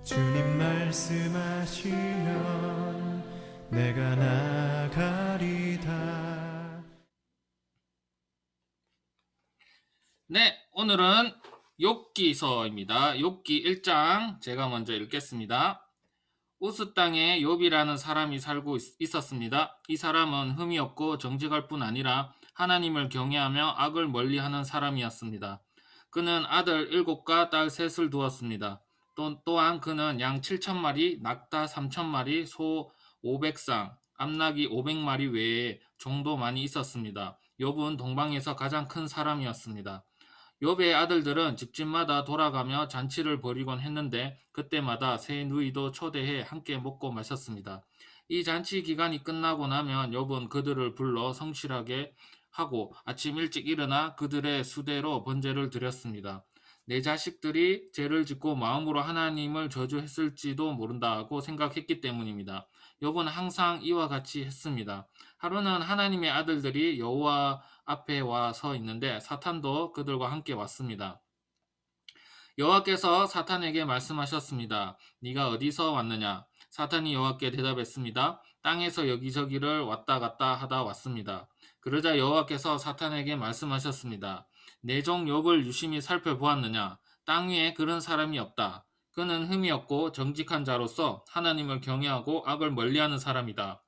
주님 말씀하시면 내가 나가리다. 네, 오늘은 욥기서입니다. 욥기 1장 제가 먼저 읽겠습니다. 우스 땅에 욥이라는 사람이 살고 있었습니다. 이 사람은 흠이 없고 정직할 뿐 아니라 하나님을 경외하며 악을 멀리하는 사람이었습니다. 그는 아들 7과 딸 셋을 두었습니다. 또한 그는 양 7,000마리, 낙타 3,000마리, 소 500쌍, 암나귀 500마리 외에 종도 많이 있었습니다. 욥은 동방에서 가장 큰 사람이었습니다. 욥의 아들들은 집집마다 돌아가며 잔치를 벌이곤 했는데 그때마다 새 누이도 초대해 함께 먹고 마셨습니다. 이 잔치 기간이 끝나고 나면 욥은 그들을 불러 성실하게 하고 아침 일찍 일어나 그들의 수대로 번제를 드렸습니다. 내 자식들이 죄를 짓고 마음으로 하나님을 저주했을지도 모른다고 생각했기 때문입니다. 욥은 항상 이와 같이 했습니다. 하루는 하나님의 아들들이 여호와 앞에 와 서 있는데 사탄도 그들과 함께 왔습니다. 여호와께서 사탄에게 말씀하셨습니다. 네가 어디서 왔느냐? 사탄이 여호와께 대답했습니다. 땅에서 여기저기를 왔다 갔다 하다 왔습니다. 그러자 여호와께서 사탄에게 말씀하셨습니다. 내 종 욥을 유심히 살펴보았느냐? 땅 위에 그런 사람이 없다. 그는 흠이 없고 정직한 자로서 하나님을 경외하고 악을 멀리하는 사람이다.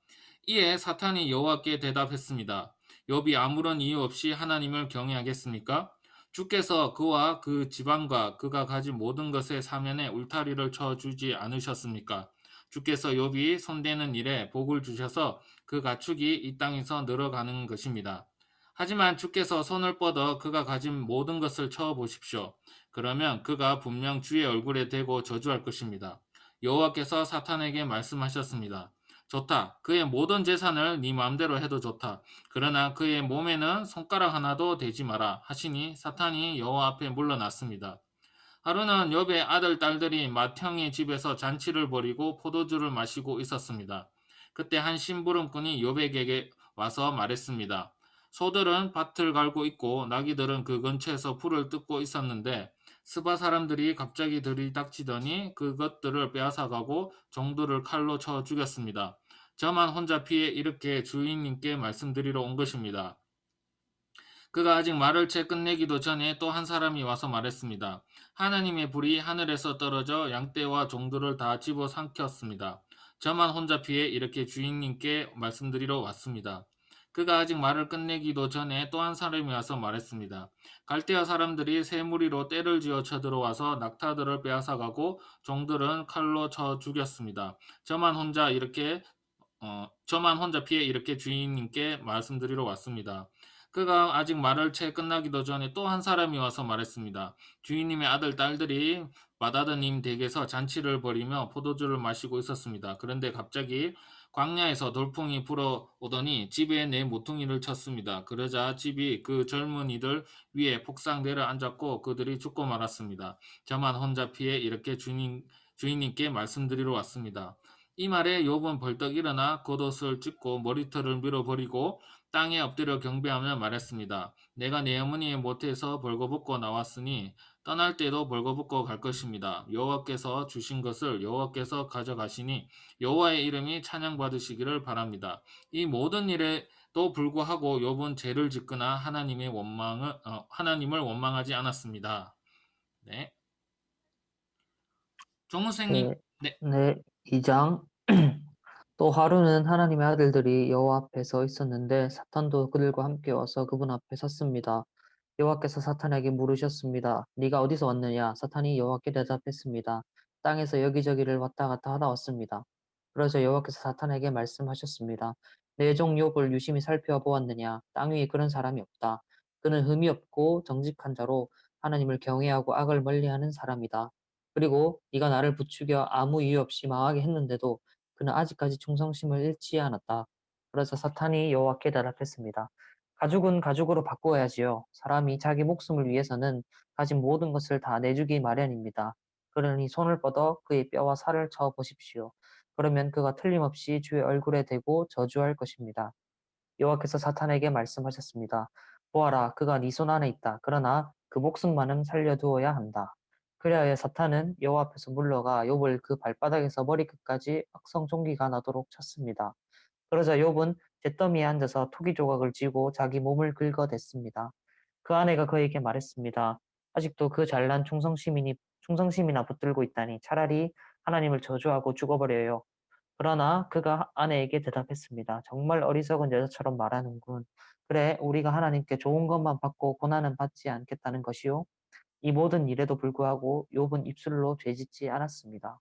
이에 사탄이 여호와께 대답했습니다. 욥이 아무런 이유 없이 하나님을 경외하겠습니까? 주께서 그와 그 집안과 그가 가진 모든 것의 사면에 울타리를 쳐 주지 않으셨습니까? 주께서 욥이 손대는 일에 복을 주셔서 그 가축이 이 땅에서 늘어가는 것입니다. 하지만 주께서 손을 뻗어 그가 가진 모든 것을 쳐 보십시오. 그러면 그가 분명 주의 얼굴에 대고 저주할 것입니다. 여호와께서 사탄에게 말씀하셨습니다. 좋다. 그의 모든 재산을 네 마음대로 해도 좋다. 그러나 그의 몸에는 손가락 하나도 대지 마라 하시니 사탄이 여호와 앞에 물러났습니다. 하루는 욥의 아들 딸들이 맏형의 집에서 잔치를 벌이고 포도주를 마시고 있었습니다. 그때 한 심부름꾼이 욥에게 와서 말했습니다. 소들은 밭을 갈고 있고 나귀들은 그 근처에서 풀을 뜯고 있었는데 스바 사람들이 갑자기 들이닥치더니 그것들을 빼앗아가고 종들을 칼로 쳐 죽였습니다. 저만 혼자 피해 이렇게 주인님께 말씀드리러 온 것입니다. 그가 아직 말을 채 끝내기도 전에 또 한 사람이 와서 말했습니다. 하나님의 불이 하늘에서 떨어져 양떼와 종들을 다 집어삼켰습니다. 저만 혼자 피해 이렇게 주인님께 말씀드리러 왔습니다. 그가 아직 말을 끝내기도 전에 또 한 사람이 와서 말했습니다. 갈대아 사람들이 새 무리로 떼를 지어 쳐들어와서 낙타들을 빼앗아가고 종들은 칼로 쳐 죽였습니다. 저만 혼자 피해 이렇게 주인님께 말씀드리러 왔습니다. 그가 아직 말을 채 끝나기도 전에 또 한 사람이 와서 말했습니다. 주인님의 아들, 딸들이 마다드님 댁에서 잔치를 벌이며 포도주를 마시고 있었습니다. 그런데 갑자기 광야에서 돌풍이 불어오더니 집에 내 모퉁이를 쳤습니다. 그러자 집이 그 젊은이들 위에 폭삭 내려앉았고 그들이 죽고 말았습니다. 저만 혼자 피해 이렇게 주인님께 말씀드리러 왔습니다. 이 말에 욥은 벌떡 일어나 겉옷을 찢고 머리털을 밀어버리고 땅에 엎드려 경배하며 말했습니다. 내가 내 어머니의 모태에서 벌거벗고 나왔으니 떠날 때도 벌거벗고 갈 것입니다. 여호와께서 주신 것을 여호와께서 가져가시니 여호와의 이름이 찬양받으시기를 바랍니다. 이 모든 일에도 불구하고 욥은 죄를 짓거나 하나님을 원망하지 않았습니다. 네, 정 선생님, 네, 네, 네, 2장. 또 하루는 하나님의 아들들이 여호와 앞에 서 있었는데 사탄도 그들과 함께 와서 그분 앞에 섰습니다. 여호와께서 사탄에게 물으셨습니다. 네가 어디서 왔느냐? 사탄이 여호와께 대답했습니다. 땅에서 여기저기를 왔다 갔다 하다 왔습니다. 그러자 여호와께서 사탄에게 말씀하셨습니다. 내 종 욥을 유심히 살펴보았느냐? 땅 위에 그런 사람이 없다. 그는 흠이 없고 정직한 자로 하나님을 경외하고 악을 멀리하는 사람이다. 그리고 네가 나를 부추겨 아무 이유 없이 망하게 했는데도 그는 아직까지 충성심을 잃지 않았다. 그래서 사탄이 여호와께 대답했습니다. 가죽은 가죽으로 바꾸어야지요. 사람이 자기 목숨을 위해서는 가진 모든 것을 다 내주기 마련입니다. 그러니 손을 뻗어 그의 뼈와 살을 쳐 보십시오. 그러면 그가 틀림없이 주의 얼굴에 대고 저주할 것입니다. 여호와께서 사탄에게 말씀하셨습니다. 보아라, 그가 네 손 안에 있다. 그러나 그 목숨만은 살려두어야 한다. 그리하여 사탄은 여호와 앞에서 물러가 욥을 그 발바닥에서 머리끝까지 악성 종기가 나도록 쳤습니다. 그러자 욥은 잿더미에 앉아서 토기 조각을 쥐고 자기 몸을 긁어댔습니다. 그 아내가 그에게 말했습니다. 아직도 그 잘난 충성심이나 붙들고 있다니 차라리 하나님을 저주하고 죽어버려요. 그러나 그가 아내에게 대답했습니다. 정말 어리석은 여자처럼 말하는군. 그래, 우리가 하나님께 좋은 것만 받고 고난은 받지 않겠다는 것이요. 이 모든 일에도 불구하고 욥은 입술로 죄짓지 않았습니다.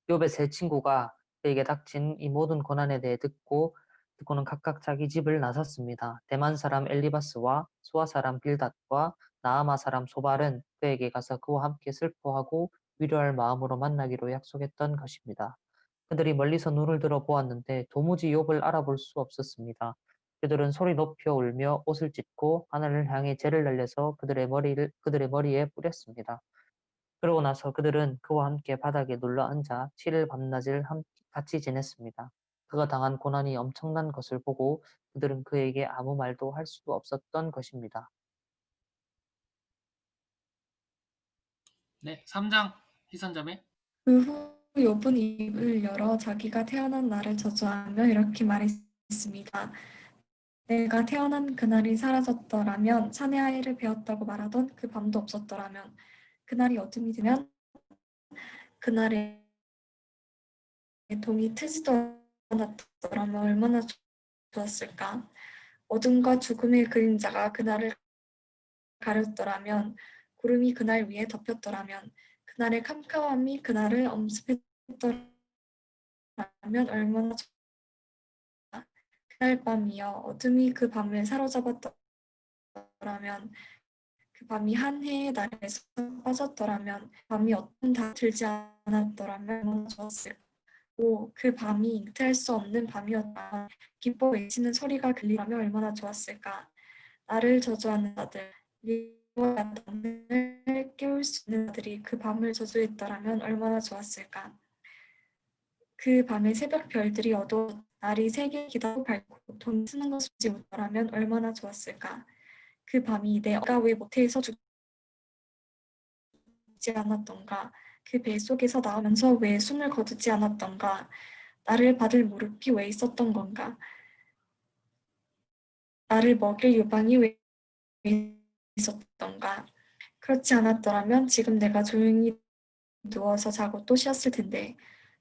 욥의 세 친구가 그에게 닥친 이 모든 고난에 대해 듣고는 각각 자기 집을 나섰습니다. 대만 사람 엘리바스와 수아 사람 빌닷과 나아마 사람 소발은 그에게 가서 그와 함께 슬퍼하고 위로할 마음으로 만나기로 약속했던 것입니다. 그들이 멀리서 눈을 들어 보았는데 도무지 욥을 알아볼 수 없었습니다. 그들은 소리 높여 울며 옷을 찢고 하늘을 향해 재를 날려서 그들의 머리에 뿌렸습니다. 그러고 나서 그들은 그와 함께 바닥에 눌러 앉아 7일 밤낮을 같이 지냈습니다. 그가 당한 고난이 엄청난 것을 보고 그들은 그에게 아무 말도 할 수 없었던 것입니다. 네, 3장 희선자매. 그 후 욥은 입을 열어 자기가 태어난 날을 저주하며 이렇게 말했습니다. 내가 태어난 그날이 사라졌더라면 사내 아이를 베었다고 말하던 그 밤도 없었더라면 그날이 어둠이 되면 그날에 동이 트지도 않았더라면 얼마나 좋았을까. 어둠과 죽음의 그림자가 그날을 가렸더라면 구름이 그날 위에 덮였더라면 그날의 캄캄함이 그날을 엄습했더라면 얼마나 좋을까. 그날 밤이여 어둠이 그 밤을 사로잡았더라면 그 밤이 한 해의 날에서 빠졌더라면 밤이 어떤 다 들지 않았더라면 얼마나 좋았을까. 그 밤이 잉태할 수 없는 밤이었다면 기뻐 외치는 소리가 들리라면 얼마나 좋았을까. 나를 저주하는 자들, 미워야 나를 깨울 수 있는 자들이 그 밤을 저주했더라면 얼마나 좋았을까. 그 밤에 새벽 별들이 어두워 날이 세게 기다고 밝고 돈이 쓰는 것을 보지 못하라면 얼마나 좋았을까. 그 밤이 내가 왜 모태에서 죽지 않았던가. 그 배 속에서 나오면서 왜 숨을 거두지 않았던가. 나를 받을 무릎이 왜 있었던 건가. 나를 먹일 유방이 왜 있었던가. 그렇지 않았더라면 지금 내가 조용히 누워서 자고 또 쉬었을 텐데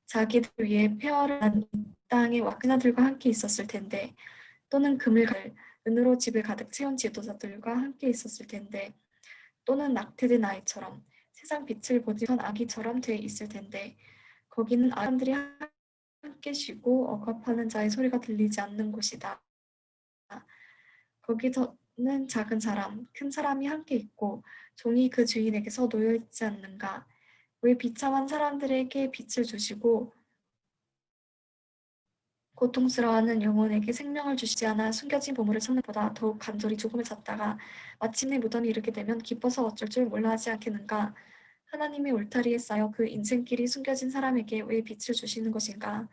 자기들 위해 폐허를 한 이 땅에 왁자들과 함께 있었을 텐데 또는 은으로 집을 가득 채운 지도자들과 함께 있었을 텐데 또는 낙태된 아이처럼 세상 빛을 보지 못한 아기처럼 돼 있을 텐데 거기는 사람들이 함께 쉬고 억압하는 자의 소리가 들리지 않는 곳이다. 거기서는 작은 사람, 큰 사람이 함께 있고 종이 그 주인에게서 놓여 있지 않는가. 왜 비참한 사람들에게 빛을 주시고 고통스러워하는 영혼에게 생명을 주시지 않아 숨겨진 보물을 찾는 보다 더욱 간절히 죽음을 찾다가 마침내 무덤에 이르게 되면 기뻐서 어쩔 줄 몰라 하지 않겠는가. 하나님의 울타리에 쌓여 그 인생길이 숨겨진 사람에게 왜 빛을 주시는 것인가.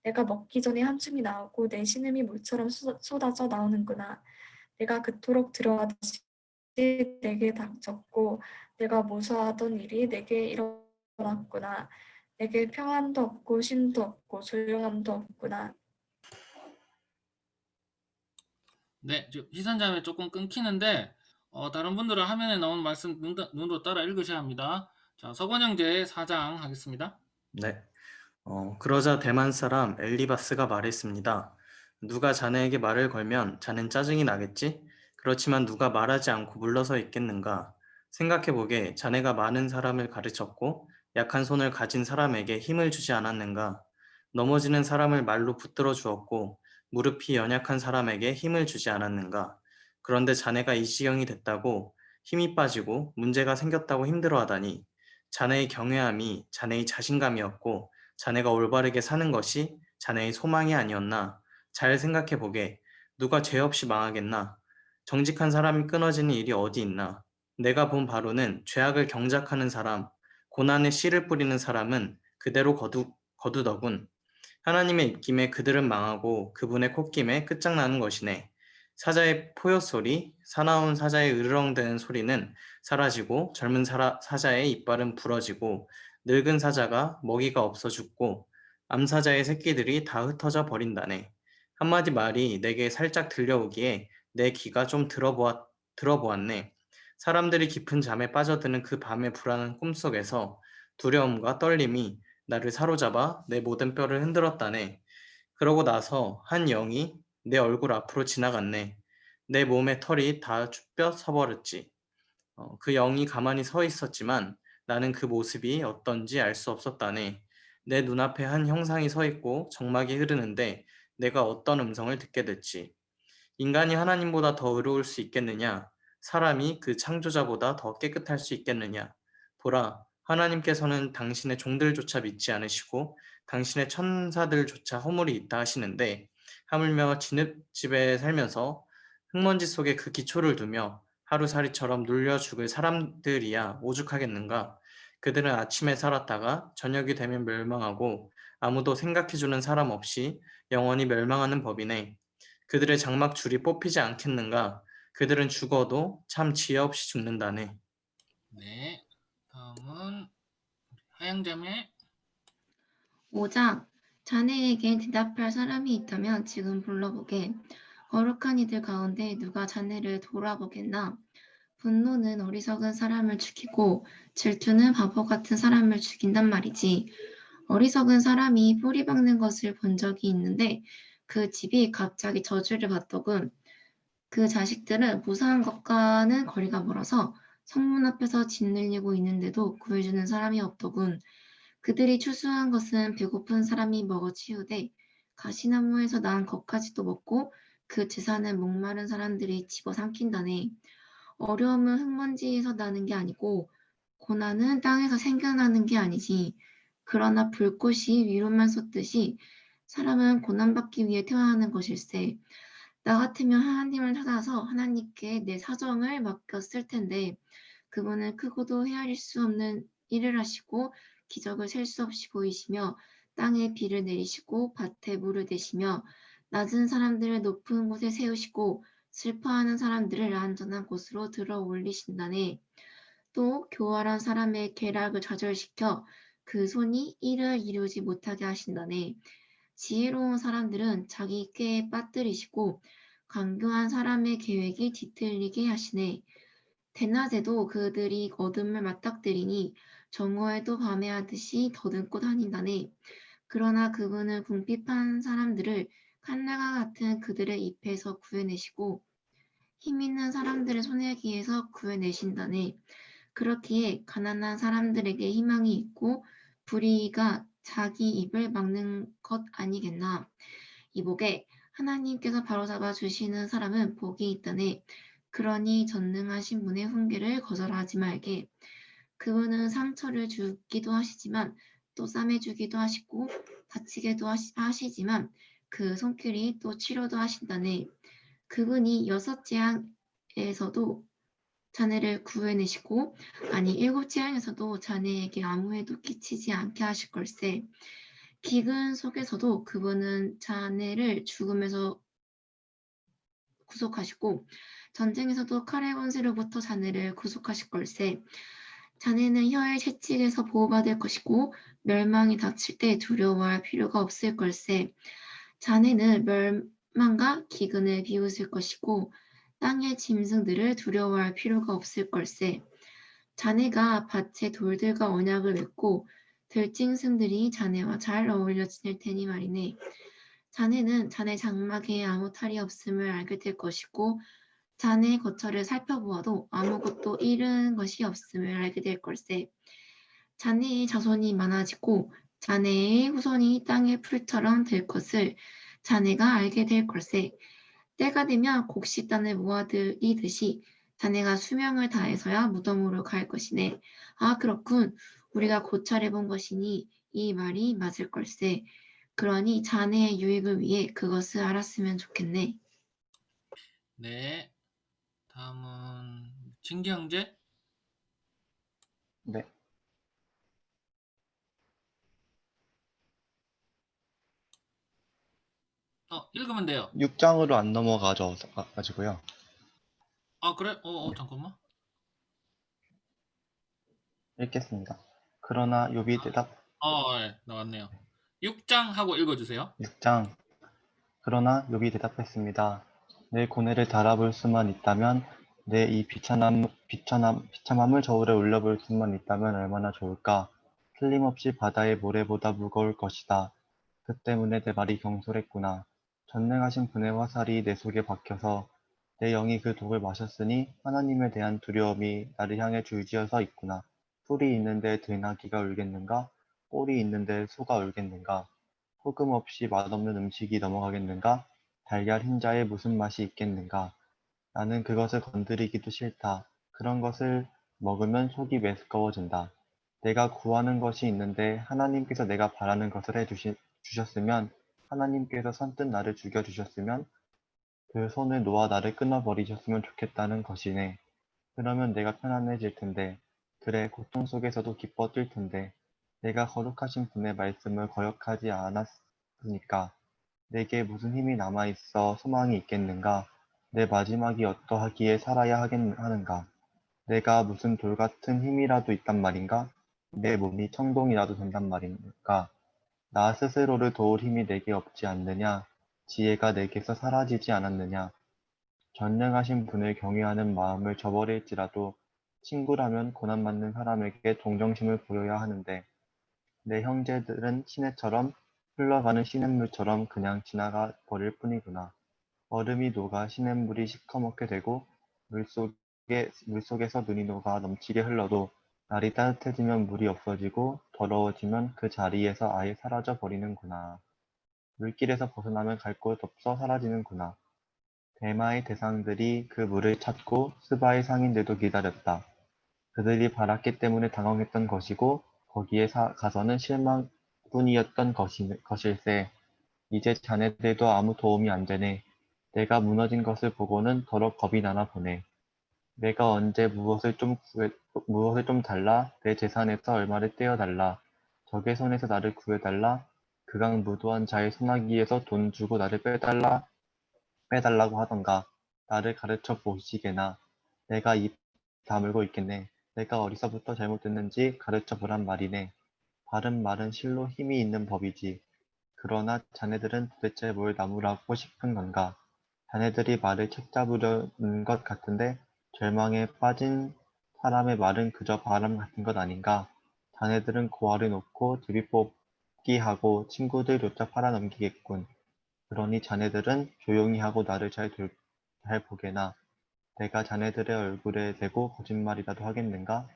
내가 먹기 전에 한숨이 나오고 내 신음이 물처럼 쏟아져 나오는구나. 내가 그토록 두려워하듯이 내게 닥쳤고 내가 무서워하던 일이 내게 일어났구나. 내게 평안도 없고 쉼도 없고 조용함도 없구나. 네, 희선자매 조금 끊기는데 다른 분들은 화면에 나오는 말씀 눈으로 따라 읽으셔야 합니다. 자, 서건 형제 4장 하겠습니다. 네. 그러자 대만 사람 엘리바스가 말했습니다. 누가 자네에게 말을 걸면 자넨 짜증이 나겠지? 그렇지만 누가 말하지 않고 물러서 있겠는가? 생각해보게 자네가 많은 사람을 가르쳤고 약한 손을 가진 사람에게 힘을 주지 않았는가? 넘어지는 사람을 말로 붙들어 주었고 무릎이 연약한 사람에게 힘을 주지 않았는가? 그런데 자네가 이 지경이 됐다고 힘이 빠지고 문제가 생겼다고 힘들어하다니 자네의 경외함이 자네의 자신감이었고 자네가 올바르게 사는 것이 자네의 소망이 아니었나? 잘 생각해보게. 누가 죄 없이 망하겠나? 정직한 사람이 끊어지는 일이 어디 있나? 내가 본 바로는 죄악을 경작하는 사람, 고난의 씨를 뿌리는 사람은 그대로 거두더군. 하나님의 입김에 그들은 망하고 그분의 콧김에 끝장나는 것이네. 사자의 포효 소리, 사나운 사자의 으르렁대는 소리는 사라지고 젊은 사자의 이빨은 부러지고 늙은 사자가 먹이가 없어 죽고 암사자의 새끼들이 다 흩어져 버린다네. 한마디 말이 내게 살짝 들려오기에 내 귀가 좀 들어보았네. 사람들이 깊은 잠에 빠져드는 그 밤의 불안한 꿈속에서 두려움과 떨림이 나를 사로잡아 내 모든 뼈를 흔들었다네. 그러고 나서 한 영이 내 얼굴 앞으로 지나갔네. 내 몸의 털이 다 쭈뼛 서버렸지. 그 영이 가만히 서 있었지만 나는 그 모습이 어떤지 알 수 없었다네. 내 눈앞에 한 형상이 서 있고 정막이 흐르는데 내가 어떤 음성을 듣게 됐지. 인간이 하나님보다 더 의로울 수 있겠느냐? 사람이 그 창조자보다 더 깨끗할 수 있겠느냐? 보라, 하나님께서는 당신의 종들조차 믿지 않으시고 당신의 천사들조차 허물이 있다 하시는데 하물며 진흙집에 살면서 흙먼지 속에 그 기초를 두며 하루살이처럼 눌려 죽을 사람들이야 오죽하겠는가? 그들은 아침에 살았다가 저녁이 되면 멸망하고 아무도 생각해주는 사람 없이 영원히 멸망하는 법이네. 그들의 장막 줄이 뽑히지 않겠는가? 그들은 죽어도 참 지혜 없이 죽는다네. 네. 다음은 하양자매. 5장 자네에게 대답할 사람이 있다면 지금 불러보게. 거룩한 이들 가운데 누가 자네를 돌아보겠나? 분노는 어리석은 사람을 죽이고 질투는 바보 같은 사람을 죽인단 말이지. 어리석은 사람이 뿌리 박는 것을 본 적이 있는데 그 집이 갑자기 저주를 받더군. 그 자식들은 무사한 것과는 거리가 멀어서 성문 앞에서 짓눌리고 있는데도 구해주는 사람이 없더군. 그들이 추수한 것은 배고픈 사람이 먹어 치우되 가시나무에서 난 것까지도 먹고 그 재산은 목마른 사람들이 집어삼킨다네. 어려움은 흙먼지에서 나는 게 아니고 고난은 땅에서 생겨나는 게 아니지. 그러나 불꽃이 위로만 솟듯이 사람은 고난받기 위해 태어나는 것일세. 나 같으면 하나님을 찾아서 하나님께 내 사정을 맡겼을 텐데 그분은 크고도 헤아릴 수 없는 일을 하시고 기적을 셀 수 없이 보이시며 땅에 비를 내리시고 밭에 물을 대시며 낮은 사람들을 높은 곳에 세우시고 슬퍼하는 사람들을 안전한 곳으로 들어 올리신다네. 또 교활한 사람의 계략을 좌절시켜 그 손이 일을 이루지 못하게 하신다네. 지혜로운 사람들은 자기 꾀에 빠뜨리시고 강교한 사람의 계획이 뒤틀리게 하시네. 대낮에도 그들이 어둠을 맞닥뜨리니 정오에도 밤에 하듯이 더듬고 다닌다네. 그러나 그분은 궁핍한 사람들을 칼날과 같은 그들의 잎에서 구해내시고 힘있는 사람들의 손에게서 구해내신다네. 그렇기에 가난한 사람들에게 희망이 있고 불의가 자기 입을 막는 것 아니겠나. 이복에 하나님께서 바로잡아 주시는 사람은 복이 있다네. 그러니 전능하신 분의 훈계를 거절하지 말게. 그분은 상처를 주기도 하시지만 또 싸매주기도 하시고 다치게도 하시지만 그 손길이 또 치료도 하신다네. 그분이 6재앙에서도 자네를 구해내시고 아니 7재앙에서도 자네에게 아무 해도 끼치지 않게 하실 걸세. 기근 속에서도 그분은 자네를 죽음에서 구속하시고 전쟁에서도 칼의 권세로부터 자네를 구속하실 걸세. 자네는 혀의 채찍에서 보호받을 것이고 멸망이 닥칠 때 두려워할 필요가 없을 걸세. 자네는 멸망과 기근을 비웃을 것이고 땅의 짐승들을 두려워할 필요가 없을 걸세. 자네가 밭의 돌들과 언약을 맺고 들짐승들이 자네와 잘 어울려 지낼 테니 말이네. 자네는 자네 장막에 아무 탈이 없음을 알게 될 것이고 자네의 거처를 살펴보아도 아무것도 잃은 것이 없음을 알게 될 걸세. 자네의 자손이 많아지고 자네의 후손이 땅의 풀처럼 될 것을 자네가 알게 될 걸세. 때가 되면 곡식단을 모아들이듯이 자네가 수명을 다해서야 무덤으로 갈 것이네. 아, 그렇군. 우리가 고찰해 본 것이니 이 말이 맞을 걸세. 그러니 자네의 유익을 위해 그것을 알았으면 좋겠네. 네. 다음은 진기 형제. 네. 읽으면 돼요. 6장으로 안 넘어가죠. 가지고요. 아, 그래? 잠깐만. 읽겠습니다. 그러나 욥이 예, 나왔네요. 6장 하고 읽어주세요. 6장. 그러나 욥이 대답했습니다. 내 고뇌를 달아볼 수만 있다면, 내 이 비참함을 저울에 올려볼 수만 있다면 얼마나 좋을까. 틀림없이 바다의 모래보다 무거울 것이다. 그 때문에 내 말이 경솔했구나. 전능하신 분의 화살이 내 속에 박혀서 내 영이 그 독을 마셨으니 하나님에 대한 두려움이 나를 향해 줄지어서 있구나. 풀이 있는데 들나귀가 울겠는가? 꼴이 있는데 소가 울겠는가? 소금 없이 맛없는 음식이 넘어가겠는가? 달걀 흰자에 무슨 맛이 있겠는가? 나는 그것을 건드리기도 싫다. 그런 것을 먹으면 속이 메스꺼워진다. 내가 구하는 것이 있는데 하나님께서 내가 바라는 것을 주셨으면, 하나님께서 선뜻 나를 죽여주셨으면, 그 손을 놓아 나를 끊어버리셨으면 좋겠다는 것이네. 그러면 내가 편안해질 텐데, 그래, 고통 속에서도 기뻐 뛸 텐데, 내가 거룩하신 분의 말씀을 거역하지 않았으니까, 내게 무슨 힘이 남아있어 소망이 있겠는가? 내 마지막이 어떠하기에 살아야 하는가? 내가 무슨 돌 같은 힘이라도 있단 말인가? 내 몸이 청동이라도 된단 말인가? 나 스스로를 도울 힘이 내게 없지 않느냐? 지혜가 내게서 사라지지 않았느냐? 전능하신 분을 경외하는 마음을 저버릴지라도 친구라면 고난받는 사람에게 동정심을 보여야 하는데, 내 형제들은 시내처럼 흘러가는 시냇물처럼 그냥 지나가 버릴 뿐이구나. 얼음이 녹아 시냇물이 시커멓게 되고 물속에서 눈이 녹아 넘치게 흘러도 날이 따뜻해지면 물이 없어지고 더러워지면 그 자리에서 아예 사라져 버리는구나. 물길에서 벗어나면 갈 곳 없어 사라지는구나. 대마의 대상들이 그 물을 찾고 스바의 상인들도 기다렸다. 그들이 바랐기 때문에 당황했던 것이고 거기에 가서는 실망뿐이었던 것일세. 이제 자네들도 아무 도움이 안 되네. 내가 무너진 것을 보고는 더러 겁이 나나 보네. 내가 언제 무엇을 좀 달라, 내 재산에서 얼마를 떼어달라, 적의 손에서 나를 구해달라, 그강 무도한 자의 소나기에서 돈 주고 나를 빼달라고 하던가. 나를 가르쳐 보시게나. 내가 입 다물고 있겠네. 내가 어디서부터 잘못됐는지 가르쳐 보란 말이네. 바른 말은 실로 힘이 있는 법이지. 그러나 자네들은 도대체 뭘 나무라고 싶은 건가? 자네들이 말을 책잡으려는 것 같은데 절망에 빠진 사람의 말은 그저 바람 같은 것 아닌가? 자네들은 고아를 놓고 제비뽑기 하고 친구들조차 팔아넘기겠군. 그러니 자네들은 조용히 하고 나를 잘 보게나. 내가 자네들의 얼굴에 대고 거짓말이라도 하겠는가?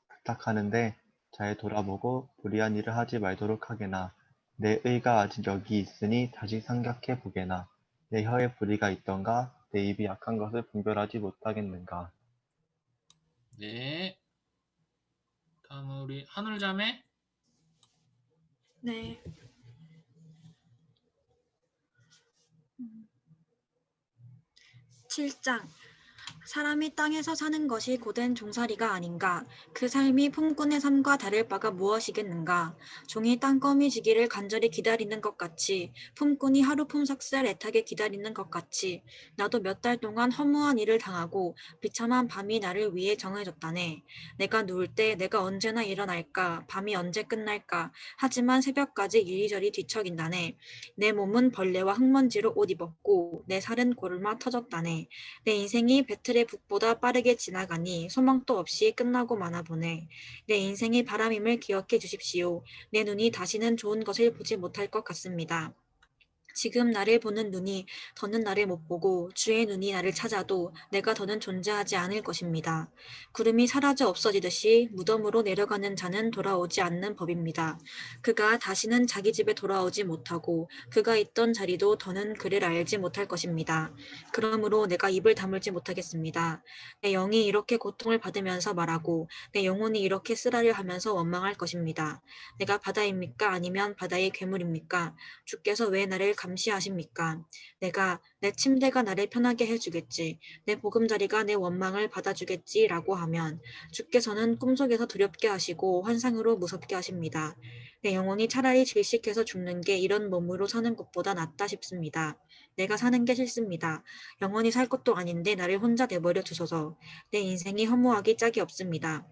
부탁하는데 잘 돌아보고 불의한 일을 하지 말도록 하게나. 내 의가 아직 여기 있으니 다시 생각해 보게나. 내 혀에 불의가 있던가? 내 입이 약한 것을 분별하지 못하겠는가? 네. 다음 우리 하늘자매. 네. 7장. 사람이 땅에서 사는 것이 고된 종살이가 아닌가. 그 삶이 품꾼의 삶과 다를 바가 무엇이겠는가. 종이 땅거미 지기를 간절히 기다리는 것 같이, 품꾼이 하루 품삯을 애타게 기다리는 것 같이, 나도 몇 달 동안 허무한 일을 당하고 비참한 밤이 나를 위해 정해졌다네. 내가 누울 때 내가 언제나 일어날까, 밤이 언제 끝날까. 하지만 새벽까지 이리저리 뒤척인다네. 내 몸은 벌레와 흙먼지로 옷 입었고 내 살은 고르마 터졌다네. 내 인생이 배틀의 북보다 빠르게 지나가니 소망도 없이 끝나고 마나 보네. 내 인생이 바람임을 기억해 주십시오. 내 눈이 다시는 좋은 것을 보지 못할 것 같습니다. 지금 나를 보는 눈이 더는 나를 못 보고 주의 눈이 나를 찾아도 내가 더는 존재하지 않을 것입니다. 구름이 사라져 없어지듯이 무덤으로 내려가는 자는 돌아오지 않는 법입니다. 그가 다시는 자기 집에 돌아오지 못하고 그가 있던 자리도 더는 그를 알지 못할 것입니다. 그러므로 내가 입을 다물지 못하겠습니다. 내 영이 이렇게 고통을 받으면서 말하고 내 영혼이 이렇게 쓰라려 하면서 원망할 것입니다. 내가 바다입니까? 아니면 바다의 괴물입니까? 주께서 왜 나를 감시하십니까? 내 침대가 나를 편하게 해주겠지. 내 보금자리가 내 원망을 받아주겠지라고 하면 주께서는 꿈속에서 두렵게 하시고 환상으로 무섭게 하십니다. 내 영혼이 차라리 질식해서 죽는 게 이런 몸으로 사는 것보다 낫다 싶습니다. 내가 사는 게 싫습니다. 영원히 살 것도 아닌데 나를 혼자 내버려 두소서. 내 인생이 허무하기 짝이 없습니다.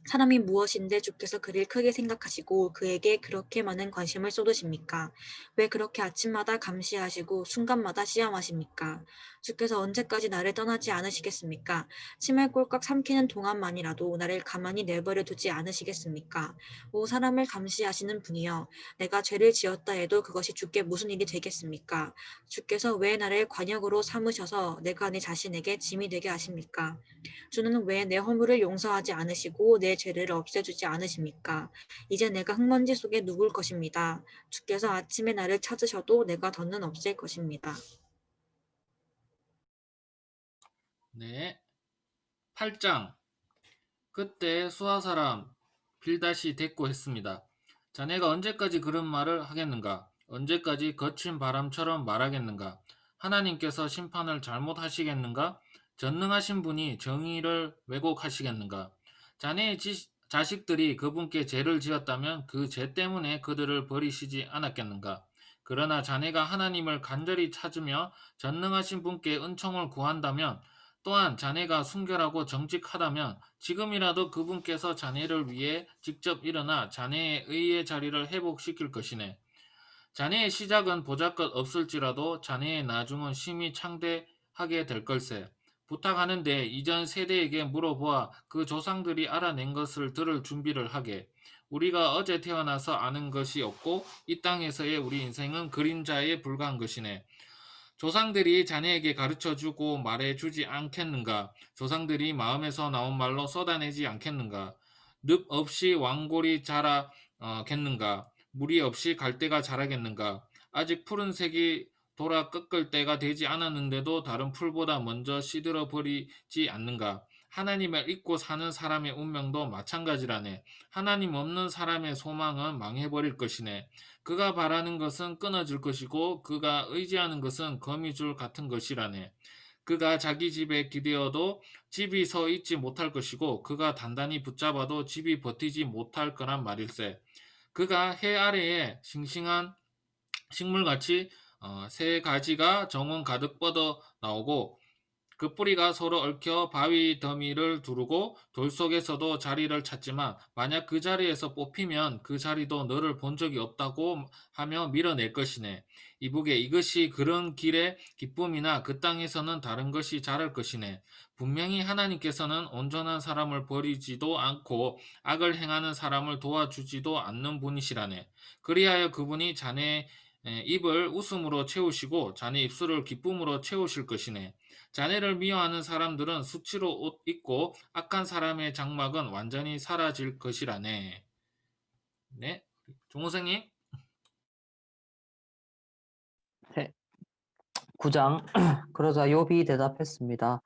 사람이 무엇인데 주께서 그를 크게 생각하시고 그에게 그렇게 많은 관심을 쏟으십니까? 왜 그렇게 아침마다 감시하시고 순간마다 시험하십니까? 주께서 언제까지 나를 떠나지 않으시겠습니까? 침을 꼴깍 삼키는 동안만이라도 나를 가만히 내버려 두지 않으시겠습니까? 오 사람을 감시하시는 분이여, 내가 죄를 지었다 해도 그것이 주께 무슨 일이 되겠습니까? 주께서 왜 나를 관역으로 삼으셔서 내가 내 자신에게 짐이 되게 하십니까? 주는 왜 내 허물을 용서하지 않으시고 내 죄를 없애주지 않으십니까? 이제 내가 흙먼지 속에 누울 것입니다. 주께서 아침에 나를 찾으셔도 내가 더는 없을 것입니다. 네. 8장. 그때 수하 사람 빌닷이 대꾸했습니다. 자네가 언제까지 그런 말을 하겠는가? 언제까지 거친 바람처럼 말하겠는가? 하나님께서 심판을 잘못하시겠는가? 전능하신 분이 정의를 왜곡하시겠는가? 자네의 자식들이 그분께 죄를 지었다면 그 죄 때문에 그들을 버리시지 않았겠는가? 그러나 자네가 하나님을 간절히 찾으며 전능하신 분께 은총을 구한다면, 또한 자네가 순결하고 정직하다면 지금이라도 그분께서 자네를 위해 직접 일어나 자네의 의의 자리를 회복시킬 것이네. 자네의 시작은 보잘것 없을지라도 자네의 나중은 심히 창대하게 될 걸세. 부탁하는데 이전 세대에게 물어보아 그 조상들이 알아낸 것을 들을 준비를 하게. 우리가 어제 태어나서 아는 것이 없고 이 땅에서의 우리 인생은 그림자에 불과한 것이네. 조상들이 자네에게 가르쳐주고 말해주지 않겠는가? 조상들이 마음에서 나온 말로 쏟아내지 않겠는가? 늪 없이 왕골이 자라겠는가? 물이 없이 갈대가 자라겠는가? 아직 푸른색이 돌아 꺾을 때가 되지 않았는데도 다른 풀보다 먼저 시들어 버리지 않는가? 하나님을 잊고 사는 사람의 운명도 마찬가지라네. 하나님 없는 사람의 소망은 망해버릴 것이네. 그가 바라는 것은 끊어질 것이고 그가 의지하는 것은 거미줄 같은 것이라네. 그가 자기 집에 기대어도 집이 서 있지 못할 것이고 그가 단단히 붙잡아도 집이 버티지 못할 거란 말일세. 그가 해 아래에 싱싱한 식물같이 새 가지가 정원 가득 뻗어 나오고 그 뿌리가 서로 얽혀 바위 더미를 두르고 돌 속에서도 자리를 찾지만 만약 그 자리에서 뽑히면 그 자리도 너를 본 적이 없다고 하며 밀어낼 것이네. 이보게, 이것이 그런 길의 기쁨이나 그 땅에서는 다른 것이 자랄 것이네. 분명히 하나님께서는 온전한 사람을 버리지도 않고 악을 행하는 사람을 도와주지도 않는 분이시라네. 그리하여 그분이 자네 입을 웃음으로 채우시고 자네 입술을 기쁨으로 채우실 것이네. 자네를 미워하는 사람들은 수치로 옷 입고 악한 사람의 장막은 완전히 사라질 것이라네. 네, 종호생님. 네. 9장. 그러자 욥이 대답했습니다.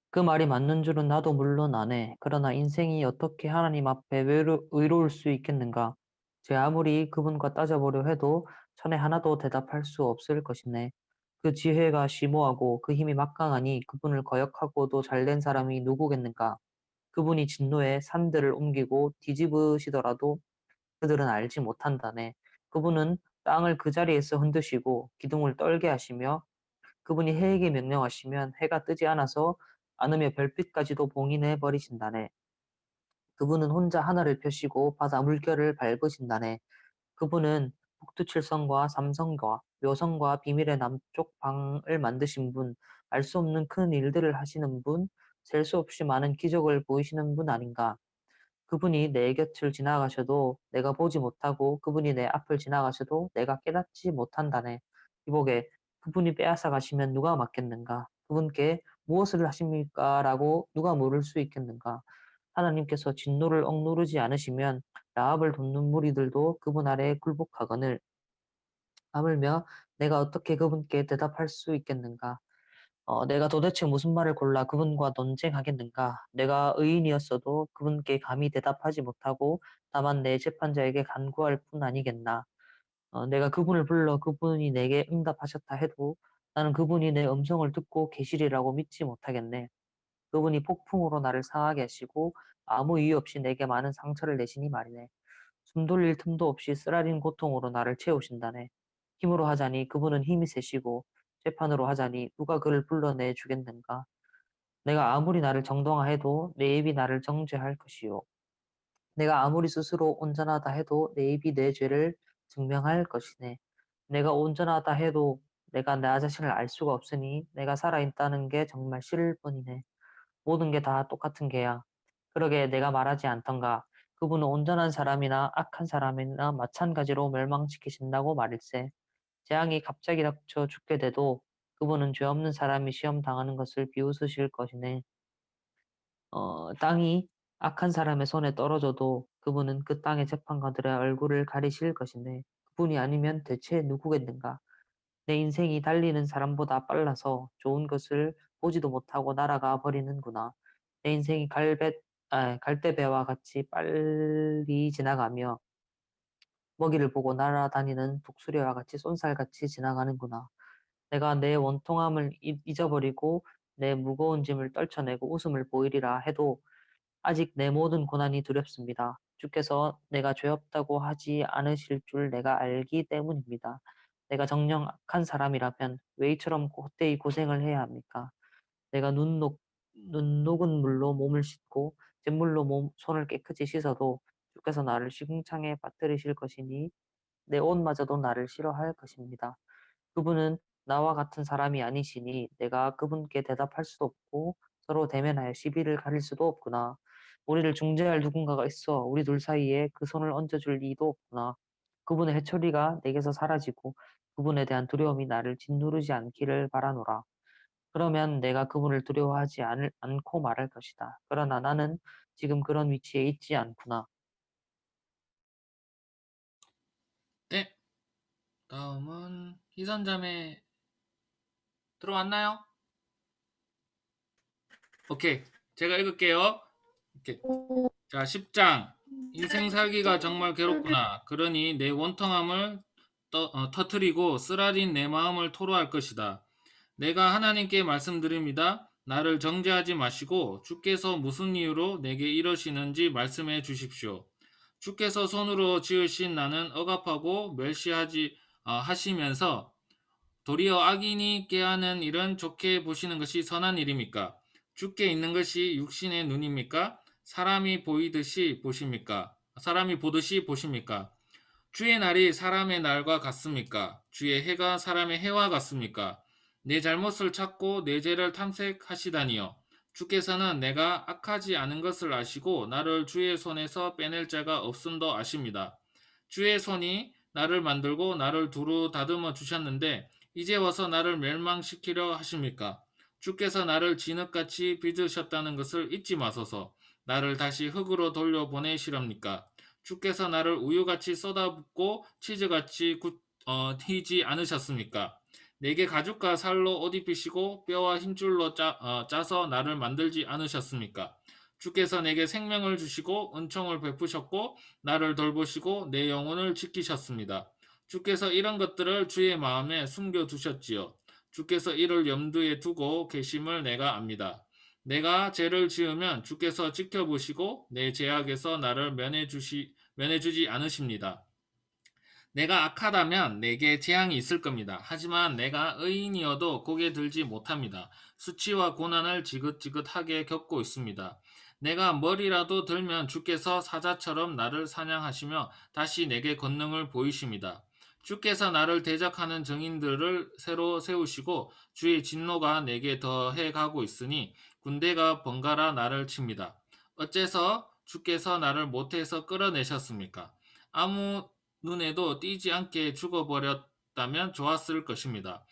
그 말이 맞는 줄은 나도 물론 아네. 그러나 인생이 어떻게 하나님 앞에 의로울 수 있겠는가? 제 아무리 그분과 따져보려 해도 천에 하나도 대답할 수 없을 것이네. 그 지혜가 심오하고 그 힘이 막강하니 그분을 거역하고도 잘된 사람이 누구겠는가? 그분이 진노에 산들을 옮기고 뒤집으시더라도 그들은 알지 못한다네. 그분은 땅을 그 자리에서 흔드시고 기둥을 떨게 하시며 그분이 해에게 명령하시면 해가 뜨지 않으며 별빛까지도 봉인해 버리신다네. 그분은 혼자 하늘을 펴시고 바다 물결을 밟으신다네. 그분은 북두칠성과 삼성과 묘성과 비밀의 남쪽 방을 만드신 분, 알 수 없는 큰 일들을 하시는 분, 셀 수 없이 많은 기적을 보이시는 분 아닌가. 그분이 내 곁을 지나가셔도 내가 보지 못하고 그분이 내 앞을 지나가셔도 내가 깨닫지 못한다네. 이보게, 그분이 빼앗아 가시면 누가 맡겠는가? 그분께 무엇을 하십니까? 라고 누가 물을 수 있겠는가? 하나님께서 진노를 억누르지 않으시면 라합을 돕는 무리들도 그분 아래에 굴복하거늘 하물며 내가 어떻게 그분께 대답할 수 있겠는가? 내가 도대체 무슨 말을 골라 그분과 논쟁하겠는가? 내가 의인이었어도 그분께 감히 대답하지 못하고 다만 내 재판자에게 간구할 뿐 아니겠나? 내가 그분을 불러 그분이 내게 응답하셨다 해도 나는 그분이 내 음성을 듣고 계시리라고 믿지 못하겠네. 그분이 폭풍으로 나를 상하게 하시고 아무 이유 없이 내게 많은 상처를 내시니 말이네. 숨 돌릴 틈도 없이 쓰라린 고통으로 나를 채우신다네. 힘으로 하자니 그분은 힘이 세시고 재판으로 하자니 누가 그를 불러내 주겠는가. 내가 아무리 나를 정당화해도 내 입이 나를 정죄할 것이요. 내가 아무리 스스로 온전하다 해도 내 입이 내 죄를 증명할 것이네. 내가 온전하다 해도 내가 나 자신을 알 수가 없으니 내가 살아있다는 게 정말 싫을 뿐이네. 모든 게 다 똑같은 게야. 그러게 내가 말하지 않던가. 그분은 온전한 사람이나 악한 사람이나 마찬가지로 멸망시키신다고 말일세. 재앙이 갑자기 닥쳐 죽게 돼도 그분은 죄 없는 사람이 시험 당하는 것을 비웃으실 것이네. 땅이 악한 사람의 손에 떨어져도 그분은 그 땅의 재판관들의 얼굴을 가리실 것이네. 그분이 아니면 대체 누구겠는가? 내 인생이 달리는 사람보다 빨라서 좋은 것을 보지도 못하고 날아가 버리는구나. 내 인생이 갈대배와 같이 빨리 지나가며 먹이를 보고 날아다니는 독수리와 같이 쏜살같이 지나가는구나. 내가 내 원통함을 잊어버리고 내 무거운 짐을 떨쳐내고 웃음을 보이리라 해도 아직 내 모든 고난이 두렵습니다. 주께서 내가 죄 없다고 하지 않으실 줄 내가 알기 때문입니다. 내가 정녕 악한 사람이라면 왜 이처럼 헛되이 고생을 해야 합니까? 내가 눈 녹은 물로 몸을 씻고 잿물로 손을 깨끗이 씻어도 주께서 나를 시궁창에 빠뜨리실 것이니 내 옷마저도 나를 싫어할 것입니다. 그분은 나와 같은 사람이 아니시니 내가 그분께 대답할 수도 없고 서로 대면하여 시비를 가릴 수도 없구나. 우리를 중재할 누군가가 있어 우리 둘 사이에 그 손을 얹어줄 리도 없구나. 그분의 해초리가 내게서 사라지고 그분에 대한 두려움이 나를 짓누르지 않기를 바라노라. 그러면 내가 그분을 두려워하지 않고 말할 것이다. 그러나 나는 지금 그런 위치에 있지 않구나. 네, 다음은 희선자매 들어왔나요? 오케이, 제가 읽을게요. 이렇게. 자, 10장. 인생 살기가 정말 괴롭구나. 그러니 내 원통함을 터뜨리고 쓰라린 내 마음을 토로할 것이다. 내가 하나님께 말씀드립니다. 나를 정죄하지 마시고 주께서 무슨 이유로 내게 이러시는지 말씀해 주십시오. 주께서 손으로 지으신 나는 억압하고 멸시하지 하시면서 도리어 악인이 꾀하는 일은 좋게 보시는 것이 선한 일입니까? 주께 있는 것이 육신의 눈입니까? 사람이 보듯이 보십니까? 주의 날이 사람의 날과 같습니까? 주의 해가 사람의 해와 같습니까? 내 잘못을 찾고 내 죄를 탐색하시다니요. 주께서는 내가 악하지 않은 것을 아시고 나를 주의 손에서 빼낼 자가 없음도 아십니다. 주의 손이 나를 만들고 나를 두루 다듬어 주셨는데 이제 와서 나를 멸망시키려 하십니까? 주께서 나를 진흙같이 빚으셨다는 것을 잊지 마소서. 나를 다시 흙으로 돌려보내시렵니까? 주께서 나를 우유같이 쏟아붓고 치즈같이 튀지 않으셨습니까? 내게 가죽과 살로 옷 입히시고 뼈와 힘줄로 짜서 나를 만들지 않으셨습니까? 주께서 내게 생명을 주시고 은총을 베푸셨고 나를 돌보시고 내 영혼을 지키셨습니다. 주께서 이런 것들을 주의 마음에 숨겨두셨지요. 주께서 이를 염두에 두고 계심을 내가 압니다. 내가 죄를 지으면 주께서 지켜보시고 내 죄악에서 나를 면해주지 않으십니다. 내가 악하다면 내게 재앙이 있을 겁니다. 하지만 내가 의인이어도 고개 들지 못합니다. 수치와 고난을 지긋지긋하게 겪고 있습니다. 내가 머리라도 들면 주께서 사자처럼 나를 사냥하시며 다시 내게 권능을 보이십니다. 주께서 나를 대적하는 증인들을 새로 세우시고 주의 진노가 내게 더해 가고 있으니 군대가 번갈아 나를 칩니다. 어째서 주께서 나를 모태에서 끌어내셨습니까? 아무 눈에도 띄지 않게 죽어버렸다면 좋았을 것입니다.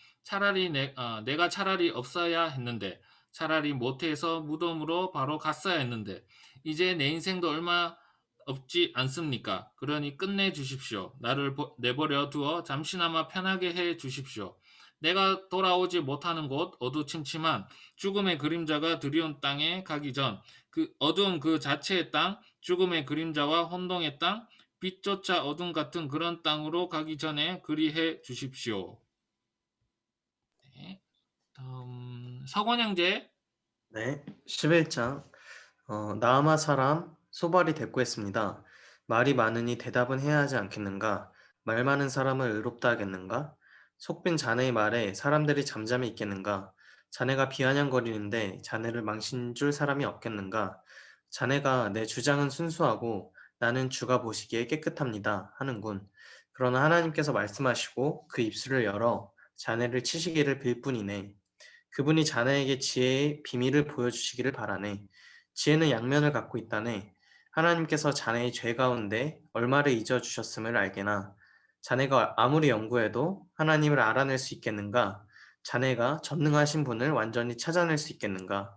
내가 차라리 없어야 했는데, 차라리 모태에서 무덤으로 바로 갔어야 했는데, 이제 내 인생도 얼마 없지 않습니까? 그러니 끝내 주십시오. 나를 내버려 두어 잠시나마 편하게 해 주십시오. 내가 돌아오지 못하는 곳 어두침침한 죽음의 그림자가 드리운 땅에 가기 전 그 어두운 그 자체의 땅, 죽음의 그림자와 혼동의 땅, 빛조차 어둠 같은 그런 땅으로 가기 전에 그리해 주십시오. 네. 다음 서건 형제. 네, 11장. 나아마 사람 소발이 대꾸했습니다. 말이 많으니 대답은 해야 하지 않겠는가? 말 많은 사람을 의롭다 하겠는가? 속빈 자네의 말에 사람들이 잠잠히 있겠는가? 자네가 비아냥거리는데 자네를 망신 줄 사람이 없겠는가? 자네가 내 주장은 순수하고 나는 주가 보시기에 깨끗합니다 하는군. 그러나 하나님께서 말씀하시고 그 입술을 열어 자네를 치시기를 빌 뿐이네. 그분이 자네에게 지혜의 비밀을 보여주시기를 바라네. 지혜는 양면을 갖고 있다네. 하나님께서 자네의 죄 가운데 얼마를 잊어주셨음을 알게나. 자네가 아무리 연구해도 하나님을 알아낼 수 있겠는가? 자네가 전능하신 분을 완전히 찾아낼 수 있겠는가?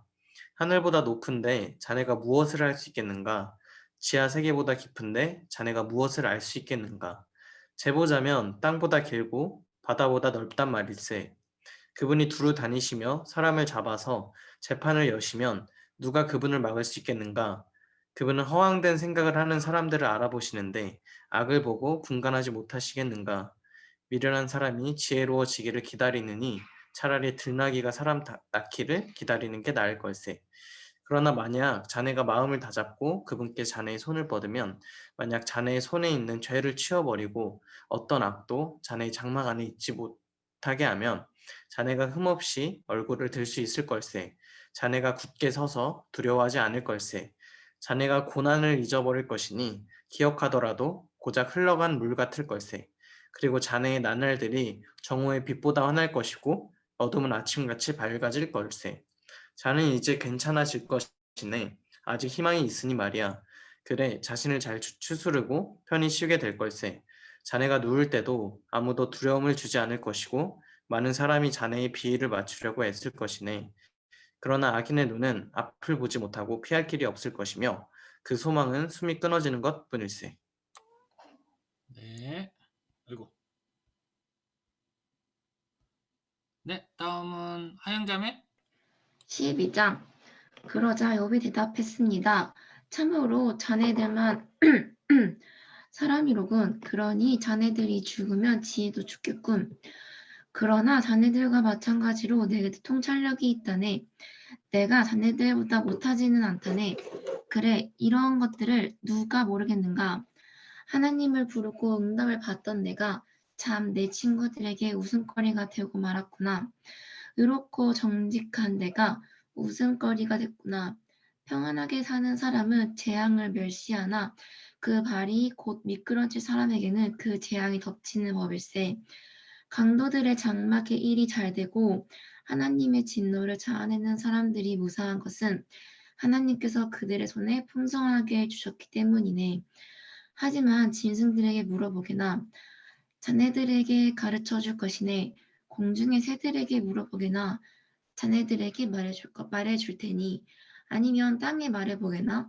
하늘보다 높은데 자네가 무엇을 할 수 있겠는가? 지하 세계보다 깊은데 자네가 무엇을 알 수 있겠는가? 재보자면 땅보다 길고 바다보다 넓단 말일세. 그분이 두루 다니시며 사람을 잡아서 재판을 여시면 누가 그분을 막을 수 있겠는가? 그분은 허황된 생각을 하는 사람들을 알아보시는데 악을 보고 분간하지 못하시겠는가? 미련한 사람이 지혜로워지기를 기다리느니 차라리 들나귀가 사람 낳기를 기다리는 게 나을 걸세. 그러나 만약 자네가 마음을 다잡고 그분께 자네의 손을 뻗으면 만약 자네의 손에 있는 죄를 치워버리고 어떤 악도 자네의 장막 안에 있지 못하게 하면 자네가 흠없이 얼굴을 들 수 있을 걸세. 자네가 굳게 서서 두려워하지 않을 걸세. 자네가 고난을 잊어버릴 것이니 기억하더라도 고작 흘러간 물 같을 걸세. 그리고 자네의 나날들이 정오의 빛보다 환할 것이고 어둠은 아침같이 밝아질 걸세. 자는 이제 괜찮아질 것이네. 아직 희망이 있으니 말이야. 그래, 자신을 잘 추스르고 편히 쉬게 될 걸세. 자네가 누울 때도 아무도 두려움을 주지 않을 것이고 많은 사람이 자네의 비위를 맞추려고 애쓸 것이네. 그러나 악인의 눈은 앞을 보지 못하고 피할 길이 없을 것이며 그 소망은 숨이 끊어지는 것 뿐일세. 네. 아이고. 네, 다음은 하영자매. 12장. 그러자 욥이 대답했습니다. 참으로 자네들만 사람이로군. 그러니 자네들이 죽으면 지혜도 죽겠군. 그러나 자네들과 마찬가지로 내게도 통찰력이 있다네. 내가 자네들보다 못하지는 않다네. 그래, 이런 것들을 누가 모르겠는가? 하나님을 부르고 응답을 받던 내가 참 내 친구들에게 웃음거리가 되고 말았구나. 의롭고 정직한 내가 웃음거리가 됐구나. 평안하게 사는 사람은 재앙을 멸시하나 그 발이 곧 미끄러질 사람에게는 그 재앙이 덮치는 법일세. 강도들의 장막에 일이 잘 되고 하나님의 진노를 자아내는 사람들이 무사한 것은 하나님께서 그들의 손에 풍성하게 주셨기 때문이네. 하지만 짐승들에게 물어보게나 자네들에게 가르쳐 줄 것이네. 공중의 새들에게 물어보게나 자네들에게 말해줄 테니 아니면 땅에 말해보게나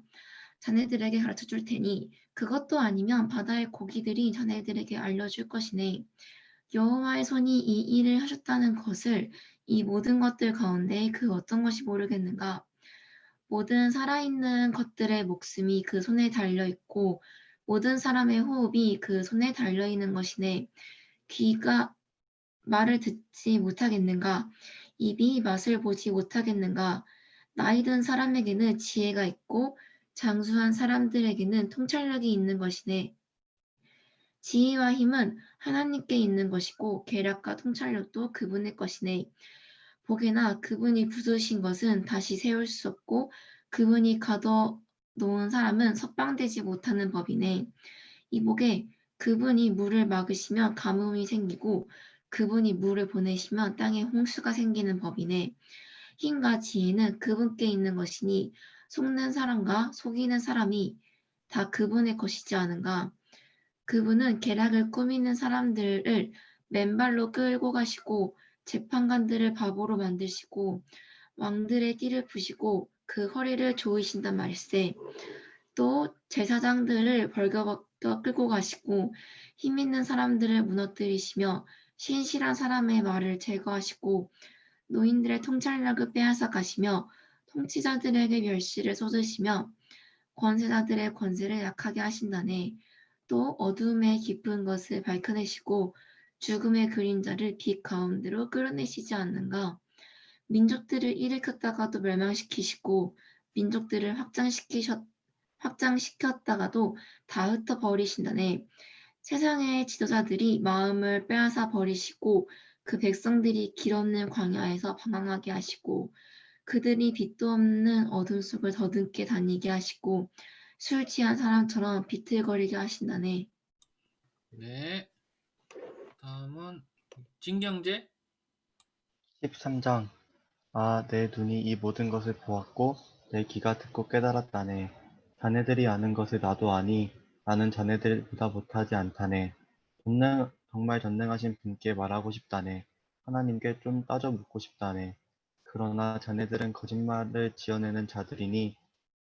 자네들에게 가르쳐 줄 테니 그것도 아니면 바다의 고기들이 자네들에게 알려줄 것이네. 여호와의 손이 이 일을 하셨다는 것을 이 모든 것들 가운데 그 어떤 것이 모르겠는가? 모든 살아있는 것들의 목숨이 그 손에 달려있고 모든 사람의 호흡이 그 손에 달려있는 것이네. 귀가 말을 듣지 못하겠는가? 입이 맛을 보지 못하겠는가? 나이 든 사람에게는 지혜가 있고 장수한 사람들에게는 통찰력이 있는 것이네. 지혜와 힘은 하나님께 있는 것이고 계략과 통찰력도 그분의 것이네. 보게나 그분이 부수신 것은 다시 세울 수 없고 그분이 가둬놓은 사람은 석방되지 못하는 법이네. 이보게 그분이 물을 막으시면 가뭄이 생기고 그분이 물을 보내시면 땅에 홍수가 생기는 법이네. 힘과 지혜는 그분께 있는 것이니 속는 사람과 속이는 사람이 다 그분의 것이지 않은가. 그분은 계략을 꾸미는 사람들을 맨발로 끌고 가시고 재판관들을 바보로 만드시고 왕들의 띠를 푸시고 그 허리를 조이신단 말일세. 또 제사장들을 벌거벗겨 끌고 가시고 힘 있는 사람들을 무너뜨리시며 신실한 사람의 말을 제거하시고 노인들의 통찰력을 빼앗아 가시며 통치자들에게 멸시를 쏟으시며 권세자들의 권세를 약하게 하신다네. 또 어둠의 깊은 것을 밝혀내시고 죽음의 그림자를 빛 가운데로 끌어내시지 않는가? 민족들을 일으켰다가도 멸망시키시고 민족들을 확장시켰다가도 다 흩어버리신다네. 세상의 지도자들이 마음을 빼앗아 버리시고 그 백성들이 길 없는 광야에서 방황하게 하시고 그들이 빛도 없는 어둠 속을 더듬게 다니게 하시고 술 취한 사람처럼 비틀거리게 하신다네. 네. 다음은 진경재. 13장. 아, 내 눈이 이 모든 것을 보았고 내 귀가 듣고 깨달았다네. 자네들이 아는 것을 나도 아니 나는 자네들보다 못하지 않다네. 정말 전능하신 분께 말하고 싶다네. 하나님께 좀 따져 묻고 싶다네. 그러나 자네들은 거짓말을 지어내는 자들이니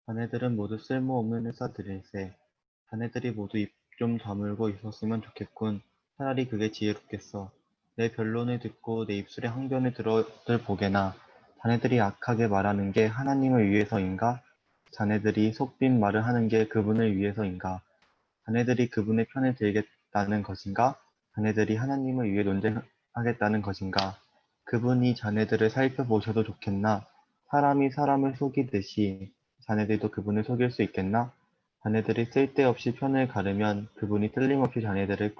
자네들은 모두 쓸모없는 일사들일세. 자네들이 모두 입 좀 다물고 있었으면 좋겠군. 차라리 그게 지혜롭겠어. 내 변론을 듣고 내 입술의 항변을 들어들 보게나. 자네들이 악하게 말하는 게 하나님을 위해서인가? 자네들이 속빈 말을 하는 게 그분을 위해서인가? 자네들이 그분의 편을 들겠다는 것인가? 자네들이 하나님을 위해 논쟁하겠다는 것인가? 그분이 자네들을 살펴보셔도 좋겠나? 사람이 사람을 속이듯이 자네들도 그분을 속일 수 있겠나? 자네들이 쓸데없이 편을 가르면 그분이 틀림없이 자네들을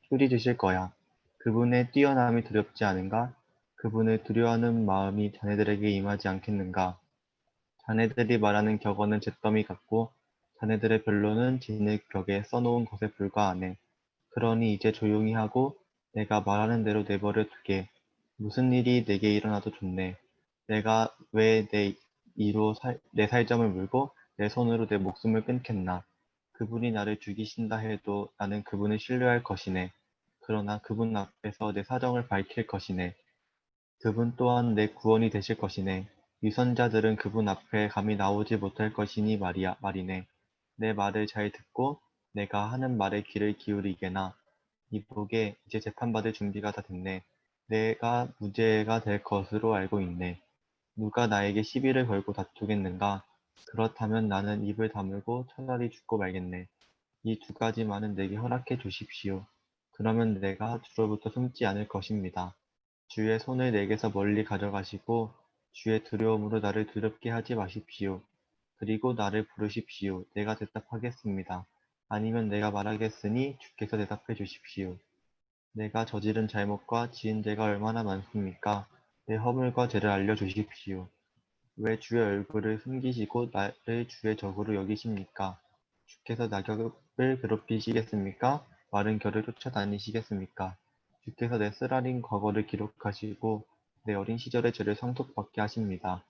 꾸짖으실 거야. 그분의 뛰어남이 두렵지 않은가? 그분을 두려워하는 마음이 자네들에게 임하지 않겠는가? 자네들이 말하는 격언은 잿더미 같고 자네들의 변론은 진흙 벽에 써놓은 것에 불과하네. 그러니 이제 조용히 하고 내가 말하는 대로 내버려 두게. 무슨 일이 내게 일어나도 좋네. 내가 왜 내 이로 내 살점을 물고 내 손으로 내 목숨을 끊겠나. 그분이 나를 죽이신다 해도 나는 그분을 신뢰할 것이네. 그러나 그분 앞에서 내 사정을 밝힐 것이네. 그분 또한 내 구원이 되실 것이네. 위선자들은 그분 앞에 감히 나오지 못할 것이니 말이네. 내 말을 잘 듣고 내가 하는 말에 귀를 기울이게나. 이보게 이제 재판받을 준비가 다 됐네. 내가 무죄가 될 것으로 알고 있네. 누가 나에게 시비를 걸고 다투겠는가? 그렇다면 나는 입을 다물고 차라리 죽고 말겠네. 이 두 가지만은 내게 허락해 주십시오. 그러면 내가 주로부터 숨지 않을 것입니다. 주의 손을 내게서 멀리 가져가시고 주의 두려움으로 나를 두렵게 하지 마십시오. 그리고 나를 부르십시오. 내가 대답하겠습니다. 아니면 내가 말하겠으니 주께서 대답해 주십시오. 내가 저지른 잘못과 지은 죄가 얼마나 많습니까? 내 허물과 죄를 알려주십시오. 왜 주의 얼굴을 숨기시고 나를 주의 적으로 여기십니까? 주께서 낙엽을 괴롭히시겠습니까? 마른 겨를 쫓아다니시겠습니까? 주께서 내 쓰라린 과거를 기록하시고 내 어린 시절의 죄를 상속받게 하십니다.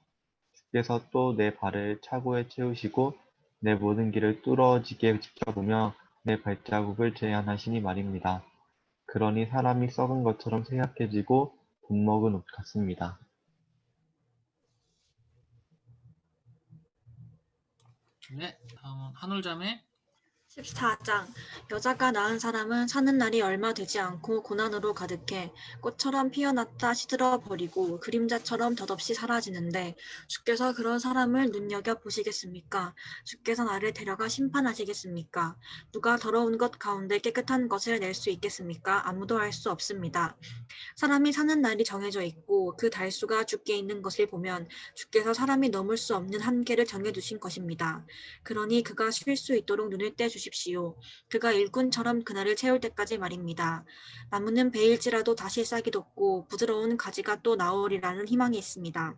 주께서 또 내 발을 차고에 채우시고 내 모든 길을 뚫어지게 지켜보며 내 발자국을 제한하시니 말입니다. 그러니 사람이 썩은 것처럼 쇠약해지고 돈 먹은 옷 같습니다. 네. 다음은 한울자매. 14장. 여자가 낳은 사람은 사는 날이 얼마 되지 않고 고난으로 가득해 꽃처럼 피어났다 시들어 버리고 그림자처럼 덧없이 사라지는데 주께서 그런 사람을 눈여겨 보시겠습니까? 주께서 나를 데려가 심판하시겠습니까? 누가 더러운 것 가운데 깨끗한 것을 낼 수 있겠습니까? 아무도 할 수 없습니다. 사람이 사는 날이 정해져 있고 그 달수가 주께 있는 것을 보면 주께서 사람이 넘을 수 없는 한계를 정해두신 것입니다. 그러니 그가 쉴 수 있도록 눈을 떼주십시오. 그가 일꾼처럼 그날을 채울 때까지 말입니다. 나무는 베일지라도 다시 싹이 돋고 부드러운 가지가 또 나오리라는 희망이 있습니다.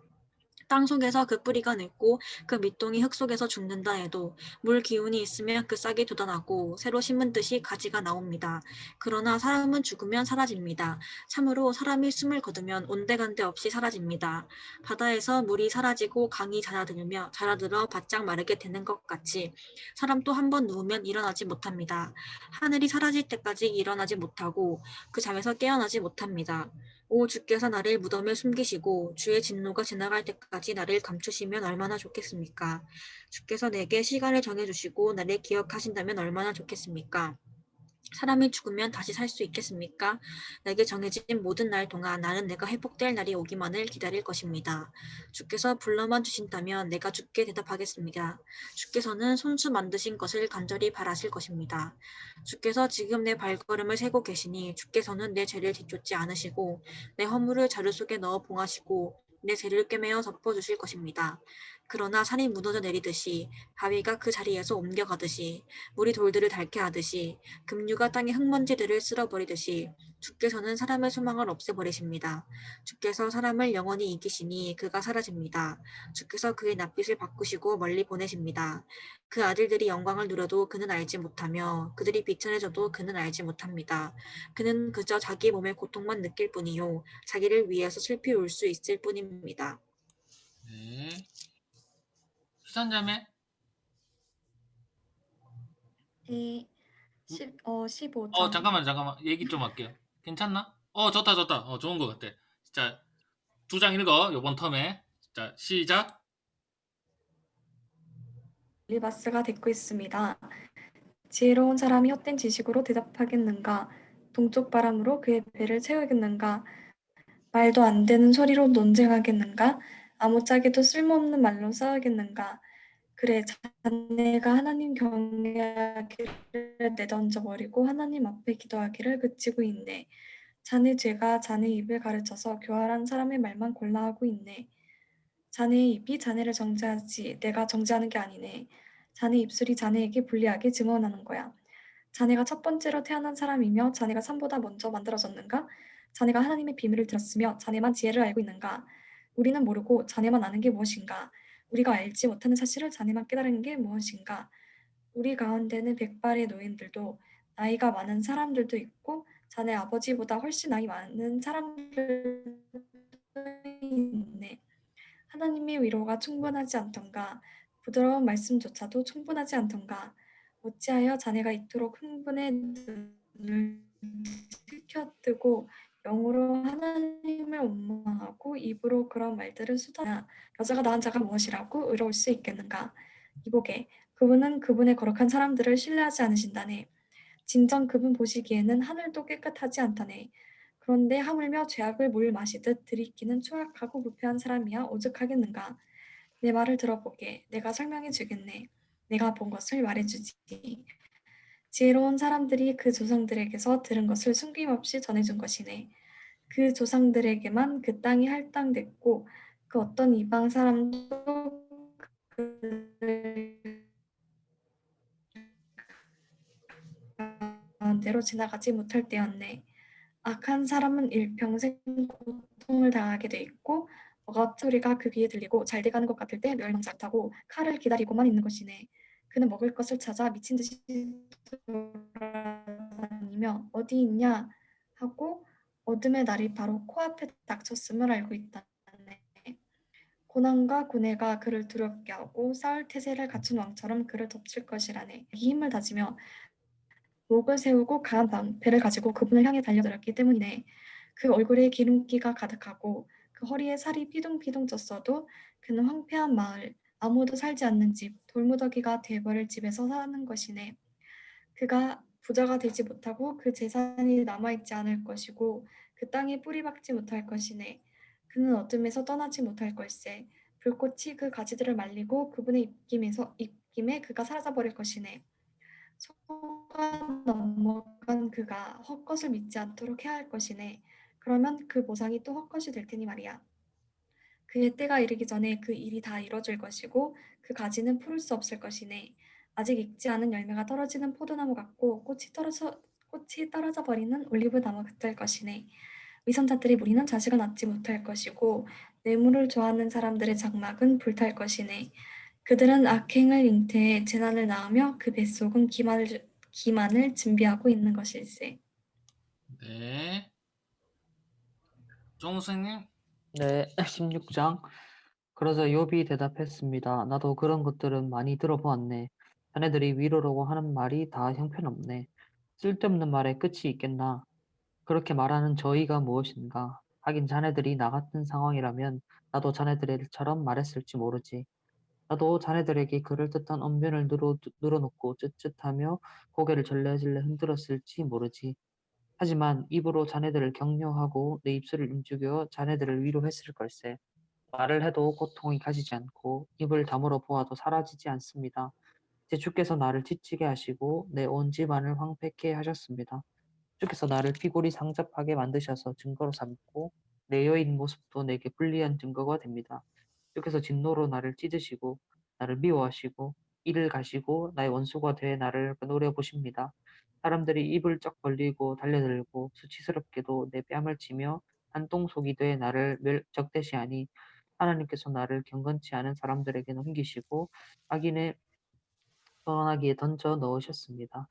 땅 속에서 그 뿌리가 늙고 그 밑동이 흙 속에서 죽는다 해도 물 기운이 있으면 그 싹이 돋아나고 새로 심은 듯이 가지가 나옵니다. 그러나 사람은 죽으면 사라집니다. 참으로 사람이 숨을 거두면 온데간데 없이 사라집니다. 바다에서 물이 사라지고 강이 자라들어 바짝 마르게 되는 것 같이 사람도 한 번 누우면 일어나지 못합니다. 하늘이 사라질 때까지 일어나지 못하고 그 잠에서 깨어나지 못합니다. 오 주께서 나를 무덤에 숨기시고 주의 진노가 지나갈 때까지 나를 감추시면 얼마나 좋겠습니까? 주께서 내게 시간을 정해주시고 나를 기억하신다면 얼마나 좋겠습니까? 사람이 죽으면 다시 살 수 있겠습니까? 내게 정해진 모든 날 동안 나는 내가 회복될 날이 오기만을 기다릴 것입니다. 주께서 불러만 주신다면 내가 주께 대답하겠습니다. 주께서는 손수 만드신 것을 간절히 바라실 것입니다. 주께서 지금 내 발걸음을 세고 계시니 주께서는 내 죄를 뒤쫓지 않으시고 내 허물을 자루 속에 넣어 봉하시고 내 죄를 꿰매어 덮어주실 것입니다. 그러나 산이 무너져 내리듯이 바위가 그 자리에서 옮겨가듯이 물이 돌들을 닳게 하듯이 급류가 땅의 흙먼지들을 쓸어버리듯이 주께서는 사람의 소망을 없애버리십니다. 주께서 사람을 영원히 이기시니 그가 사라집니다. 주께서 그의 낯빛을 바꾸시고 멀리 보내십니다. 그 아들들이 영광을 누려도 그는 알지 못하며 그들이 비천해져도 그는 알지 못합니다. 그는 그저 자기 몸의 고통만 느낄 뿐이요 자기를 위해서 슬피 울 수 있을 뿐입니다. 네. 희선자매? 네, 15장. 잠깐만. 얘기 좀 할게요. 괜찮나? 좋다. 좋은 것 같아. 자, 2장 읽어. 요번 텀에. 자, 시작. 엘리바스가 듣고 있습니다. 지혜로운 사람이 헛된 지식으로 대답하겠는가? 동쪽 바람으로 그의 배를 채우겠는가? 말도 안 되는 소리로 논쟁하겠는가? 아무짝에도 쓸모없는 말로 싸우겠는가? 그래, 자네가 하나님 경외하기를 내던져버리고 하나님 앞에 기도하기를 그치고 있네. 자네 죄가 자네 입을 가르쳐서 교활한 사람의 말만 골라 하고 있네. 자네의 입이 자네를 정죄하지 내가 정죄하는 게 아니네. 자네 입술이 자네에게 불리하게 증언하는 거야. 자네가 첫 번째로 태어난 사람이며 자네가 삶보다 먼저 만들어졌는가? 자네가 하나님의 비밀을 들었으며 자네만 지혜를 알고 있는가? 우리는 모르고 자네만 아는 게 무엇인가? 우리가 알지 못하는 사실을 자네만 깨달은 게 무엇인가? 우리 가운데는 백발의 노인들도 나이가 많은 사람들도 있고 자네 아버지보다 훨씬 나이 많은 사람들도 있네. 하나님의 위로가 충분하지 않던가? 부드러운 말씀조차도 충분하지 않던가? 어찌하여 자네가 이토록 흥분해 눈을 치켜뜨고 영으로 하나님을 원망하고 입으로 그런 말들을 쏟아내냐? 여자가 낳은 자가 무엇이라고 의로울 수 있겠는가? 이보게, 그분은 그분의 거룩한 사람들을 신뢰하지 않으신다네. 진정 그분 보시기에는 하늘도 깨끗하지 않다네. 그런데 하물며 죄악을 물 마시듯 들이키는 추악하고 부패한 사람이야 오죽하겠는가. 내 말을 들어보게. 내가 설명해 주겠네. 내가 본 것을 말해주지. 지혜로운 사람들이 그 조상들에게서 들은 것을 숨김없이 전해준 것이네. 그 조상들에게만 그 땅이 할당됐고 그 어떤 이방 사람도 그 가운데로 지나가지 못할 때였네. 악한 사람은 일평생 고통을 당하게 돼 있고 버거투리가 그 귀에 들리고 잘 돼가는 것 같을 때 멸망치 않다고 칼을 기다리고만 있는 것이네. 그는 먹을 것을 찾아 미친 듯이 돌아다니며 어디 있냐 하고 어둠의 날이 바로 코앞에 닥쳤음을 알고 있다네. 고난과 고뇌가 그를 두렵게 하고 싸울 태세를 갖춘 왕처럼 그를 덮칠 것이라네. 힘을 다지며 목을 세우고 강한 방패를 가지고 그분을 향해 달려들었기 때문이네. 그 얼굴에 기름기가 가득하고 그 허리에 살이 피둥피둥 쪘어도 그는 황폐한 마을, 아무도 살지 않는 집, 돌무더기가 돼버릴 집에서 사는 것이네. 그가 부자가 되지 못하고 그 재산이 남아있지 않을 것이고 그 땅에 뿌리 박지 못할 것이네. 그는 어둠에서 떠나지 못할 걸세. 불꽃이 그 가지들을 말리고 그분의 입김에 그가 사라져버릴 것이네. 소가 넘어간 그가 헛것을 믿지 않도록 해야 할 것이네. 그러면 그 보상이 또 헛것이 될 테니 말이야. 그의 때가 이르기 전에 그 일이 다 이뤄질 것이고 그 가지는 풀을 수 없을 것이네. 아직 익지 않은 열매가 떨어지는 포도나무 같고 꽃이 떨어져 버리는 올리브나무 같을 것이네. 위선자들의 무리는 자식을 낳지 못할 것이고 뇌물을 좋아하는 사람들의 장막은 불탈 것이네. 그들은 악행을 잉태해 재난을 낳으며 그 뱃속은 기만을 준비하고 있는 것일세. 네. 정 선생님? 네, 16장. 그러자 욥이 대답했습니다. 나도 그런 것들은 많이 들어보았네. 자네들이 위로라고 하는 말이 다 형편없네. 쓸데없는 말에 끝이 있겠나? 그렇게 말하는 저희가 무엇인가? 하긴 자네들이 나 같은 상황이라면 나도 자네들처럼 말했을지 모르지. 나도 자네들에게 그럴듯한 언변을 늘어놓고 쯧쯧하며 고개를 절레절레 흔들었을지 모르지. 하지만 입으로 자네들을 격려하고 내 입술을 움직여 자네들을 위로했을 걸세. 말을 해도 고통이 가시지 않고 입을 다물어 보아도 사라지지 않습니다. 이제 주께서 나를 지치게 하시고 내 온 집안을 황폐케 하셨습니다. 주께서 나를 피골이 상접하게 만드셔서 증거로 삼고 내 여인 모습도 내게 불리한 증거가 됩니다. 주께서 진노로 나를 찢으시고 나를 미워하시고 이를 가시고 나의 원수가 돼 나를 노려보십니다. 사람들이 입을 쩍 벌리고 달려들고 수치스럽게도 내 뺨을 치며 한통속이 돼 나를 적대시하니 하나님께서 나를 경건치 않은 사람들에게 넘기시고 악인의 떠나기에 던져 넣으셨습니다.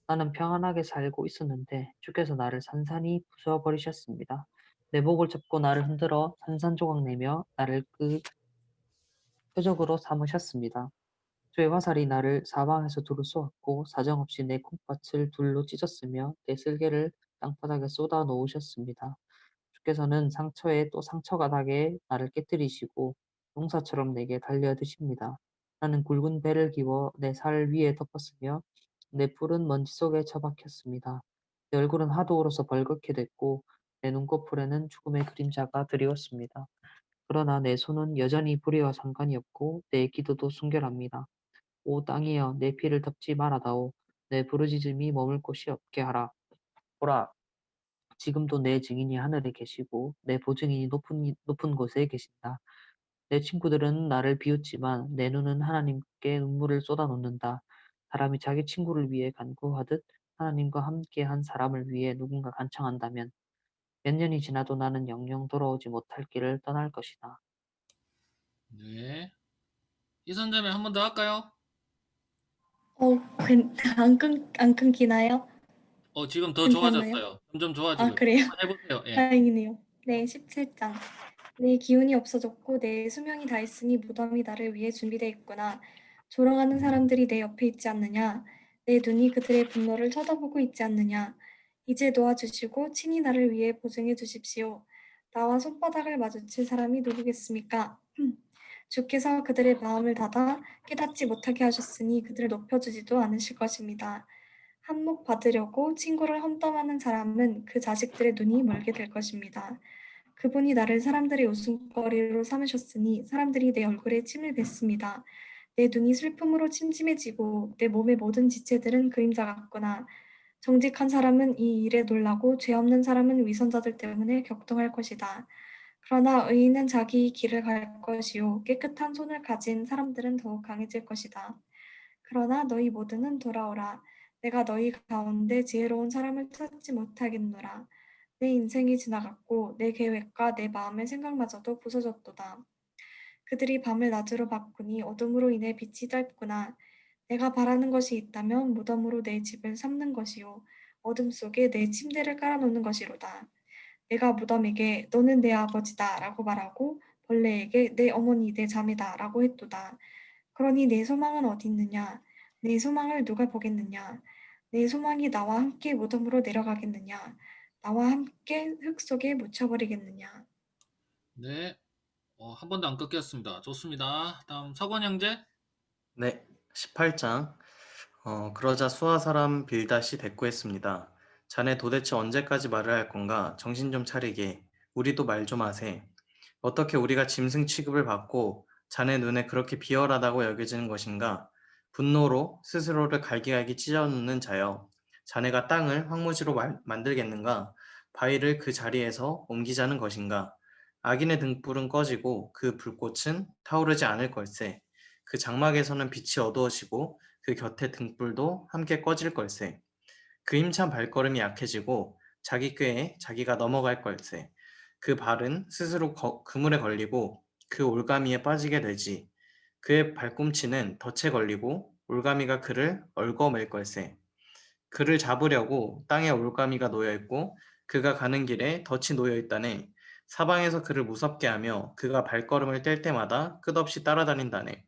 나는 평안하게 살고 있었는데 주께서 나를 산산이 부숴버리셨습니다. 내 목을 잡고 나를 흔들어 산산조각 내며 나를 그 표적으로 삼으셨습니다. 주의 화살이 나를 사방에서 두루 쏘았고 사정없이 내 콩팥을 둘로 찢었으며 내 쓸개를 땅바닥에 쏟아 놓으셨습니다. 주께서는 상처에 또 상처가 나게 나를 깨뜨리시고 용사처럼 내게 달려드십니다. 나는 굵은 배를 기워 내 살 위에 덮었으며 내 뿔은 먼지 속에 처박혔습니다. 내 얼굴은 하도 울어서 벌겋게 됐고 내 눈꺼풀에는 죽음의 그림자가 드리웠습니다. 그러나 내 손은 여전히 불의와 상관이 없고 내 기도도 순결합니다. 오 땅이여 내 피를 덮지 말아다오. 내 부르짖음이 머물 곳이 없게 하라. 보라 지금도 내 증인이 하늘에 계시고 내 보증인이 높은 곳에 계신다. 내 친구들은 나를 비웃지만 내 눈은 하나님께 눈물을 쏟아놓는다. 사람이 자기 친구를 위해 간구하듯 하나님과 함께한 사람을 위해 누군가 간청한다면 몇 년이 지나도 나는 영영 돌아오지 못할 길을 떠날 것이다. 네. 이선자매 한 번 더 할까요? 안 끊기나요? 지금 더 괜찮나요? 좋아졌어요. 점점 좋아지고 아, 있어요. 그래요? 한번 해보세요. 예. 다행이네요. 네, 17장. 내 기운이 없어졌고 내 수명이 다 있으니 무덤이 나를 위해 준비되어 있구나. 조롱하는 사람들이 내 옆에 있지 않느냐? 내 눈이 그들의 분노를 쳐다보고 있지 않느냐? 이제 놓아주시고 친히 나를 위해 보증해 주십시오. 나와 손바닥을 마주칠 사람이 누구겠습니까? 주께서 그들의 마음을 닫아 깨닫지 못하게 하셨으니 그들을 높여주지도 않으실 것입니다. 한몫 받으려고 친구를 험담하는 사람은 그 자식들의 눈이 멀게 될 것입니다. 그분이 나를 사람들의 웃음거리로 삼으셨으니 사람들이 내 얼굴에 침을 뱉습니다. 내 눈이 슬픔으로 침침해지고 내 몸의 모든 지체들은 그림자 같구나. 정직한 사람은 이 일에 놀라고 죄 없는 사람은 위선자들 때문에 격동할 것이다. 그러나 의인은 자기 길을 갈 것이요 깨끗한 손을 가진 사람들은 더욱 강해질 것이다. 그러나 너희 모두는 돌아오라. 내가 너희 가운데 지혜로운 사람을 찾지 못하겠노라. 내 인생이 지나갔고 내 계획과 내 마음의 생각마저도 부서졌도다. 그들이 밤을 낮으로 바꾸니 어둠으로 인해 빛이 짧구나. 내가 바라는 것이 있다면 무덤으로 내 집을 삼는 것이요 어둠 속에 내 침대를 깔아놓는 것이로다. 내가 무덤에게 너는 내 아버지다 라고 말하고 벌레에게 내 어머니 내 자매다 라고 했도다. 그러니 내 소망은 어디 있느냐? 내 소망을 누가 보겠느냐? 내 소망이 나와 함께 무덤으로 내려가겠느냐? 나와 함께 흙 속에 묻혀버리겠느냐? 네. 한 번도 안 꺾였습니다. 좋습니다. 다음 서건 형제. 네, 18장. 그러자 수아 사람 빌닷이 대꾸했습니다. 자네 도대체 언제까지 말을 할 건가? 정신 좀 차리게. 우리도 말 좀 하세. 어떻게 우리가 짐승 취급을 받고 자네 눈에 그렇게 비열하다고 여겨지는 것인가? 분노로 스스로를 갈기갈기 찢어놓는 자여. 자네가 땅을 황무지로 만들겠는가? 바위를 그 자리에서 옮기자는 것인가? 악인의 등불은 꺼지고 그 불꽃은 타오르지 않을 걸세. 그 장막에서는 빛이 어두워지고 그 곁에 등불도 함께 꺼질 걸세. 그 힘찬 발걸음이 약해지고 자기 꾀에 자기가 넘어갈 걸세. 그 발은 스스로 그물에 걸리고 그 올가미에 빠지게 되지. 그의 발꿈치는 덫에 걸리고 올가미가 그를 얽어맬 걸세. 그를 잡으려고 땅에 올가미가 놓여 있고 그가 가는 길에 덫이 놓여 있다네. 사방에서 그를 무섭게 하며 그가 발걸음을 뗄 때마다 끝없이 따라다닌다네.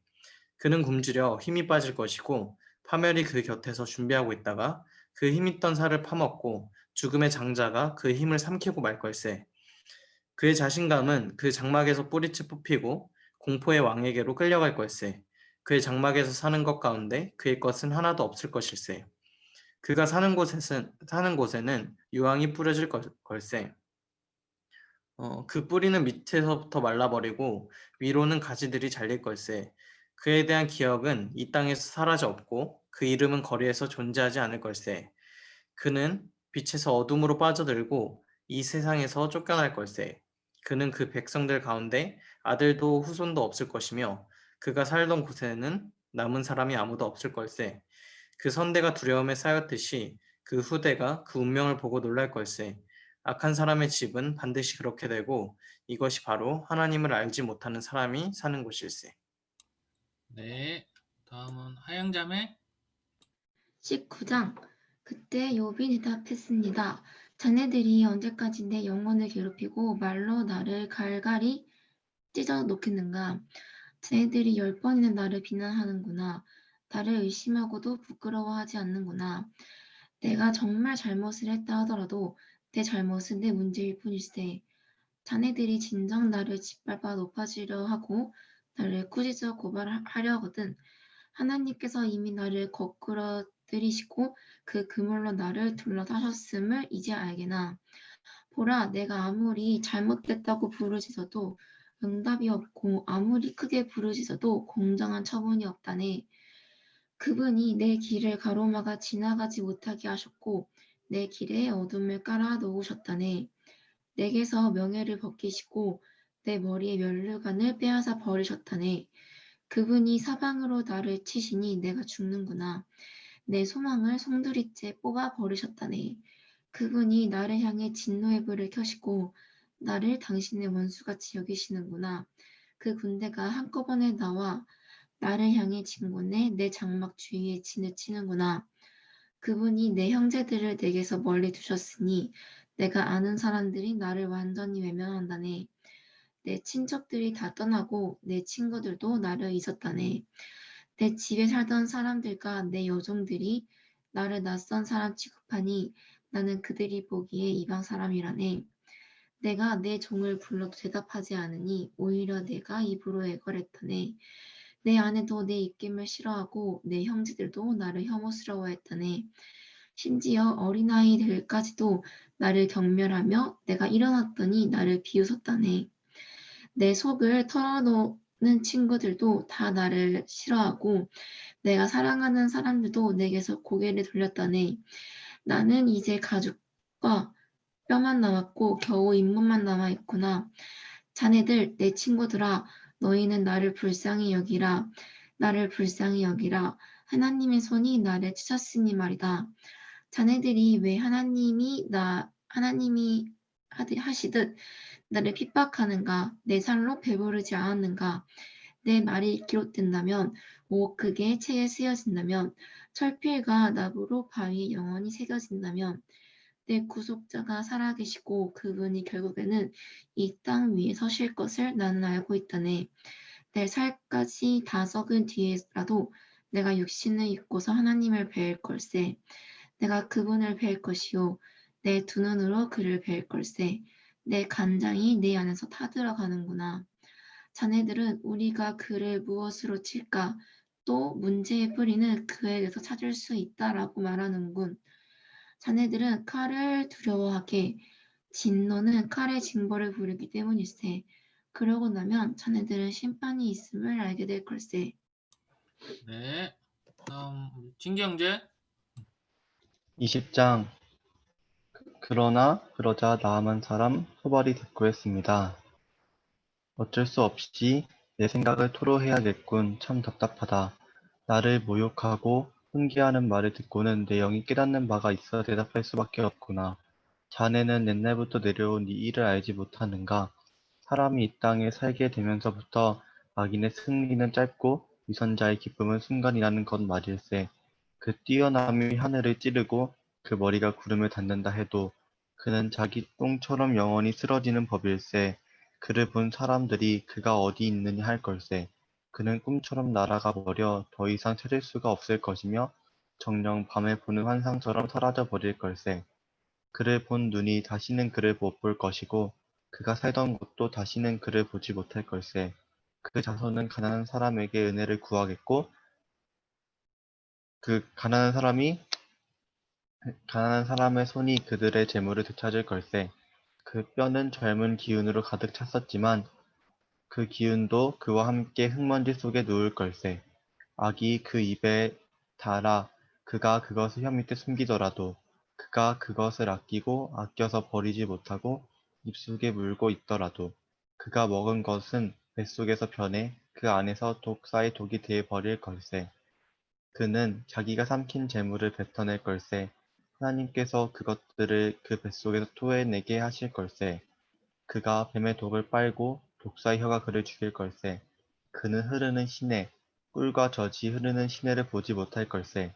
그는 굶주려 힘이 빠질 것이고 파멸이 그 곁에서 준비하고 있다가 그 힘있던 살을 파먹고 죽음의 장자가 그 힘을 삼키고 말 걸세. 그의 자신감은 그 장막에서 뿌리째 뽑히고 공포의 왕에게로 끌려갈 걸세. 그의 장막에서 사는 것 가운데 그의 것은 하나도 없을 것일세. 그가 사는 곳에는 유황이 뿌려질 걸세. 그 뿌리는 밑에서부터 말라버리고 위로는 가지들이 잘릴 걸세. 그에 대한 기억은 이 땅에서 사라져 없고 그 이름은 거리에서 존재하지 않을 걸세. 그는 빛에서 어둠으로 빠져들고 이 세상에서 쫓겨날 걸세. 그는 그 백성들 가운데 아들도 후손도 없을 것이며 그가 살던 곳에는 남은 사람이 아무도 없을 걸세. 그 선대가 두려움에 쌓였듯이 그 후대가 그 운명을 보고 놀랄 걸세. 악한 사람의 집은 반드시 그렇게 되고 이것이 바로 하나님을 알지 못하는 사람이 사는 곳일세. 네. 다음은 하영자매. 19장. 그때 욥이 대답했습니다. 자네들이 언제까지 내 영혼을 괴롭히고 말로 나를 갈갈이 찢어 놓겠는가? 자네들이 10번이나 나를 비난하는구나. 나를 의심하고도 부끄러워하지 않는구나. 내가 정말 잘못을 했다 하더라도 내 잘못은 내 문제일 뿐일세. 자네들이 진정 나를 짓밟아 높아지려 하고 나를 꾸짖어 고발하려 하거든 하나님께서 이미 나를 거꾸러뜨리시고 그 그물로 나를 둘러싸셨음을 이제 알게나. 보라, 내가 아무리 잘못됐다고 부르짖어도 응답이 없고 아무리 크게 부르짖어도 공정한 처분이 없다네. 그분이 내 길을 가로막아 지나가지 못하게 하셨고 내 길에 어둠을 깔아 놓으셨다네. 내게서 명예를 벗기시고 내 머리에 면류관을 빼앗아 버리셨다네. 그분이 사방으로 나를 치시니 내가 죽는구나. 내 소망을 송두리째 뽑아 버리셨다네. 그분이 나를 향해 진노의 불을 켜시고 나를 당신의 원수같이 여기시는구나. 그 군대가 한꺼번에 나와 나를 향해 진군해 내 장막 주위에 진을 치는구나. 그분이 내 형제들을 내게서 멀리 두셨으니 내가 아는 사람들이 나를 완전히 외면한다네. 내 친척들이 다 떠나고 내 친구들도 나를 잊었다네. 내 집에 살던 사람들과 내 여종들이 나를 낯선 사람 취급하니 나는 그들이 보기에 이방 사람이라네. 내가 내 종을 불러도 대답하지 않으니 오히려 내가 입으로 애걸했다네. 내 아내도 내 입김을 싫어하고 내 형제들도 나를 혐오스러워했다네. 심지어 어린아이들까지도 나를 경멸하며 내가 일어났더니 나를 비웃었다네. 내 속을 털어놓는 친구들도 다 나를 싫어하고 내가 사랑하는 사람들도 내게서 고개를 돌렸다네. 나는 이제 가죽과 뼈만 남았고 겨우 잇몸만 남아있구나. 자네들, 내 친구들아, 너희는 나를 불쌍히 여기라. 나를 불쌍히 여기라. 하나님의 손이 나를 치셨으니 말이다. 자네들이 왜 하나님이 하시듯 나를 핍박하는가? 내 살로 배부르지 않았는가? 내 말이 기록된다면, 그게 책에 쓰여진다면, 철필과 나무로 바위에 영원히 새겨진다면, 내 구속자가 살아계시고 그분이 결국에는 이 땅 위에 서실 것을 나는 알고 있다네. 내 살까지 다 썩은 뒤에라도 내가 육신을 입고서 하나님을 뵐 걸세. 내가 그분을 뵐 것이요. 내 두 눈으로 그를 뵐 걸세. 내 간장이 내 안에서 타들어가는구나. 자네들은 우리가 그를 무엇으로 칠까? 또 문제의 뿌리는 그에게서 찾을 수 있다라고 말하는군. 자네들은 칼을 두려워하게 진노는 칼의 징벌을 부르기 때문일세. 그러고 나면 자네들은 심판이 있음을 알게 될 걸세. 네. 다음 우리 진경제. 20장. 그러자 나아만 사람 소발이 대꾸했습니다. 어쩔 수 없이 내 생각을 토로해야겠군. 참 답답하다. 나를 모욕하고 훈계하는 말을 듣고는 내 영이 깨닫는 바가 있어 대답할 수밖에 없구나. 자네는 옛날부터 내려온 이 일을 알지 못하는가? 사람이 이 땅에 살게 되면서부터 악인의 승리는 짧고 위선자의 기쁨은 순간이라는 것 말일세. 그 뛰어남이 하늘을 찌르고 그 머리가 구름을 닿는다 해도 그는 자기 똥처럼 영원히 쓰러지는 법일세. 그를 본 사람들이 그가 어디 있느냐 할 걸세. 그는 꿈처럼 날아가 버려 더 이상 찾을 수가 없을 것이며 정녕 밤에 보는 환상처럼 사라져 버릴 걸세. 그를 본 눈이 다시는 그를 못 볼 것이고 그가 살던 곳도 다시는 그를 보지 못할 걸세. 그 자손은 가난한 사람에게 은혜를 구하겠고 그 가난한 사람의 손이 그들의 재물을 되찾을 걸세. 그 뼈는 젊은 기운으로 가득 찼었지만 그 기운도 그와 함께 흙먼지 속에 누울 걸세. 악이 그 입에 닿아 그가 그것을 혀 밑에 숨기더라도 그가 그것을 아끼고 아껴서 버리지 못하고 입속에 물고 있더라도 그가 먹은 것은 뱃속에서 변해 그 안에서 독사의 독이 되어 버릴 걸세. 그는 자기가 삼킨 재물을 뱉어낼 걸세. 하나님께서 그것들을 그 뱃속에서 토해내게 하실 걸세. 그가 뱀의 독을 빨고 독사의 혀가 그를 죽일 걸세. 그는 흐르는 시내, 꿀과 젖이 흐르는 시내를 보지 못할 걸세.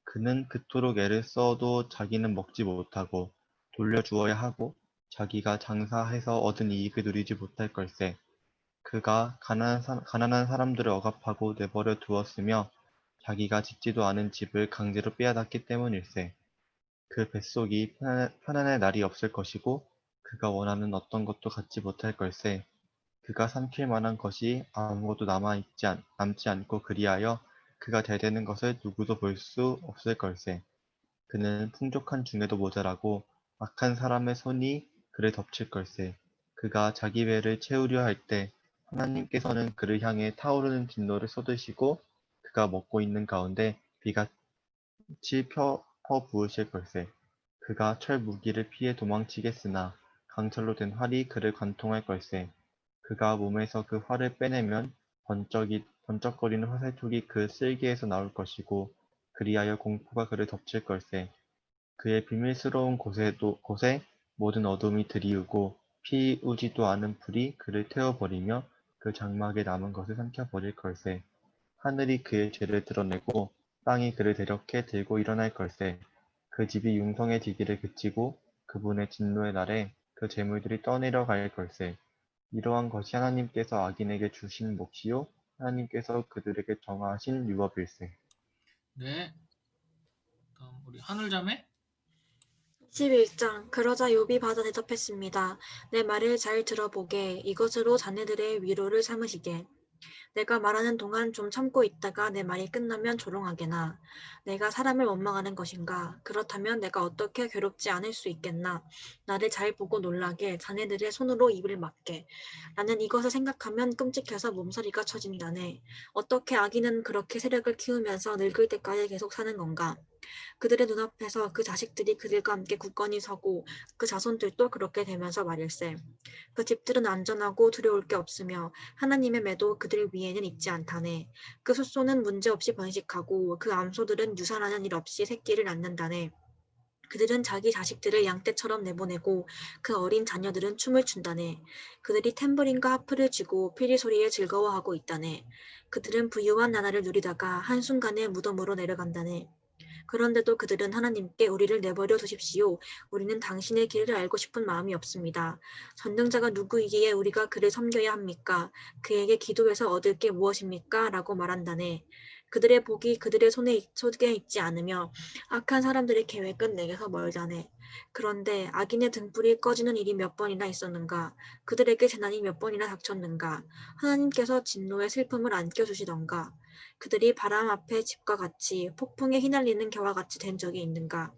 그는 그토록 애를 써도 자기는 먹지 못하고 돌려주어야 하고 자기가 장사해서 얻은 이익을 누리지 못할 걸세. 그가 가난한 사람들을 억압하고 내버려 두었으며 자기가 짓지도 않은 집을 강제로 빼앗았기 때문일세. 그 뱃속이 편안할 날이 없을 것이고 그가 원하는 어떤 것도 갖지 못할 걸세. 그가 삼킬 만한 것이 아무것도 남지 않고 그리하여 그가 대되는 것을 누구도 볼 수 없을 걸세. 그는 풍족한 중에도 모자라고 악한 사람의 손이 그를 덮칠 걸세. 그가 자기 배를 채우려 할 때 하나님께서는 그를 향해 타오르는 진노를 쏟으시고 그가 먹고 있는 가운데 비같이 퍼부으실 걸세. 그가 철 무기를 피해 도망치겠으나 강철로 된 활이 그를 관통할 걸세. 그가 몸에서 그 활을 빼내면 번쩍거리는 화살촉이 그 쓸개에서 나올 것이고 그리하여 공포가 그를 덮칠 걸세. 그의 비밀스러운 곳에 모든 어둠이 들이우고 피우지도 않은 불이 그를 태워버리며 그 장막에 남은 것을 삼켜버릴 걸세. 하늘이 그의 죄를 드러내고 땅이 그를 대력해 들고 일어날 걸세. 그 집이 융성해지기를 그치고 그분의 진노의 날에 그 재물들이 떠내려갈 걸세. 이러한 것이 하나님께서 악인에게 주신 몫이요 하나님께서 그들에게 정하신 율법일세. 네. 다음 우리 하늘자매. 11장 그러자 욥이 받아 대답했습니다. 내 말을 잘 들어보게. 이것으로 자네들의 위로를 삼으시게. 내가 말하는 동안 좀 참고 있다가 내 말이 끝나면 조롱하게나. 내가 사람을 원망하는 것인가? 그렇다면 내가 어떻게 괴롭지 않을 수 있겠나? 나를 잘 보고 놀라게 자네들의 손으로 입을 막게. 나는 이것을 생각하면 끔찍해서 몸서리가 쳐진다네. 어떻게 아기는 그렇게 세력을 키우면서 늙을 때까지 계속 사는 건가? 그들의 눈앞에서 그 자식들이 그들과 함께 굳건히 서고 그 자손들도 그렇게 되면서 말일세. 그 집들은 안전하고 두려울 게 없으며 하나님의 매도 그들 위에는 있지 않다네. 그 숫소는 문제없이 번식하고 그 암소들은 유산하는 일 없이 새끼를 낳는다네. 그들은 자기 자식들을 양떼처럼 내보내고 그 어린 자녀들은 춤을 춘다네. 그들이 탬버린과 하프를 쥐고 피리 소리에 즐거워하고 있다네. 그들은 부유한 나날을 누리다가 한순간에 무덤으로 내려간다네. 그런데도 그들은 하나님께 우리를 내버려 두십시오. 우리는 당신의 길을 알고 싶은 마음이 없습니다. 전능자가 누구이기에 우리가 그를 섬겨야 합니까? 그에게 기도해서 얻을 게 무엇입니까? 라고 말한다네. 그들의 복이 그들의 속에 있지 않으며 악한 사람들의 계획은 내게서 멀다네. 그런데 악인의 등불이 꺼지는 일이 몇 번이나 있었는가? 그들에게 재난이 몇 번이나 닥쳤는가? 하나님께서 진노의 슬픔을 안겨주시던가? 그들이 바람 앞에 집과 같이 폭풍에 휘날리는 개와 같이 된 적이 있는가?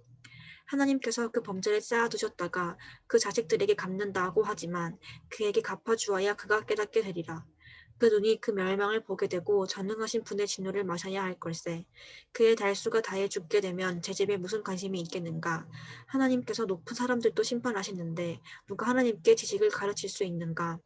하나님께서 그 범죄를 쌓아두셨다가 그 자식들에게 갚는다고 하지만 그에게 갚아주어야 그가 깨닫게 되리라. 그 눈이 그 멸망을 보게 되고 전능하신 분의 진노를 마셔야 할 걸세. 그의 달수가 다해 죽게 되면 제 집에 무슨 관심이 있겠는가? 하나님께서 높은 사람들도 심판하시는데 누가 하나님께 지식을 가르칠 수 있는가?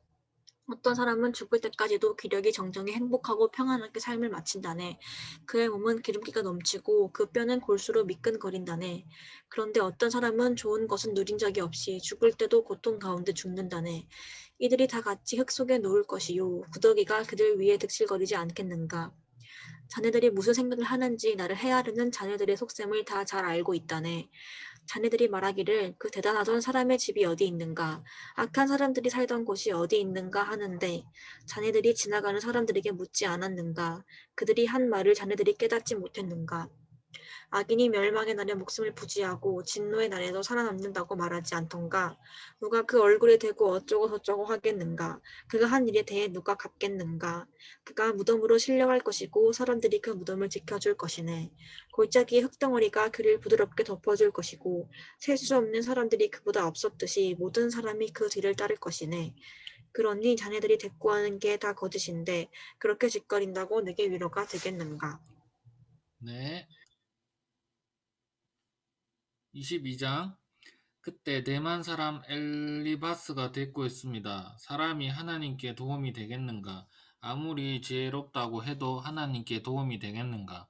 어떤 사람은 죽을 때까지도 기력이 정정해 행복하고 평안하게 삶을 마친다네. 그의 몸은 기름기가 넘치고 그 뼈는 골수로 미끈거린다네. 그런데 어떤 사람은 좋은 것은 누린 적이 없이 죽을 때도 고통 가운데 죽는다네. 이들이 다 같이 흙 속에 놓을 것이요. 구더기가 그들 위에 득실거리지 않겠는가. 자네들이 무슨 생각을 하는지 나를 헤아르는 자네들의 속셈을 다 잘 알고 있다네. 자네들이 말하기를 그 대단하던 사람의 집이 어디 있는가, 악한 사람들이 살던 곳이 어디 있는가 하는데 자네들이 지나가는 사람들에게 묻지 않았는가, 그들이 한 말을 자네들이 깨닫지 못했는가. 악인이 멸망의 날에 목숨을 부지하고 진노의 날에도 살아남는다고 말하지 않던가? 누가 그 얼굴에 대고 어쩌고 저쩌고 하겠는가? 그가 한 일에 대해 누가 갚겠는가? 그가 무덤으로 실려갈 것이고 사람들이 그 무덤을 지켜줄 것이네. 골짜기의 흙덩어리가 그를 부드럽게 덮어줄 것이고 셀 수 없는 사람들이 그보다 없었듯이 모든 사람이 그 뒤를 따를 것이네. 그러니 자네들이 대꾸하는 게 다 거짓인데 그렇게 짓거린다고 내게 위로가 되겠는가? 네. 22장. 그때 대만 사람 엘리바스가 대꾸했습니다. 사람이 하나님께 도움이 되겠는가? 아무리 지혜롭다고 해도 하나님께 도움이 되겠는가?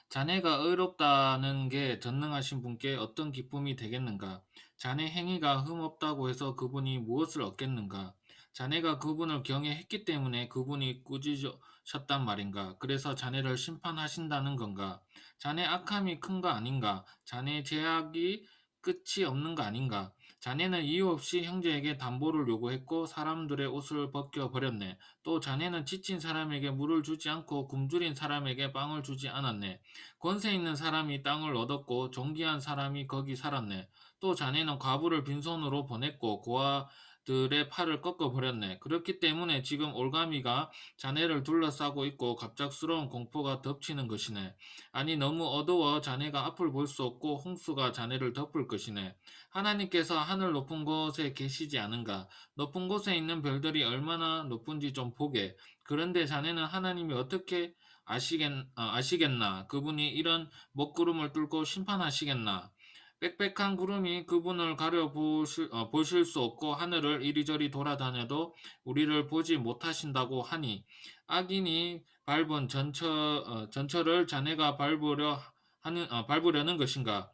자네가 의롭다는 게 전능하신 분께 어떤 기쁨이 되겠는가? 자네 행위가 흠없다고 해서 그분이 무엇을 얻겠는가? 자네가 그분을 경외했기 때문에 그분이 꾸짖으셨단 말인가? 그래서 자네를 심판하신다는 건가? 자네 악함이 큰 거 아닌가? 자네 죄악이 끝이 없는 거 아닌가? 자네는 이유 없이 형제에게 담보를 요구했고 사람들의 옷을 벗겨 버렸네. 또 자네는 지친 사람에게 물을 주지 않고 굶주린 사람에게 빵을 주지 않았네. 권세 있는 사람이 땅을 얻었고 존귀한 사람이 거기 살았네. 또 자네는 과부를 빈손으로 보냈고 고아들의 팔을 꺾어 버렸네. 그렇기 때문에 지금 올가미가 자네를 둘러싸고 있고 갑작스러운 공포가 덮치는 것이네. 아니 너무 어두워 자네가 앞을 볼 수 없고 홍수가 자네를 덮을 것이네. 하나님께서 하늘 높은 곳에 계시지 않은가? 높은 곳에 있는 별들이 얼마나 높은지 좀 보게. 그런데 자네는 하나님이 어떻게 아시겠나? 그분이 이런 먹구름을 뚫고 심판하시겠나? 빽빽한 구름이 그분을 보실 수 없고 하늘을 이리저리 돌아다녀도 우리를 보지 못하신다고 하니 악인이 밟은 전철을 자네가 밟으려는 것인가?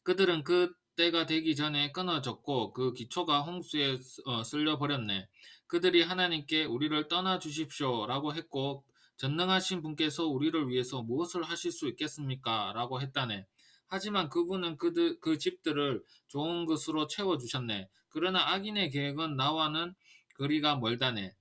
그들은 그 때가 되기 전에 끊어졌고 그 기초가 홍수에 쓸려 버렸네. 그들이 하나님께 우리를 떠나 주십시오 라고 했고 전능하신 분께서 우리를 위해서 무엇을 하실 수 있겠습니까? 라고 했다네. 하지만 그분은 그 집들을 좋은 것으로 채워주셨네. 그러나 악인의 계획은 나와는 거리가 멀다네.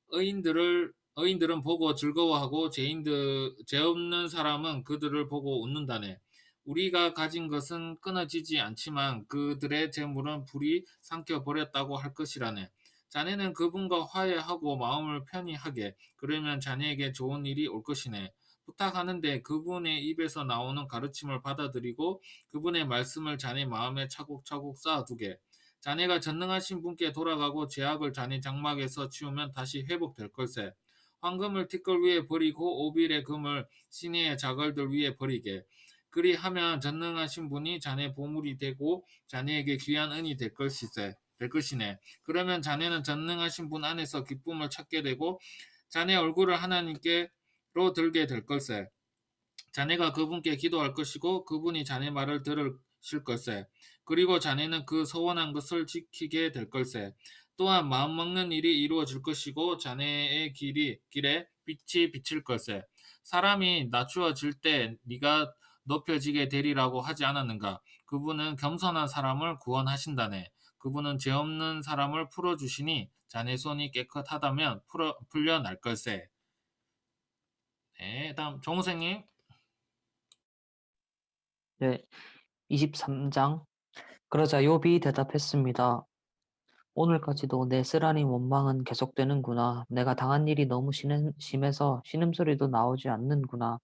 의인들은 보고 즐거워하고 죄 없는 사람은 그들을 보고 웃는다네. 우리가 가진 것은 끊어지지 않지만 그들의 재물은 불이 삼켜 버렸다고 할 것이라네. 자네는 그분과 화해하고 마음을 편히 하게. 그러면 자네에게 좋은 일이 올 것이네. 부탁하는데 그분의 입에서 나오는 가르침을 받아들이고 그분의 말씀을 자네 마음에 차곡차곡 쌓아두게. 자네가 전능하신 분께 돌아가고 죄악을 자네 장막에서 치우면 다시 회복될 걸세. 황금을 티끌 위에 버리고 오빌의 금을 시내의 자갈들 위에 버리게. 그리하면 전능하신 분이 자네 보물이 되고 자네에게 귀한 은이 될 것이네. 그러면 자네는 전능하신 분 안에서 기쁨을 찾게 되고 자네 얼굴을 하나님께로 들게 될 걸세. 자네가 그분께 기도할 것이고 그분이 자네 말을 들으실 걸세. 그리고 자네는 그 서원한 것을 지키게 될 걸세. 또한 마음먹는 일이 이루어질 것이고 자네의 길에 빛이 비칠 걸세. 사람이 낮추어질 때 네가 높여지게 되리라고 하지 않았는가? 그분은 겸손한 사람을 구원하신다네. 그분은 죄 없는 사람을 풀어주시니 자네 손이 깨끗하다면 풀려날 걸세. 네, 다음 정우생님. 네, 23장. 그러자 욥이 대답했습니다. 오늘까지도 내 쓰라린 원망은 계속되는구나. 내가 당한 일이 너무 심해서 신음소리도 나오지 않는구나.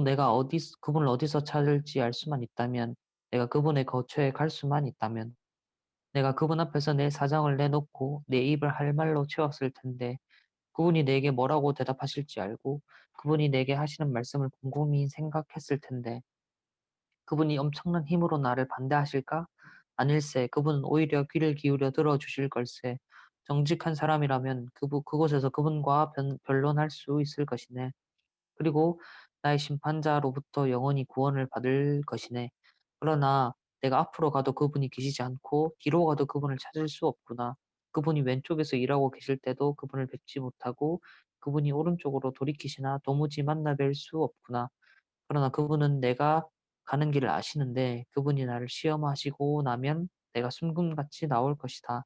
내가 그분을 어디서 찾을지 알 수만 있다면, 내가 그분의 거처에 갈 수만 있다면, 내가 그분 앞에서 내 사정을 내놓고 내 입을 할 말로 채웠을 텐데, 그분이 내게 뭐라고 대답하실지 알고, 그분이 내게 하시는 말씀을 곰곰이 생각했을 텐데, 그분이 엄청난 힘으로 나를 반대하실까? 아닐세, 그분은 오히려 귀를 기울여 들어주실 걸세. 정직한 사람이라면 그곳에서 그분과 변론할 수 있을 것이네. 그리고 나의 심판자로부터 영원히 구원을 받을 것이네. 그러나 내가 앞으로 가도 그분이 계시지 않고 뒤로 가도 그분을 찾을 수 없구나. 그분이 왼쪽에서 일하고 계실 때도 그분을 뵙지 못하고 그분이 오른쪽으로 돌이키시나 도무지 만나 뵐 수 없구나. 그러나 그분은 내가 가는 길을 아시는데 그분이 나를 시험하시고 나면 내가 순금같이 나올 것이다.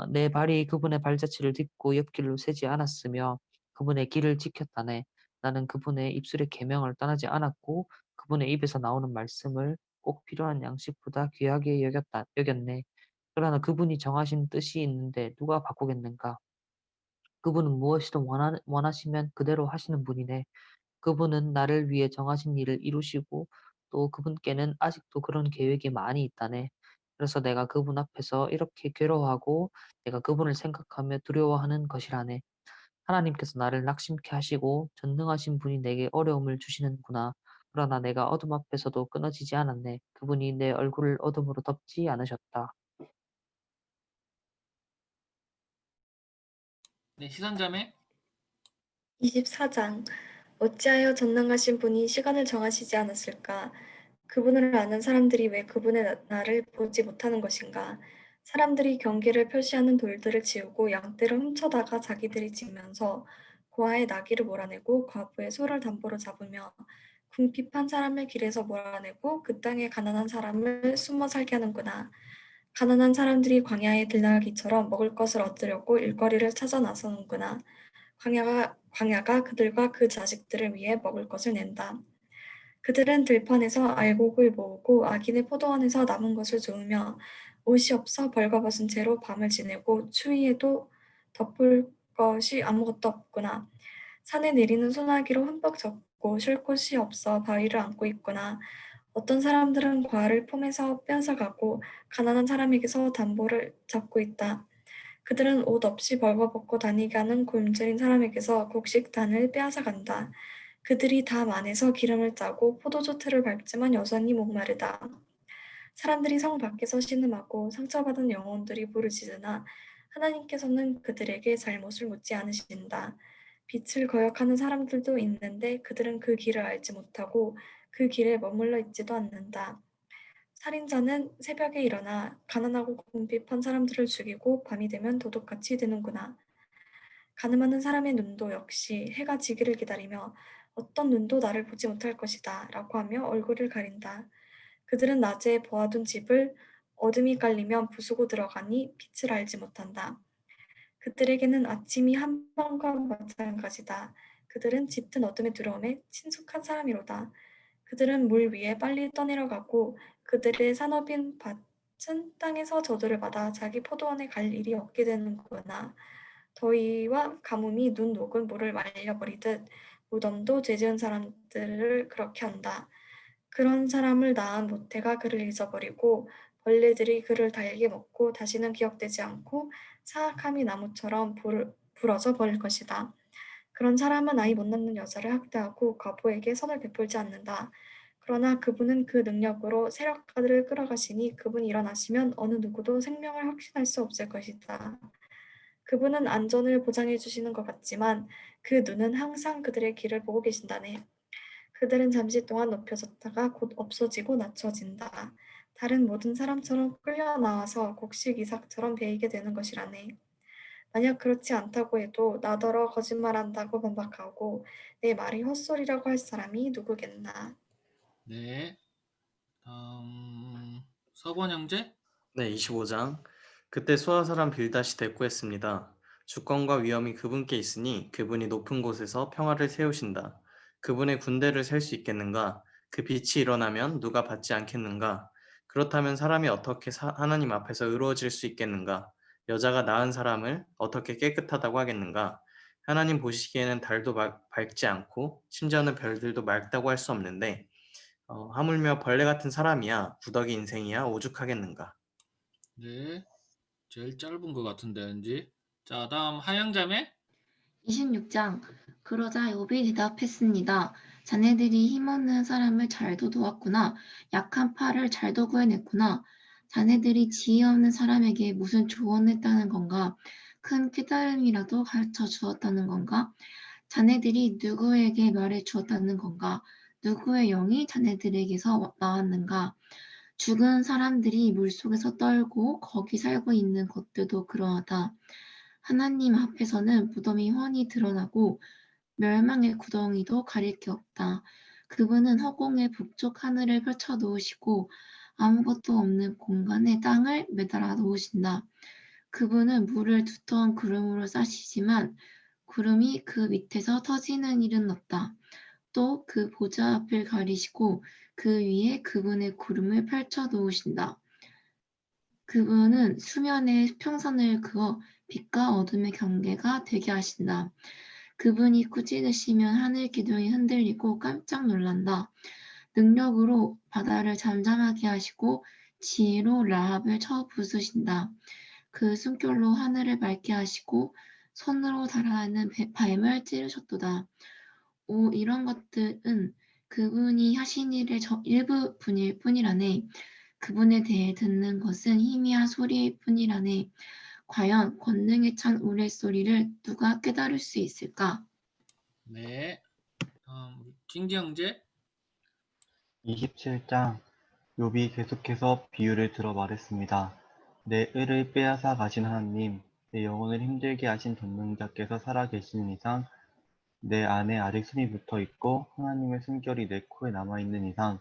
내 발이 그분의 발자취를 딛고 옆길로 새지 않았으며 그분의 길을 지켰다네. 나는 그분의 입술의 계명을 떠나지 않았고 그분의 입에서 나오는 말씀을 꼭 필요한 양식보다 귀하게 여겼네. 그러나 그분이 정하신 뜻이 있는데 누가 바꾸겠는가? 그분은 무엇이든 원하시면 그대로 하시는 분이네. 그분은 나를 위해 정하신 일을 이루시고 또 그분께는 아직도 그런 계획이 많이 있다네. 그래서 내가 그분 앞에서 이렇게 괴로워하고 내가 그분을 생각하며 두려워하는 것이라네. 하나님께서 나를 낙심케 하시고 전능하신 분이 내게 어려움을 주시는구나. 그러나 내가 어둠 앞에서도 끊어지지 않았네. 그분이 내 얼굴을 어둠으로 덮지 않으셨다. 네, 희선자매. 24장. 어찌하여 전능하신 분이 시간을 정하시지 않았을까? 그분을 아는 사람들이 왜 그분의 날을 보지 못하는 것인가? 사람들이 경계를 표시하는 돌들을 지우고 양떼를 훔쳐다가 자기들이 지면서 고아의 나귀를 몰아내고 과부의 소를 담보로 잡으며 궁핍한 사람을 길에서 몰아내고 그 땅에 가난한 사람을 숨어 살게 하는구나. 가난한 사람들이 광야에 들나귀처럼 먹을 것을 얻으려고 일거리를 찾아 나서는구나. 광야가 그들과 그 자식들을 위해 먹을 것을 낸다. 그들은 들판에서 알곡을 모으고 악인의 포도원에서 남은 것을 주우며 옷이 없어 벌거벗은 채로 밤을 지내고 추위에도 덮을 것이 아무것도 없구나. 산에 내리는 소나기로 흠뻑 젖고 쉴 곳이 없어 바위를 안고 있구나. 어떤 사람들은 과를 품에서 빼앗아가고 가난한 사람에게서 담보를 잡고 있다. 그들은 옷 없이 벌거벗고 다니게 하는 굶주린 사람에게서 곡식단을 빼앗아간다. 그들이 담 안에서 기름을 짜고 포도주 틀을 밟지만 여전히 목마르다. 사람들이 성 밖에서 신음하고 상처받은 영혼들이 부르짖으나 하나님께서는 그들에게 잘못을 묻지 않으신다. 빛을 거역하는 사람들도 있는데 그들은 그 길을 알지 못하고 그 길에 머물러 있지도 않는다. 살인자는 새벽에 일어나 가난하고 궁핍한 사람들을 죽이고 밤이 되면 도둑같이 되는구나. 가늠하는 사람의 눈도 역시 해가 지기를 기다리며 어떤 눈도 나를 보지 못할 것이다 라고 하며 얼굴을 가린다. 그들은 낮에 보아둔 집을 어둠이 깔리면 부수고 들어가니 빛을 알지 못한다. 그들에게는 아침이 한밤과 마찬가지다. 그들은 짙은 어둠의 두려움에 친숙한 사람이로다. 그들은 물 위에 빨리 떠내려가고 그들의 산업인 밭은 땅에서 저주를 받아 자기 포도원에 갈 일이 없게 되는구나. 더위와 가뭄이 눈 녹은 물을 말려버리듯 무덤도 죄지은 사람들을 그렇게 한다. 그런 사람을 낳은 모태가 그를 잊어버리고 벌레들이 그를 달게 먹고 다시는 기억되지 않고 사악함이 나무처럼 부러져 버릴 것이다. 그런 사람은 아이 못 낳는 여자를 학대하고 과부에게 선을 베풀지 않는다. 그러나 그분은 그 능력으로 세력가들을 끌어가시니 그분이 일어나시면 어느 누구도 생명을 확신할 수 없을 것이다. 그분은 안전을 보장해 주시는 것 같지만 그 눈은 항상 그들의 길을 보고 계신다네. 그들은 잠시 동안 높여졌다가 곧 없어지고 낮춰진다. 다른 모든 사람처럼 끌려 나와서 곡식 이삭처럼 베이게 되는 것이라네. 만약 그렇지 않다고 해도 나더러 거짓말한다고 반박하고 내 말이 헛소리라고 할 사람이 누구겠나. 네. 서권 형제. 네, 25장. 그때 수아 사람 빌닷이 대꾸했습니다. 주권과 위엄이 그분께 있으니 그분이 높은 곳에서 평화를 세우신다. 그분의 군대를 셀 수 있겠는가? 그 빛이 일어나면 누가 받지 않겠는가? 그렇다면 사람이 어떻게 하나님 앞에서 의로워질 수 있겠는가? 여자가 낳은 사람을 어떻게 깨끗하다고 하겠는가? 하나님 보시기에는 달도 밝지 않고 심지어는 별들도 맑다고 할 수 없는데 하물며 벌레 같은 사람이야 구더기 인생이야 오죽하겠는가? 네. 제일 짧은 것 같은데 왠지. 자, 다음 하양자매. 26장. 그러자 욥이 대답했습니다. 자네들이 힘없는 사람을 잘도 도왔구나. 약한 팔을 잘도 구해냈구나. 자네들이 지혜 없는 사람에게 무슨 조언했다는 건가? 큰 깨달음이라도 가르쳐 주었다는 건가? 자네들이 누구에게 말해 주었다는 건가? 누구의 영이 자네들에게서 나왔는가? 죽은 사람들이 물속에서 떨고 거기 살고 있는 것들도 그러하다. 하나님 앞에서는 무덤이 훤히 드러나고 멸망의 구덩이도 가릴 게 없다. 그분은 허공에 북쪽 하늘을 펼쳐 놓으시고 아무것도 없는 공간에 땅을 매달아 놓으신다. 그분은 물을 두터운 구름으로 싸시지만 구름이 그 밑에서 터지는 일은 없다. 또 그 보좌 앞을 가리시고 그 위에 그분의 구름을 펼쳐 놓으신다. 그분은 수면에 평선을 그어 빛과 어둠의 경계가 되게 하신다. 그분이 꾸짖으시면 하늘 기둥이 흔들리고 깜짝 놀란다. 능력으로 바다를 잠잠하게 하시고 지혜로 라합을 쳐 부수신다. 그 숨결로 하늘을 맑게 하시고 손으로 달아나는 뱀을 찌르셨도다. 이런 것들은 그분이 하신 일의 일부분일 뿐이라네. 그분에 대해 듣는 것은 희미한 소리일 뿐이라네. 과연 권능에 찬 우레소리를 누가 깨달을 수 있을까? 네. 다음 우리 진기 형제. 27장 욥이 계속해서 비유를 들어 말했습니다. 내 의를 빼앗아 가신 하나님, 내 영혼을 힘들게 하신 전능자께서 살아계시는 이상, 내 안에 아직 숨이 붙어 있고 하나님의 숨결이 내 코에 남아 있는 이상,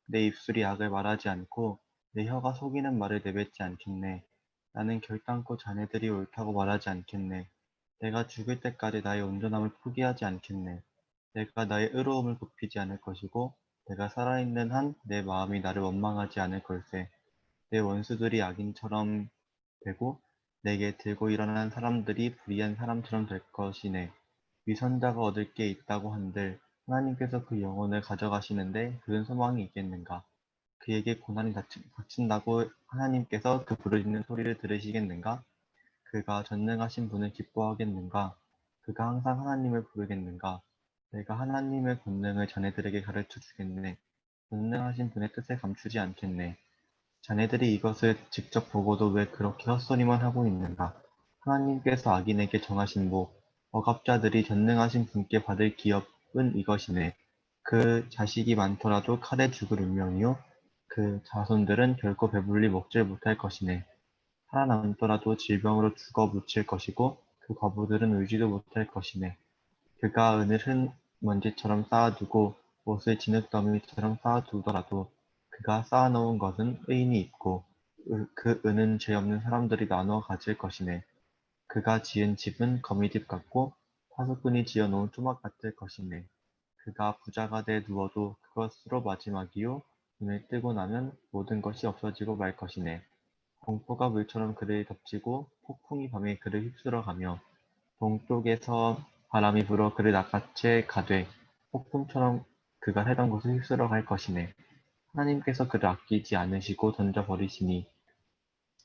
내 입술이 악을 말하지 않고 내 혀가 속이는 말을 내뱉지 않겠네. 나는 결단코 자네들이 옳다고 말하지 않겠네. 내가 죽을 때까지 나의 온전함을 포기하지 않겠네. 내가 나의 의로움을 굽히지 않을 것이고 내가 살아있는 한 내 마음이 나를 원망하지 않을 걸세. 내 원수들이 악인처럼 되고 내게 들고 일어난 사람들이 불의한 사람처럼 될 것이네. 위선자가 얻을 게 있다고 한들 하나님께서 그 영혼을 가져가시는데 그런 소망이 있겠는가? 그에게 고난이 닥친다고 하나님께서 그 부르짖는 소리를 들으시겠는가? 그가 전능하신 분을 기뻐하겠는가? 그가 항상 하나님을 부르겠는가? 내가 하나님의 권능을 자네들에게 가르쳐 주겠네. 전능하신 분의 뜻을 감추지 않겠네. 자네들이 이것을 직접 보고도 왜 그렇게 헛소리만 하고 있는가? 하나님께서 악인에게 정하신 복, 억압자들이 전능하신 분께 받을 기업은 이것이네. 그 자식이 많더라도 칼에 죽을 운명이요. 그 자손들은 결코 배불리 먹질 못할 것이네. 살아남더라도 질병으로 죽어 묻힐 것이고 그 과부들은 울지도 못할 것이네. 그가 은을 흙먼지처럼 쌓아두고 옷을 진흙더미처럼 쌓아두더라도 그가 쌓아놓은 것은 의인이 있고 그 은은 죄 없는 사람들이 나누어 가질 것이네. 그가 지은 집은 거미집 같고 파수꾼이 지어놓은 초막 같을 것이네. 그가 부자가 돼 누워도 그것으로 마지막이요. 눈을 뜨고 나면 모든 것이 없어지고 말 것이네. 공포가 물처럼 그를 덮치고 폭풍이 밤에 그를 휩쓸어가며 동쪽에서 바람이 불어 그를 낚아채 가되 폭풍처럼 그가 살던 곳을 휩쓸어 갈 것이네. 하나님께서 그를 아끼지 않으시고 던져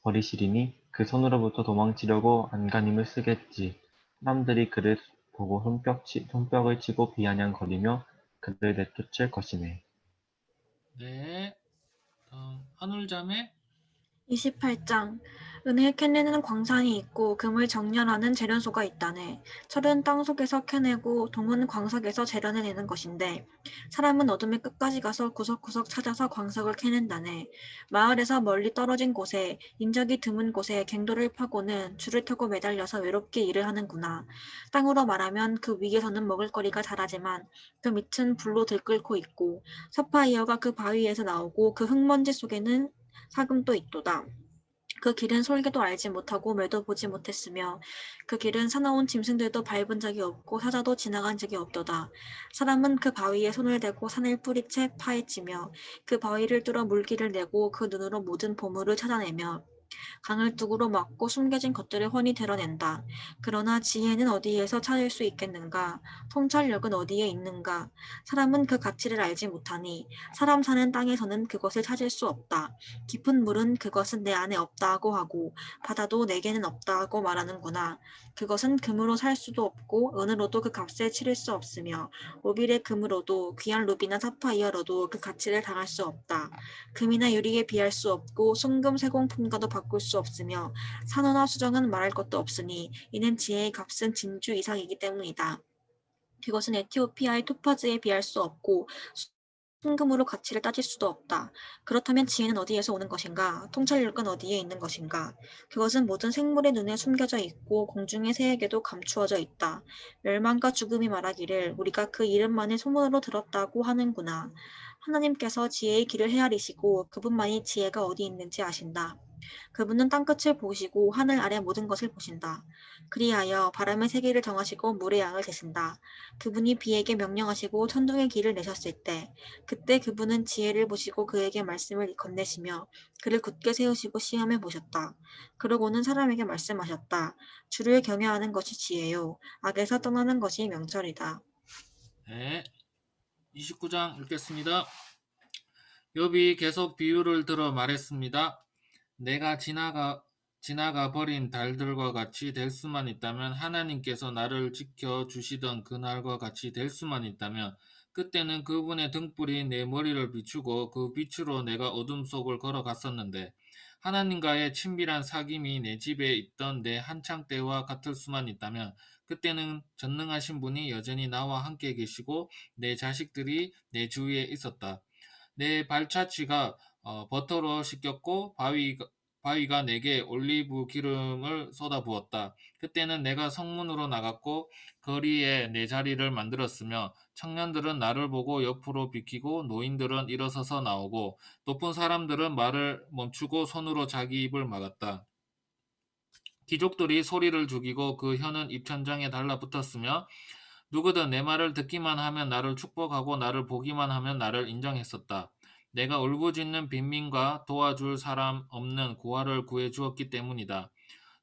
버리시리니 그 손으로부터 도망치려고 안간힘을 쓰겠지. 사람들이 그를 보고 손뼉을 치고 비아냥거리며 그를 내쫓을 것이네. 네. 다음 한울자매. 28장 은을 캐내는 광산이 있고 금을 정렬하는 재련소가 있다네. 철은 땅속에서 캐내고 동은 광석에서 재련해내는 것인데 사람은 어둠의 끝까지 가서 구석구석 찾아서 광석을 캐낸다네. 마을에서 멀리 떨어진 곳에 인적이 드문 곳에 갱도를 파고는 줄을 타고 매달려서 외롭게 일을 하는구나. 땅으로 말하면 그 위에서는 먹을거리가 자라지만 그 밑은 불로 들끓고 있고 서파이어가 그 바위에서 나오고 그 흙먼지 속에는 사금도 있도다. 그 길은 솔개도 알지 못하고 매도 보지 못했으며 그 길은 사나운 짐승들도 밟은 적이 없고 사자도 지나간 적이 없도다. 사람은 그 바위에 손을 대고 산을 뿌리채 파헤치며 그 바위를 뚫어 물기를 내고 그 눈으로 모든 보물을 찾아내며 강을 둑으로 막고 숨겨진 것들을 훤히 드러낸다. 그러나 지혜는 어디에서 찾을 수 있겠는가? 통찰력은 어디에 있는가? 사람은 그 가치를 알지 못하니 사람 사는 땅에서는 그것을 찾을 수 없다. 깊은 물은 그것은 내 안에 없다고 하고 바다도 내게는 없다고 말하는구나. 그것은 금으로 살 수도 없고 은으로도 그 값을 치를 수 없으며 오빌의 금으로도 귀한 루비나 사파이어로도 그 가치를 당할 수 없다. 금이나 유리에 비할 수 없고 순금 세공품과도 바꿀 수 없으며 산호나 수정은 말할 것도 없으니 이는 지혜의 값은 진주 이상이기 때문이다. 그것은 에티오피아의 토파즈에 비할 수 없고 순금으로 가치를 따질 수도 없다. 그렇다면 지혜는 어디에서 오는 것인가? 통찰력은 어디에 있는 것인가? 그것은 모든 생물의 눈에 숨겨져 있고 공중의 새에게도 감추어져 있다. 멸망과 죽음이 말하기를 우리가 그 이름만을 소문으로 들었다고 하는구나. 하나님께서 지혜의 길을 헤아리시고 그분만이 지혜가 어디 있는지 아신다. 그분은 땅끝을 보시고 하늘 아래 모든 것을 보신다. 그리하여 바람의 세기를 정하시고 물의 양을 재신다. 그분이 비에게 명령하시고 천둥의 길을 내셨을 때 그때 그분은 지혜를 보시고 그에게 말씀을 건네시며 그를 굳게 세우시고 시험해 보셨다. 그러고는 사람에게 말씀하셨다. 주를 경외하는 것이 지혜요 악에서 떠나는 것이 명철이다. 네, 29장 읽겠습니다. 욥이 계속 비유를 들어 말했습니다. 내가 지나가 버린 달들과 같이 될 수만 있다면, 하나님께서 나를 지켜 주시던 그날과 같이 될 수만 있다면, 그때는 그분의 등불이 내 머리를 비추고 그 빛으로 내가 어둠 속을 걸어갔었는데, 하나님과의 친밀한 사귐이 내 집에 있던 내 한창 때와 같을 수만 있다면, 그때는 전능하신 분이 여전히 나와 함께 계시고 내 자식들이 내 주위에 있었다. 내 발자취가 버터로 씻겼고 바위가 내게 올리브 기름을 쏟아부었다. 그때는 내가 성문으로 나갔고 거리에 내 자리를 만들었으며 청년들은 나를 보고 옆으로 비키고 노인들은 일어서서 나오고 높은 사람들은 말을 멈추고 손으로 자기 입을 막았다. 귀족들이 소리를 죽이고 그 혀는 입천장에 달라붙었으며 누구든 내 말을 듣기만 하면 나를 축복하고 나를 보기만 하면 나를 인정했었다. 내가 울부짖는 빈민과 도와줄 사람 없는 고아를 구해 주었기 때문이다.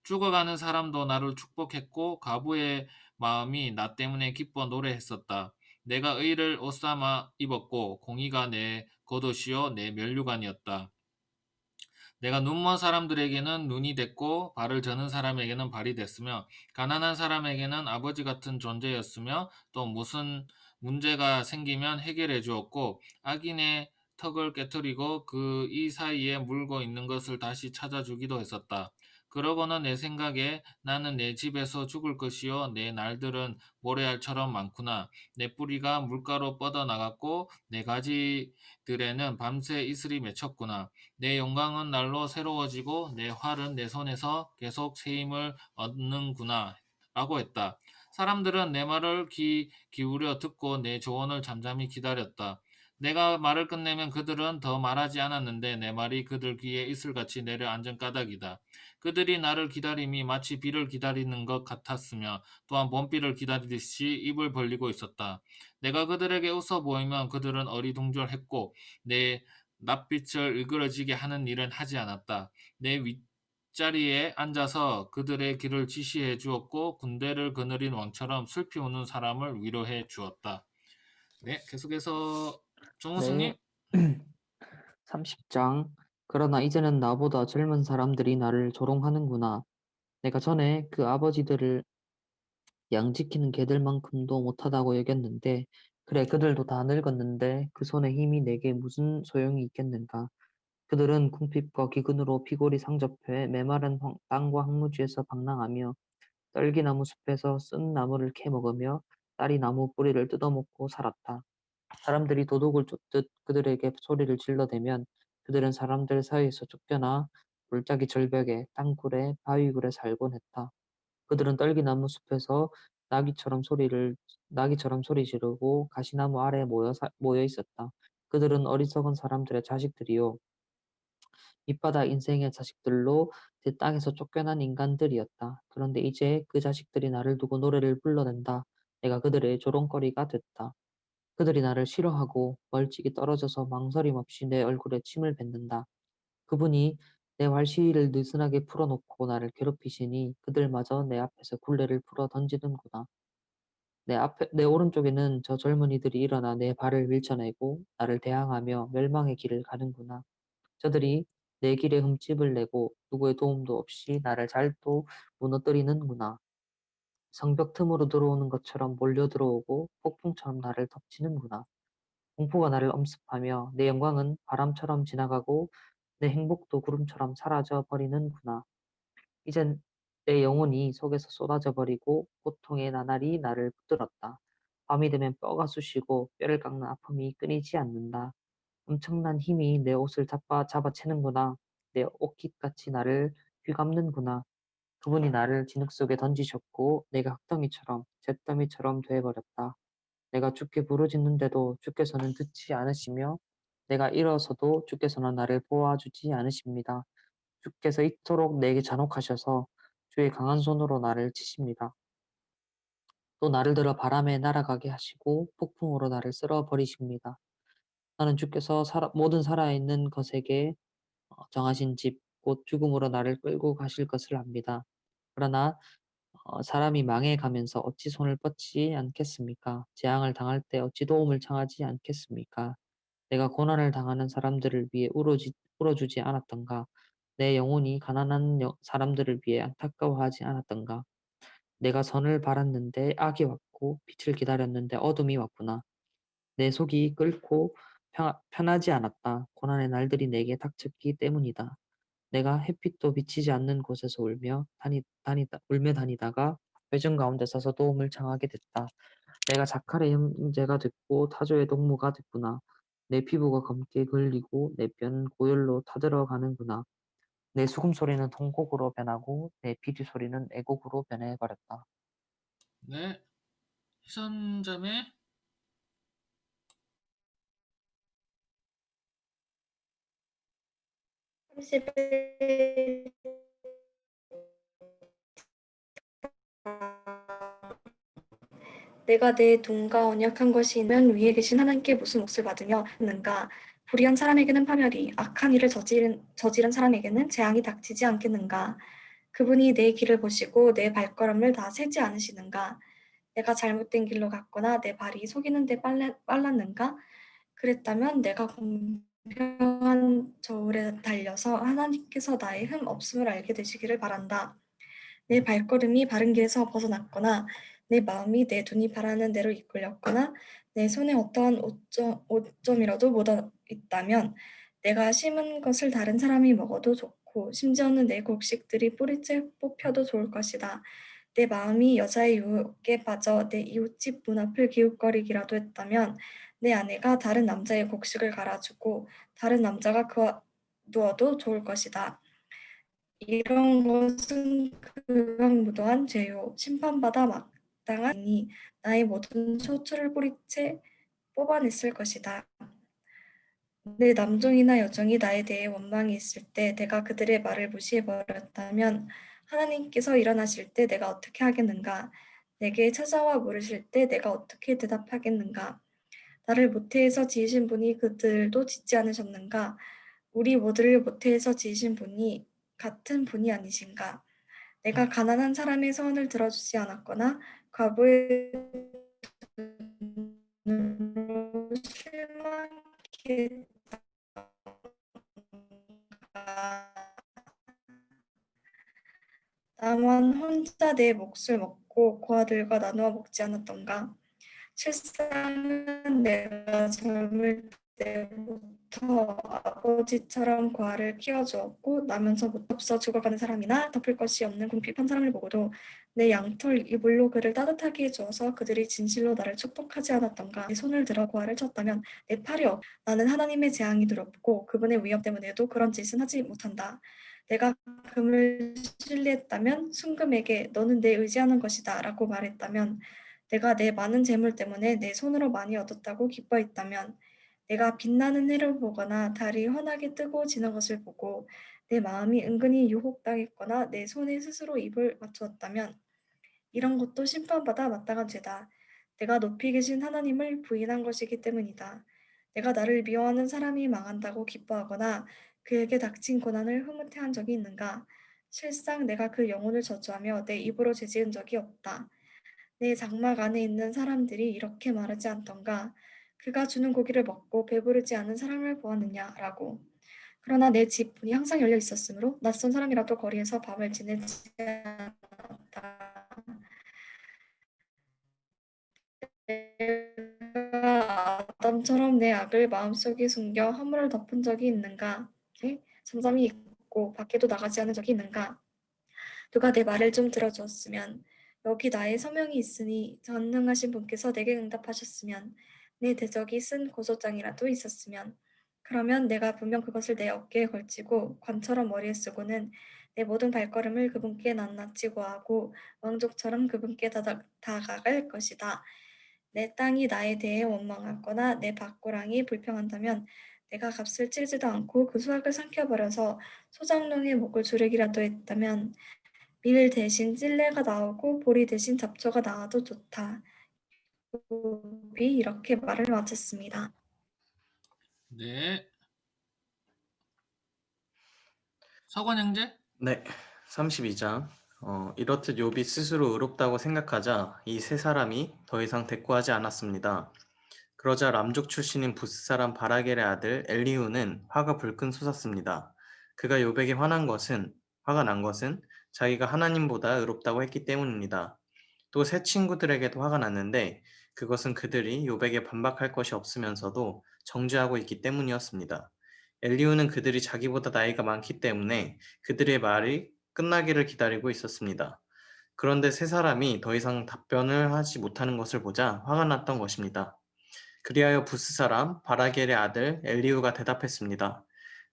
죽어가는 사람도 나를 축복했고 가부의 마음이 나 때문에 기뻐 노래했었다. 내가 의를 옷삼아 입었고 공의가 내 겉옷이요 내 면류관이었다. 내가 눈먼 사람들에게는 눈이 됐고 발을 저는 사람에게는 발이 됐으며 가난한 사람에게는 아버지 같은 존재였으며 또 무슨 문제가 생기면 해결해 주었고 악인의 턱을 깨트리고 그 이 사이에 물고 있는 것을 다시 찾아주기도 했었다. 그러고는 내 생각에 나는 내 집에서 죽을 것이요 내 날들은 모래알처럼 많구나. 내 뿌리가 물가로 뻗어나갔고 내 가지들에는 밤새 이슬이 맺혔구나. 내 영광은 날로 새로워지고 내 활은 내 손에서 계속 새 힘을 얻는구나 라고 했다. 사람들은 내 말을 기울여 듣고 내 조언을 잠잠히 기다렸다. 내가 말을 끝내면 그들은 더 말하지 않았는데 내 말이 그들 귀에 이슬같이 내려앉은 까닭이다. 그들이 나를 기다림이 마치 비를 기다리는 것 같았으며 또한 봄비를 기다리듯이 입을 벌리고 있었다. 내가 그들에게 웃어 보이면 그들은 어리둥절했고 내 낯빛을 일그러지게 하는 일은 하지 않았다. 내 윗자리에 앉아서 그들의 길을 지시해 주었고 군대를 거느린 왕처럼 슬피 우는 사람을 위로해 주었다. 네, 계속해서 정우수님. 네. 30장. 그러나 이제는 나보다 젊은 사람들이 나를 조롱하는구나. 내가 전에 그 아버지들을 양 지키는 개들만큼도 못하다고 여겼는데, 그래, 그들도 다 늙었는데 그 손에 힘이 내게 무슨 소용이 있겠는가. 그들은 궁핍과 기근으로 피골이 상접해 메마른 땅과 황무지에서 방랑하며 떨기나무 숲에서 쓴 나무를 캐먹으며 딸이 나무 뿌리를 뜯어먹고 살았다. 사람들이 도둑을 쫓듯 그들에게 소리를 질러대면 그들은 사람들 사이에서 쫓겨나 골짜기 절벽에 땅굴에 바위굴에 살곤 했다. 그들은 떨기나무 숲에서 나귀처럼 소리 지르고 가시나무 아래에 모여 있었다. 그들은 어리석은 사람들의 자식들이요 밑바닥 인생의 자식들로 제 땅에서 쫓겨난 인간들이었다. 그런데 이제 그 자식들이 나를 두고 노래를 불러댄다. 내가 그들의 조롱거리가 됐다. 그들이 나를 싫어하고 멀찍이 떨어져서 망설임 없이 내 얼굴에 침을 뱉는다. 그분이 내 활시위를 느슨하게 풀어놓고 나를 괴롭히시니 그들마저 내 앞에서 굴레를 풀어 던지는구나. 내 오른쪽에는 저 젊은이들이 일어나 내 발을 밀쳐내고 나를 대항하며 멸망의 길을 가는구나. 저들이 내 길에 흠집을 내고 누구의 도움도 없이 나를 잘도 무너뜨리는구나. 성벽 틈으로 들어오는 것처럼 몰려 들어오고 폭풍처럼 나를 덮치는구나. 공포가 나를 엄습하며 내 영광은 바람처럼 지나가고 내 행복도 구름처럼 사라져 버리는구나. 이젠 내 영혼이 속에서 쏟아져 버리고 고통의 나날이 나를 붙들었다. 밤이 되면 뼈가 쑤시고 뼈를 깎는 아픔이 끊이지 않는다. 엄청난 힘이 내 옷을 잡아채는구나. 내 옷깃같이 나를 휘감는구나. 그분이 나를 진흙 속에 던지셨고 내가 흙더미처럼 잿더미처럼 돼버렸다. 내가 주께 부르짖는데도 주께서는 듣지 않으시며 내가 일어서도 주께서는 나를 보아주지 않으십니다. 주께서 이토록 내게 잔혹하셔서 주의 강한 손으로 나를 치십니다. 또 나를 들어 바람에 날아가게 하시고 폭풍으로 나를 쓸어 버리십니다. 나는 주께서 모든 살아있는 것에게 정하신 집, 곧 죽음으로 나를 끌고 가실 것을 압니다. 그러나 사람이 망해가면서 어찌 손을 뻗지 않겠습니까? 재앙을 당할 때 어찌 도움을 청하지 않겠습니까? 내가 고난을 당하는 사람들을 위해 울어주지 않았던가? 내 영혼이 가난한 사람들을 위해 안타까워하지 않았던가? 내가 선을 바랐는데 악이 왔고 빛을 기다렸는데 어둠이 왔구나. 내 속이 끓고 편하지 않았다. 고난의 날들이 내게 닥쳤기 때문이다. 내가 햇빛도 비치지 않는 곳에서 울며 다니다가 회중 가운데 서서 도움을 청하게 됐다. 내가 자칼의 형제가 됐고 타조의 동무가 됐구나. 내 피부가 검게 걸리고 내 뼈는 고열로 타들어가는구나. 내 수금 소리는 통곡으로 변하고 내 비리 소리는 애곡으로 변해버렸다. 네, 희선자매. 30일 내가 내 눈과 언약한 것이 있는 위에 계신 하나님께 무슨 몫을 받으며 있는가? 불의한 사람에게는 파멸이, 악한 일을 저지른 사람에게는 재앙이 닥치지 않겠는가? 그분이 내 길을 보시고 내 발걸음을 다 세지 않으시는가? 내가 잘못된 길로 갔거나 내 발이 속이는 데 빨랐는가? 그랬다면 내가 공평한 저울에 달려서 하나님께서 나의 흠 없음을 알게 되시기를 바란다. 내 발걸음이 바른 길에서 벗어났거나 내 마음이 내 눈이 바라는 대로 이끌렸거나 내 손에 어떠한 오점이라도 묻어 있다면 내가 심은 것을 다른 사람이 먹어도 좋고 심지어는 내 곡식들이 뿌리째 뽑혀도 좋을 것이다. 내 마음이 여자의 유혹에 빠져 내 이웃집 문 앞을 기웃거리기라도 했다면 내 아내가 다른 남자의 곡식을 갈아주고 다른 남자가 그와 누워도 좋을 것이다. 이런 것은 극악무도한 죄요 심판받아 마땅하니 나의 모든 소출을 뿌리채 뽑아냈을 것이다. 내 남종이나 여종이 나에 대해 원망이 있을 때 내가 그들의 말을 무시해버렸다면 하나님께서 일어나실 때 내가 어떻게 하겠는가? 내게 찾아와 물으실 때 내가 어떻게 대답하겠는가? 나를 모태에서 지으신 분이 그들도 짓지 않으셨는가? 우리 모두를 모태에서 지으신 분이 같은 분이 아니신가? 내가 가난한 사람의 소원을 들어주지 않았거나 과부의 눈으로 실망케 나만 혼자 내 몫을 먹고 고아들과 나누어 먹지 않았던가? 실상은 내가 젊을 때부터 아버지처럼 고아를 키워주었고 나면서 못 없어 죽어가는 사람이나 덮을 것이 없는 궁핍한 사람을 보고도 내 양털 이불로 그를 따뜻하게 해주어서 그들이 진실로 나를 축복하지 않았던가? 내 손을 들어 고아를 쳤다면 내 팔이 나는 하나님의 재앙이 두렵고 그분의 위협 때문에도 그런 짓은 하지 못한다. 내가 금을 신뢰했다면 순금에게 너는 내 의지하는 것이다 라고 말했다면 내가 내 많은 재물 때문에 내 손으로 많이 얻었다고 기뻐했다면 내가 빛나는 해를 보거나 달이 환하게 뜨고 지는 것을 보고 내 마음이 은근히 유혹당했거나 내 손에 스스로 입을 맞추었다면 이런 것도 심판받아 마땅한 죄다. 내가 높이 계신 하나님을 부인한 것이기 때문이다. 내가 나를 미워하는 사람이 망한다고 기뻐하거나 그에게 닥친 고난을 흐뭇해한 적이 있는가? 실상 내가 그 영혼을 저주하며 내 입으로 죄지은 적이 없다. 내 장막 안에 있는 사람들이 이렇게 말하지 않던가? 그가 주는 고기를 먹고 배부르지 않은 사람을 보았느냐라고. 그러나 내 집 문이 항상 열려 있었으므로 낯선 사람이라도 거리에서 밤을 지내지 않았다. 내가 아담처럼 내 악을 마음속에 숨겨 허물을 덮은 적이 있는가? 잠잠히 있고 밖에도 나가지 않은 적이 있는가? 누가 내 말을 좀 들어주었으면 여기 나의 서명이 있으니 전능하신 분께서 내게 응답하셨으면 내 대적이 쓴 고소장이라도 있었으면 그러면 내가 분명 그것을 내 어깨에 걸치고 관처럼 머리에 쓰고는 내 모든 발걸음을 그분께 낱낱이 고하고 왕족처럼 그분께 다가갈 것이다. 내 땅이 나에 대해 원망하거나 내 밭고랑이 불평한다면 내가 값을 치지도 않고 그 수확을 삼켜버려서 소장농의 목을 조르기라도 했다면 밀 대신 찔레가 나오고 보리 대신 잡초가 나와도 좋다. 욥이 이렇게 말을 마쳤습니다. 네. 서건 형제? 네, 32장. 이렇듯 욥이 스스로 의롭다고 생각하자 이 세 사람이 더 이상 대꾸하지 않았습니다. 그러자 람족 출신인 부스 사람 바라겔의 아들 엘리후는 화가 불끈 솟았습니다. 그가 욥에게 화가 난 것은 자기가 하나님보다 의롭다고 했기 때문입니다. 또 새 친구들에게도 화가 났는데 그것은 그들이 욥에게 반박할 것이 없으면서도 정죄하고 있기 때문이었습니다. 엘리후는 그들이 자기보다 나이가 많기 때문에 그들의 말이 끝나기를 기다리고 있었습니다. 그런데 세 사람이 더 이상 답변을 하지 못하는 것을 보자 화가 났던 것입니다. 그리하여 부스 사람 바라겔의 아들 엘리후가 대답했습니다.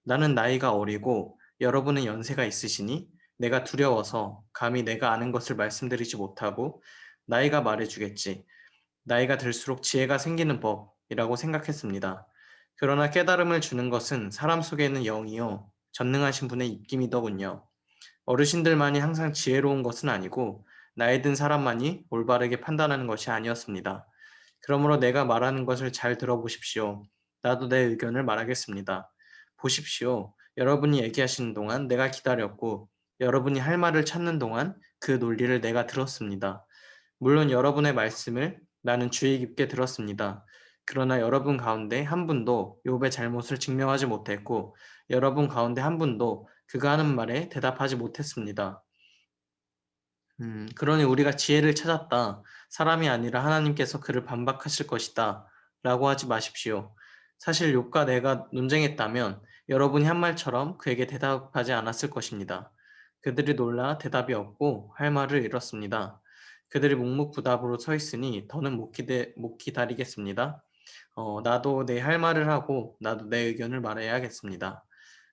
나는 나이가 어리고 여러분은 연세가 있으시니 내가 두려워서 감히 내가 아는 것을 말씀드리지 못하고 나이가 말해주겠지. 나이가 들수록 지혜가 생기는 법이라고 생각했습니다. 그러나 깨달음을 주는 것은 사람 속에 있는 영이요 전능하신 분의 입김이더군요. 어르신들만이 항상 지혜로운 것은 아니고 나이 든 사람만이 올바르게 판단하는 것이 아니었습니다. 그러므로 내가 말하는 것을 잘 들어보십시오. 나도 내 의견을 말하겠습니다. 보십시오. 여러분이 얘기하시는 동안 내가 기다렸고 여러분이 할 말을 찾는 동안 그 논리를 내가 들었습니다. 물론 여러분의 말씀을 나는 주의 깊게 들었습니다. 그러나 여러분 가운데 한 분도 욥의 잘못을 증명하지 못했고 여러분 가운데 한 분도 그가 하는 말에 대답하지 못했습니다. 그러니 우리가 지혜를 찾았다. 사람이 아니라 하나님께서 그를 반박하실 것이다. 라고 하지 마십시오. 사실 욥과 내가 논쟁했다면 여러분이 한 말처럼 그에게 대답하지 않았을 것입니다. 그들이 놀라 대답이 없고 할 말을 잃었습니다. 그들이 묵묵부답으로 서 있으니 더는 못 기다리겠습니다. 나도 내 할 말을 하고 나도 내 의견을 말해야겠습니다.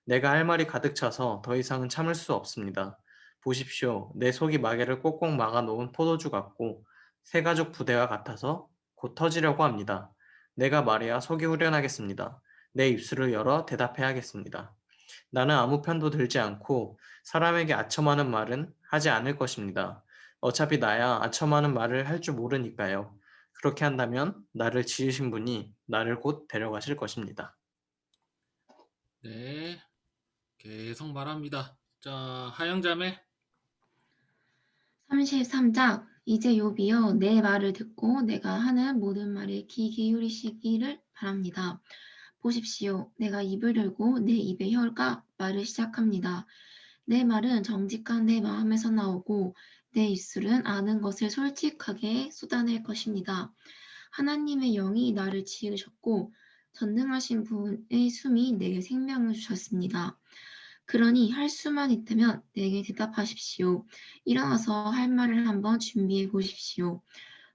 내가 할 말이 가득 차서 더 이상은 참을 수 없습니다. 보십시오. 내 속이 마개를 꼭꼭 막아 놓은 포도주 같고 새가족 부대와 같아서 곧 터지려고 합니다. 내가 말해야 속이 후련하겠습니다. 내 입술을 열어 대답해야겠습니다. 나는 아무 편도 들지 않고 사람에게 아첨하는 말은 하지 않을 것입니다. 어차피 나야 아첨하는 말을 할 줄 모르니까요. 그렇게 한다면 나를 지으신 분이 나를 곧 데려가실 것입니다. 네. 계속 말합니다. 자, 하영자매. 33장 이제 욥이여 내 말을 듣고 내가 하는 모든 말에 귀 기울이시기를 바랍니다. 보십시오. 내가 입을 열고 내 입의 혀가 말을 시작합니다. 내 말은 정직한 내 마음에서 나오고 내 입술은 아는 것을 솔직하게 쏟아낼 것입니다. 하나님의 영이 나를 지으셨고 전능하신 분의 숨이 내게 생명을 주셨습니다. 그러니 할 수만 있다면 내게 대답하십시오. 일어나서 할 말을 한번 준비해 보십시오.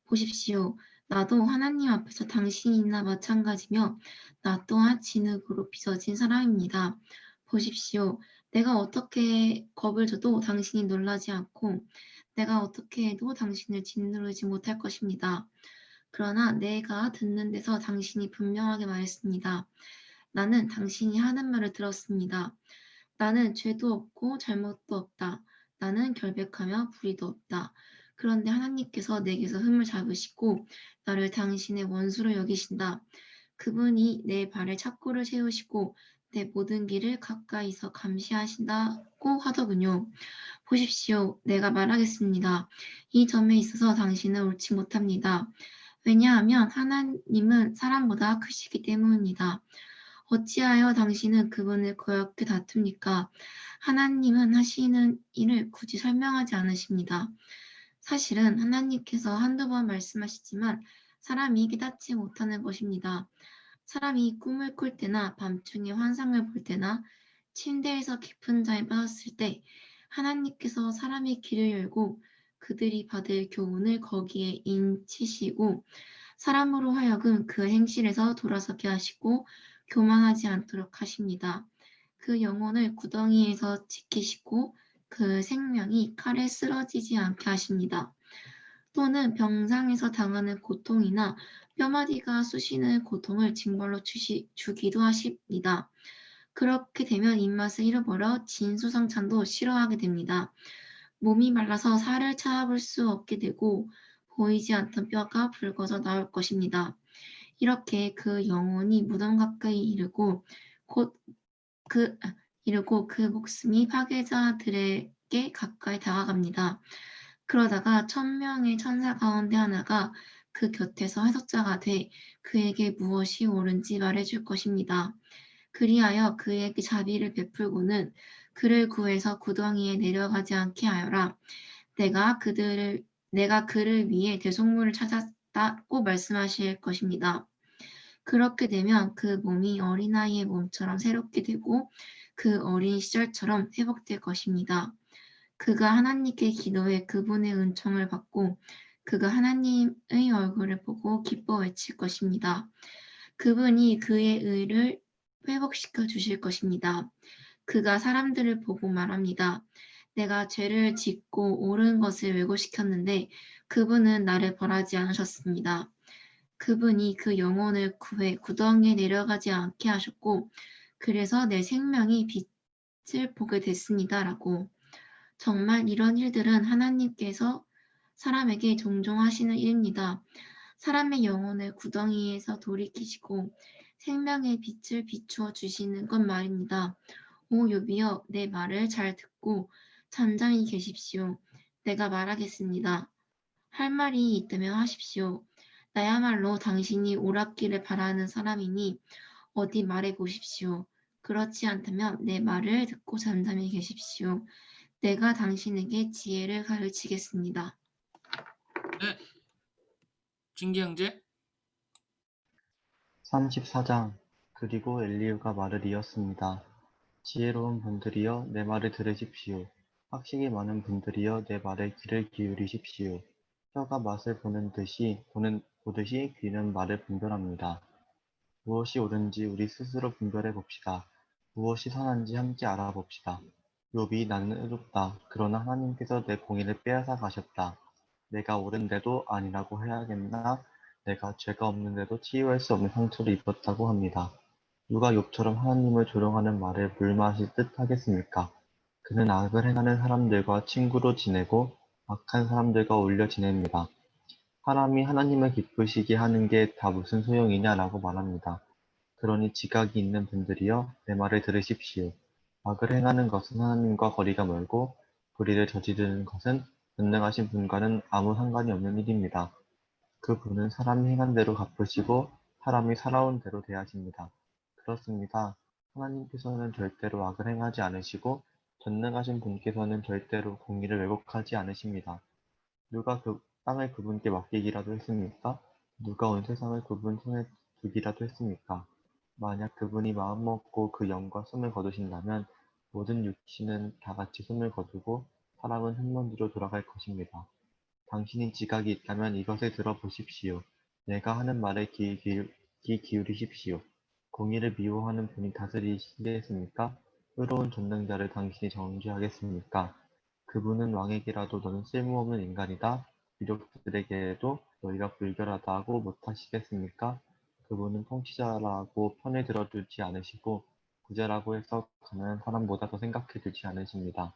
보십시오. 나도 하나님 앞에서 당신이나 마찬가지며 나 또한 진흙으로 빚어진 사람입니다. 보십시오. 내가 어떻게 겁을 줘도 당신이 놀라지 않고 내가 어떻게 해도 당신을 짓누르지 못할 것입니다. 그러나 내가 듣는 데서 당신이 분명하게 말했습니다. 나는 당신이 하는 말을 들었습니다. 나는 죄도 없고 잘못도 없다. 나는 결백하며 불의도 없다. 그런데 하나님께서 내게서 흠을 잡으시고 나를 당신의 원수로 여기신다. 그분이 내 발에 착고를 세우시고 내 모든 길을 가까이서 감시하신다고 하더군요. 보십시오. 내가 말하겠습니다. 이 점에 있어서 당신은 옳지 못합니다. 왜냐하면 하나님은 사람보다 크시기 때문입니다. 어찌하여 당신은 그분을 그렇게 다툽니까? 하나님은 하시는 일을 굳이 설명하지 않으십니다. 사실은 하나님께서 한두 번 말씀하시지만 사람이 깨닫지 못하는 것입니다. 사람이 꿈을 꿀 때나 밤중에 환상을 볼 때나 침대에서 깊은 잠에 빠졌을 때 하나님께서 사람의 귀를 열고 그들이 받을 교훈을 거기에 인치시고 사람으로 하여금 그 행실에서 돌아서게 하시고 교만하지 않도록 하십니다. 그 영혼을 구덩이에서 지키시고 그 생명이 칼에 쓰러지지 않게 하십니다. 또는 병상에서 당하는 고통이나 뼈마디가 쑤시는 고통을 징벌로 주기도 하십니다. 그렇게 되면 입맛을 잃어버려 진수성찬도 싫어하게 됩니다. 몸이 말라서 살을 찾아볼 수 없게 되고 보이지 않던 뼈가 붉어져 나올 것입니다. 이렇게 그 영혼이 무덤 가까이 이르고 그 목숨이 파괴자들에게 가까이 다가갑니다. 그러다가 1000명의 천사 가운데 하나가 그 곁에서 해석자가 돼 그에게 무엇이 옳은지 말해줄 것입니다. 그리하여 그에게 자비를 베풀고는 그를 구해서 구덩이에 내려가지 않게 하여라. 내가 그를 위해 대속물을 찾았다고 말씀하실 것입니다. 그렇게 되면 그 몸이 어린아이의 몸처럼 새롭게 되고 그 어린 시절처럼 회복될 것입니다. 그가 하나님께 기도해 그분의 은총을 받고 그가 하나님의 얼굴을 보고 기뻐 외칠 것입니다. 그분이 그의 의를 회복시켜 주실 것입니다. 그가 사람들을 보고 말합니다. 내가 죄를 짓고 옳은 것을 왜곡시켰는데 그분은 나를 벌하지 않으셨습니다. 그분이 그 영혼을 구해 구덩이에 내려가지 않게 하셨고 그래서 내 생명이 빛을 보게 됐습니다. 라고. 정말 이런 일들은 하나님께서 사람에게 종종 하시는 일입니다. 사람의 영혼을 구덩이에서 돌이키시고 생명의 빛을 비추어 주시는 것 말입니다. 오 욥이여, 내 말을 잘 듣고 잠잠히 계십시오. 내가 말하겠습니다. 할 말이 있다면 하십시오. 나야말로 당신이 옳았기를 바라는 사람이니 어디 말해 보십시오. 그렇지 않다면 내 말을 듣고 잠잠히 계십시오. 내가 당신에게 지혜를 가르치겠습니다. 네, 진기 형제. 34장. 그리고 엘리후가 말을 이었습니다. 지혜로운 분들이여 내 말을 들으십시오. 학식이 많은 분들이여 내 말에 귀를 기울이십시오. 혀가 맛을 보듯이 귀는 말을 분별합니다. 무엇이 옳은지 우리 스스로 분별해 봅시다. 무엇이 선한지 함께 알아봅시다. 욥이 나는 의롭다. 그러나 하나님께서 내 공의를 빼앗아 가셨다. 내가 옳은데도 아니라고 해야겠나? 내가 죄가 없는데도 치유할 수 없는 상처를 입었다고 합니다. 누가 욥처럼 하나님을 조롱하는 말을 물마실 듯 하겠습니까? 그는 악을 행하는 사람들과 친구로 지내고 악한 사람들과 어울려 지냅니다. 사람이 하나님을 기쁘시게 하는 게 다 무슨 소용이냐라고 말합니다. 그러니 지각이 있는 분들이여 내 말을 들으십시오. 악을 행하는 것은 하나님과 거리가 멀고 불의를 저지르는 것은 전능하신 분과는 아무 상관이 없는 일입니다. 그분은 사람이 행한 대로 갚으시고 사람이 살아온 대로 대하십니다. 그렇습니다. 하나님께서는 절대로 악을 행하지 않으시고 전능하신 분께서는 절대로 공의를 왜곡하지 않으십니다. 누가 그 땅을 그분께 맡기기라도 했습니까? 누가 온 세상을 그분 손에 두기라도 했습니까? 만약 그분이 마음먹고 그 영과 숨을 거두신다면 모든 육신은 다 같이 숨을 거두고 사람은 흙먼지로 돌아갈 것입니다. 당신이 지각이 있다면 이것을 들어보십시오. 내가 하는 말에 귀 기울이십시오. 공의를 미워하는 분이 다스리시겠습니까? 의로운 전능자를 당신이 정죄하겠습니까? 그분은 왕에게라도 너는 쓸모없는 인간이다. 귀족들에게도 너희가 불결하다고 못하시겠습니까? 그분은 통치자라고 편을 들어주지 않으시고 부자라고 해서 가난한 사람보다 더 생각해주지 않으십니다.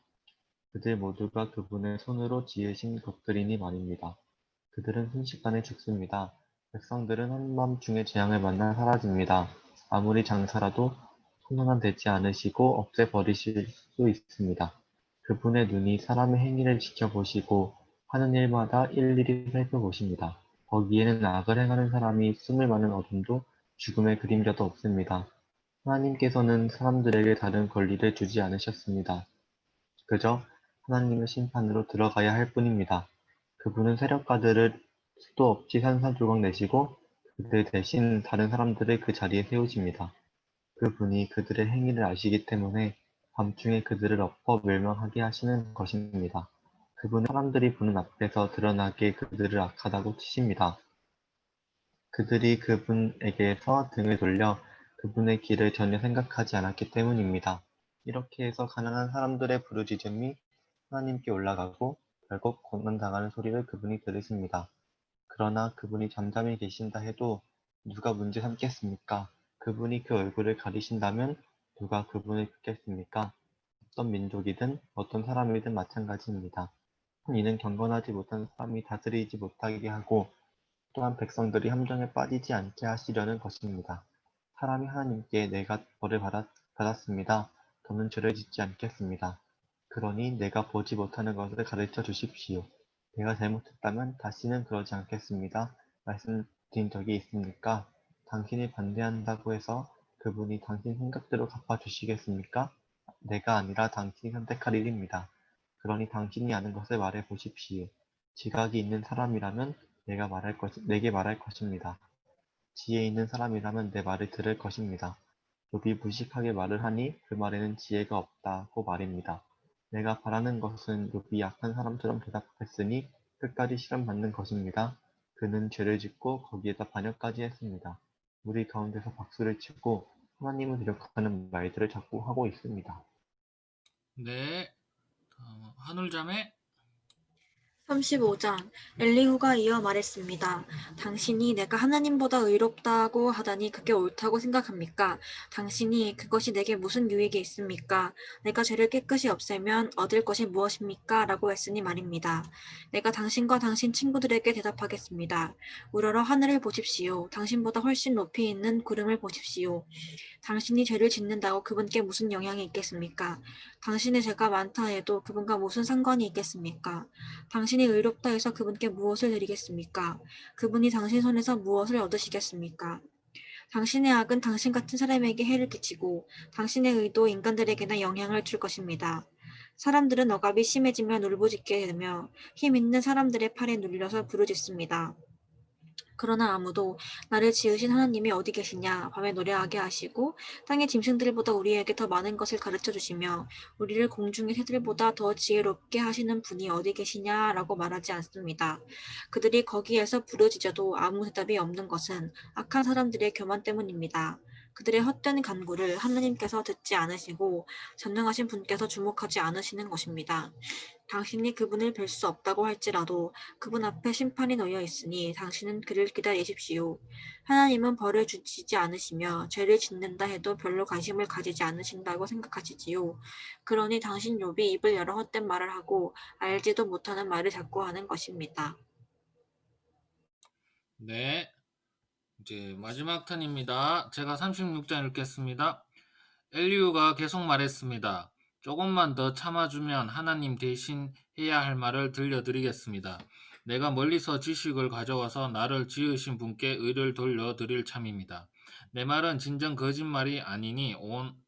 그들 모두가 그분의 손으로 지으신 것들이니 말입니다. 그들은 순식간에 죽습니다. 백성들은 한밤중에 재앙을 만나 사라집니다. 아무리 장사라도 손하나 대지 않으시고 없애버리실 수 있습니다. 그분의 눈이 사람의 행위를 지켜보시고 하는 일마다 일일이 살펴보십니다. 거기에는 악을 행하는 사람이 숨을 마는 어둠도 죽음의 그림자도 없습니다. 하나님께서는 사람들에게 다른 권리를 주지 않으셨습니다. 그저 하나님의 심판으로 들어가야 할 뿐입니다. 그분은 세력가들을 수도 없이 산산조각 내시고 그들 대신 다른 사람들을 그 자리에 세우십니다. 그분이 그들의 행위를 아시기 때문에 밤중에 그들을 엎어 멸망하게 하시는 것입니다. 그분은 사람들이 보는 앞에서 드러나게 그들을 악하다고 치십니다. 그들이 그분에게서 등을 돌려 그분의 길을 전혀 생각하지 않았기 때문입니다. 이렇게 해서 가난한 사람들의 부르짖음이 하나님께 올라가고 결국 고난당하는 소리를 그분이 들으십니다. 그러나 그분이 잠잠히 계신다 해도 누가 문제 삼겠습니까? 그분이 그 얼굴을 가리신다면 누가 그분을 긋겠습니까? 어떤 민족이든 어떤 사람이든 마찬가지입니다. 이는 경건하지 못한 사람이 다스리지 못하게 하고 또한 백성들이 함정에 빠지지 않게 하시려는 것입니다. 사람이 하나님께 내가 벌을 받았습니다. 더는 죄를 짓지 않겠습니다. 그러니 내가 보지 못하는 것을 가르쳐 주십시오. 내가 잘못했다면 다시는 그러지 않겠습니다. 말씀드린 적이 있습니까? 당신이 반대한다고 해서 그분이 당신 생각대로 갚아주시겠습니까? 내가 아니라 당신이 선택할 일입니다. 그러니 당신이 아는 것을 말해 보십시오. 지각이 있는 사람이라면 내게 말할 것입니다. 지혜 있는 사람이라면 내 말을 들을 것입니다. 욥이 무식하게 말을 하니 그 말에는 지혜가 없다고 말입니다. 내가 바라는 것은 욥이 약한 사람처럼 대답했으니 끝까지 실험받는 것입니다. 그는 죄를 짓고 거기에다 반역까지 했습니다. 우리 가운데서 박수를 치고 하나님을 대적하는 말들을 자꾸 하고 있습니다. 네, 하늘자매. 35장 엘리후가 이어 말했습니다. 당신이 내가 하나님보다 의롭다고 하다니 그게 옳다고 생각합니까? 당신이 그것이 내게 무슨 유익이 있습니까? 내가 죄를 깨끗이 없애면 얻을 것이 무엇입니까? 라고 했으니 말입니다. 내가 당신과 당신 친구들에게 대답하겠습니다. 우러러 하늘을 보십시오. 당신보다 훨씬 높이 있는 구름을 보십시오. 당신이 죄를 짓는다고 그분께 무슨 영향이 있겠습니까? 당신의 죄가 많다 해도 그분과 무슨 상관이 있겠습니까? 당신이 의롭다 해서 그분께 무엇을 드리겠습니까? 그분이 당신 손에서 무엇을 얻으시겠습니까? 당신의 악은 당신 같은 사람에게 해를 끼치고 당신의 의도 인간들에게나 영향을 줄 것입니다. 사람들은 억압이 심해지면 울부짖게 되며 힘 있는 사람들의 팔에 눌려서 부르짖습니다. 그러나 아무도 나를 지으신 하나님이 어디 계시냐 밤에 노래하게 하시고 땅의 짐승들보다 우리에게 더 많은 것을 가르쳐 주시며 우리를 공중의 새들보다 더 지혜롭게 하시는 분이 어디 계시냐라고 말하지 않습니다. 그들이 거기에서 부르짖어도 아무 대답이 없는 것은 악한 사람들의 교만 때문입니다. 그들의 헛된 간구를 하나님께서 듣지 않으시고 전능하신 분께서 주목하지 않으시는 것입니다. 당신이 그분을 뵐 수 없다고 할지라도 그분 앞에 심판이 놓여 있으니 당신은 그를 기다리십시오. 하나님은 벌을 주시지 않으시며 죄를 짓는다 해도 별로 관심을 가지지 않으신다고 생각하시지요. 그러니 당신 욥이 입을 열어 헛된 말을 하고 알지도 못하는 말을 자꾸 하는 것입니다. 네, 이제 마지막 턴입니다. 제가 36장 읽겠습니다. 엘리후가 계속 말했습니다. 조금만 더 참아주면 하나님 대신 해야 할 말을 들려드리겠습니다. 내가 멀리서 지식을 가져와서 나를 지으신 분께 의를 돌려드릴 참입니다. 내 말은 진정 거짓말이 아니니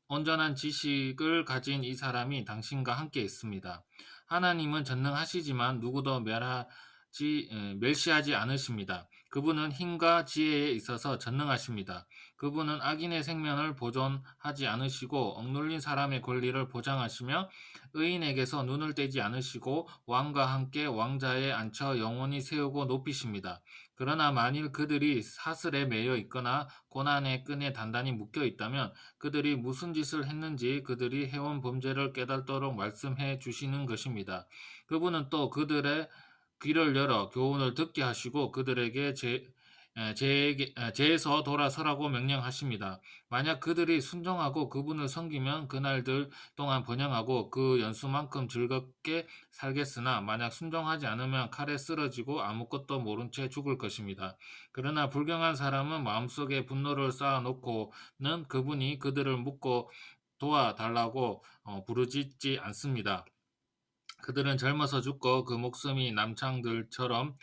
온전한 지식을 가진 이 사람이 당신과 함께 있습니다. 하나님은 전능하시지만 누구도 멸시하지 않으십니다. 그분은 힘과 지혜에 있어서 전능하십니다. 그분은 악인의 생명을 보존하지 않으시고 억눌린 사람의 권리를 보장하시며 의인에게서 눈을 떼지 않으시고 왕과 함께 왕자에 앉혀 영원히 세우고 높이십니다. 그러나 만일 그들이 사슬에 매여 있거나 고난의 끈에 단단히 묶여 있다면 그들이 무슨 짓을 했는지 그들이 해온 범죄를 깨닫도록 말씀해 주시는 것입니다. 그분은 또 그들의 귀를 열어 교훈을 듣게 하시고 그들에게 죄에서 돌아서라고 명령하십니다. 만약 그들이 순종하고 그분을 섬기면 그날들 동안 번영하고 그 연수만큼 즐겁게 살겠으나 만약 순종하지 않으면 칼에 쓰러지고 아무것도 모른 채 죽을 것입니다. 그러나 불경한 사람은 마음속에 분노를 쌓아놓고는 그분이 그들을 묶고 도와달라고 부르짖지 않습니다. 그들은 젊어서 죽고 그 목숨이 남창들처럼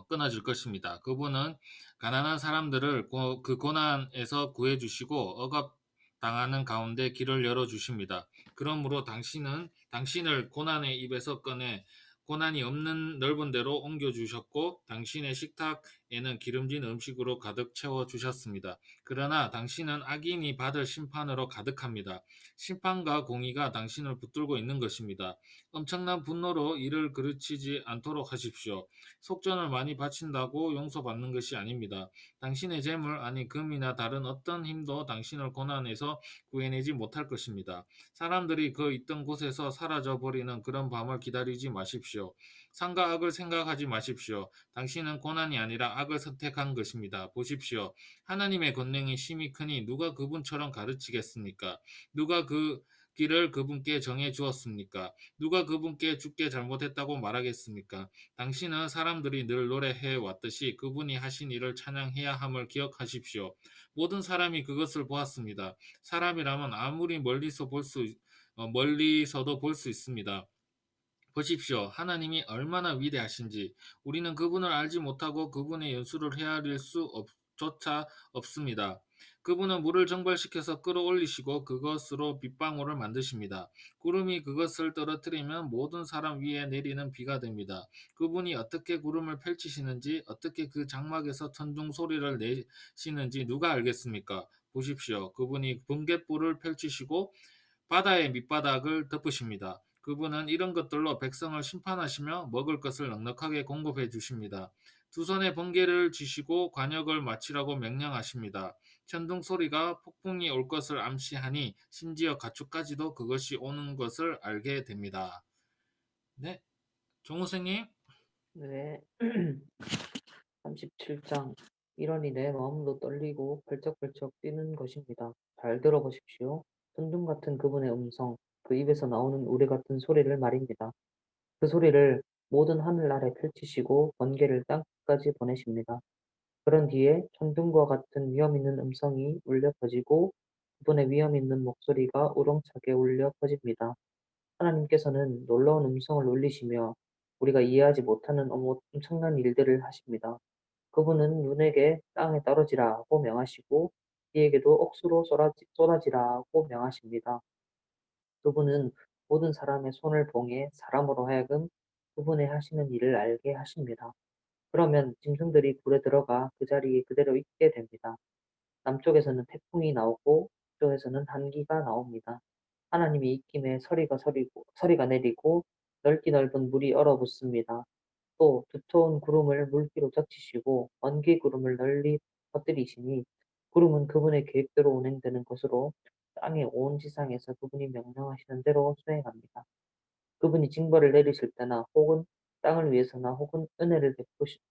끊어질 것입니다. 그분은 가난한 사람들을 그 고난에서 구해주시고 억압당하는 가운데 길을 열어주십니다. 그러므로 당신은 당신을 고난의 입에서 꺼내 고난이 없는 넓은 데로 옮겨주셨고 당신의 식탁에는 기름진 음식으로 가득 채워주셨습니다. 그러나 당신은 악인이 받을 심판으로 가득합니다. 심판과 공의가 당신을 붙들고 있는 것입니다. 엄청난 분노로 이를 그르치지 않도록 하십시오. 속전을 많이 바친다고 용서받는 것이 아닙니다. 당신의 재물 아니 금이나 다른 어떤 힘도 당신을 고난에서 구해내지 못할 것입니다. 사람들이 그 있던 곳에서 사라져버리는 그런 밤을 기다리지 마십시오. 상과 악을 생각하지 마십시오. 당신은 고난이 아니라 악을 선택한 것입니다. 보십시오. 하나님의 권능이 심히 크니 누가 그분처럼 가르치겠습니까? 누가 그 길을 그분께 정해 주었습니까? 누가 그분께 죽게 잘못했다고 말하겠습니까? 당신은 사람들이 늘 노래해 왔듯이 그분이 하신 일을 찬양해야 함을 기억하십시오. 모든 사람이 그것을 보았습니다. 사람이라면 아무리 멀리서도 볼 수 있습니다. 보십시오. 하나님이 얼마나 위대하신지. 우리는 그분을 알지 못하고 그분의 연수를 헤아릴 조차 없습니다. 그분은 물을 증발시켜서 끌어올리시고 그것으로 빗방울을 만드십니다. 구름이 그것을 떨어뜨리면 모든 사람 위에 내리는 비가 됩니다. 그분이 어떻게 구름을 펼치시는지, 어떻게 그 장막에서 천둥 소리를 내시는지 누가 알겠습니까? 보십시오. 그분이 번갯불을 펼치시고 바다의 밑바닥을 덮으십니다. 그분은 이런 것들로 백성을 심판하시며 먹을 것을 넉넉하게 공급해 주십니다. 두 손에 번개를 쥐시고 관역을 마치라고 명령하십니다. 천둥 소리가 폭풍이 올 것을 암시하니 심지어 가축까지도 그것이 오는 것을 알게 됩니다. 네, 정우생님. 네. 37장. 이러니 내 마음도 떨리고 벌쩍벌쩍 뛰는 것입니다. 잘 들어보십시오. 천둥 같은 그분의 음성, 그 입에서 나오는 우레 같은 소리를 말입니다. 그 소리를 모든 하늘 아래 펼치시고 번개를 땅끝까지 보내십니다. 그런 뒤에 천둥과 같은 위험 있는 음성이 울려 퍼지고 그분의 위험 있는 목소리가 우렁차게 울려 퍼집니다. 하나님께서는 놀라운 음성을 울리시며 우리가 이해하지 못하는 엄청난 일들을 하십니다. 그분은 눈에게 땅에 떨어지라고 명하시고 이에게도 억수로 쏟아지라고 명하십니다. 그분은 모든 사람의 손을 봉해 사람으로 하여금 그분의 하시는 일을 알게 하십니다. 그러면 짐승들이 굴에 들어가 그 자리에 그대로 있게 됩니다. 남쪽에서는 태풍이 나오고 북쪽에서는 한기가 나옵니다. 하나님이 입김에 서리가 내리고 넓기 넓은 물이 얼어붙습니다. 또 두터운 구름을 물기로 젖히시고 번개 구름을 널리 퍼뜨리시니 구름은 그분의 계획대로 운행되는 것으로 땅의 온 지상에서 그분이 명령하시는 대로 수행합니다. 그분이 징벌을 내리실 때나 혹은 땅을 위해서나 혹은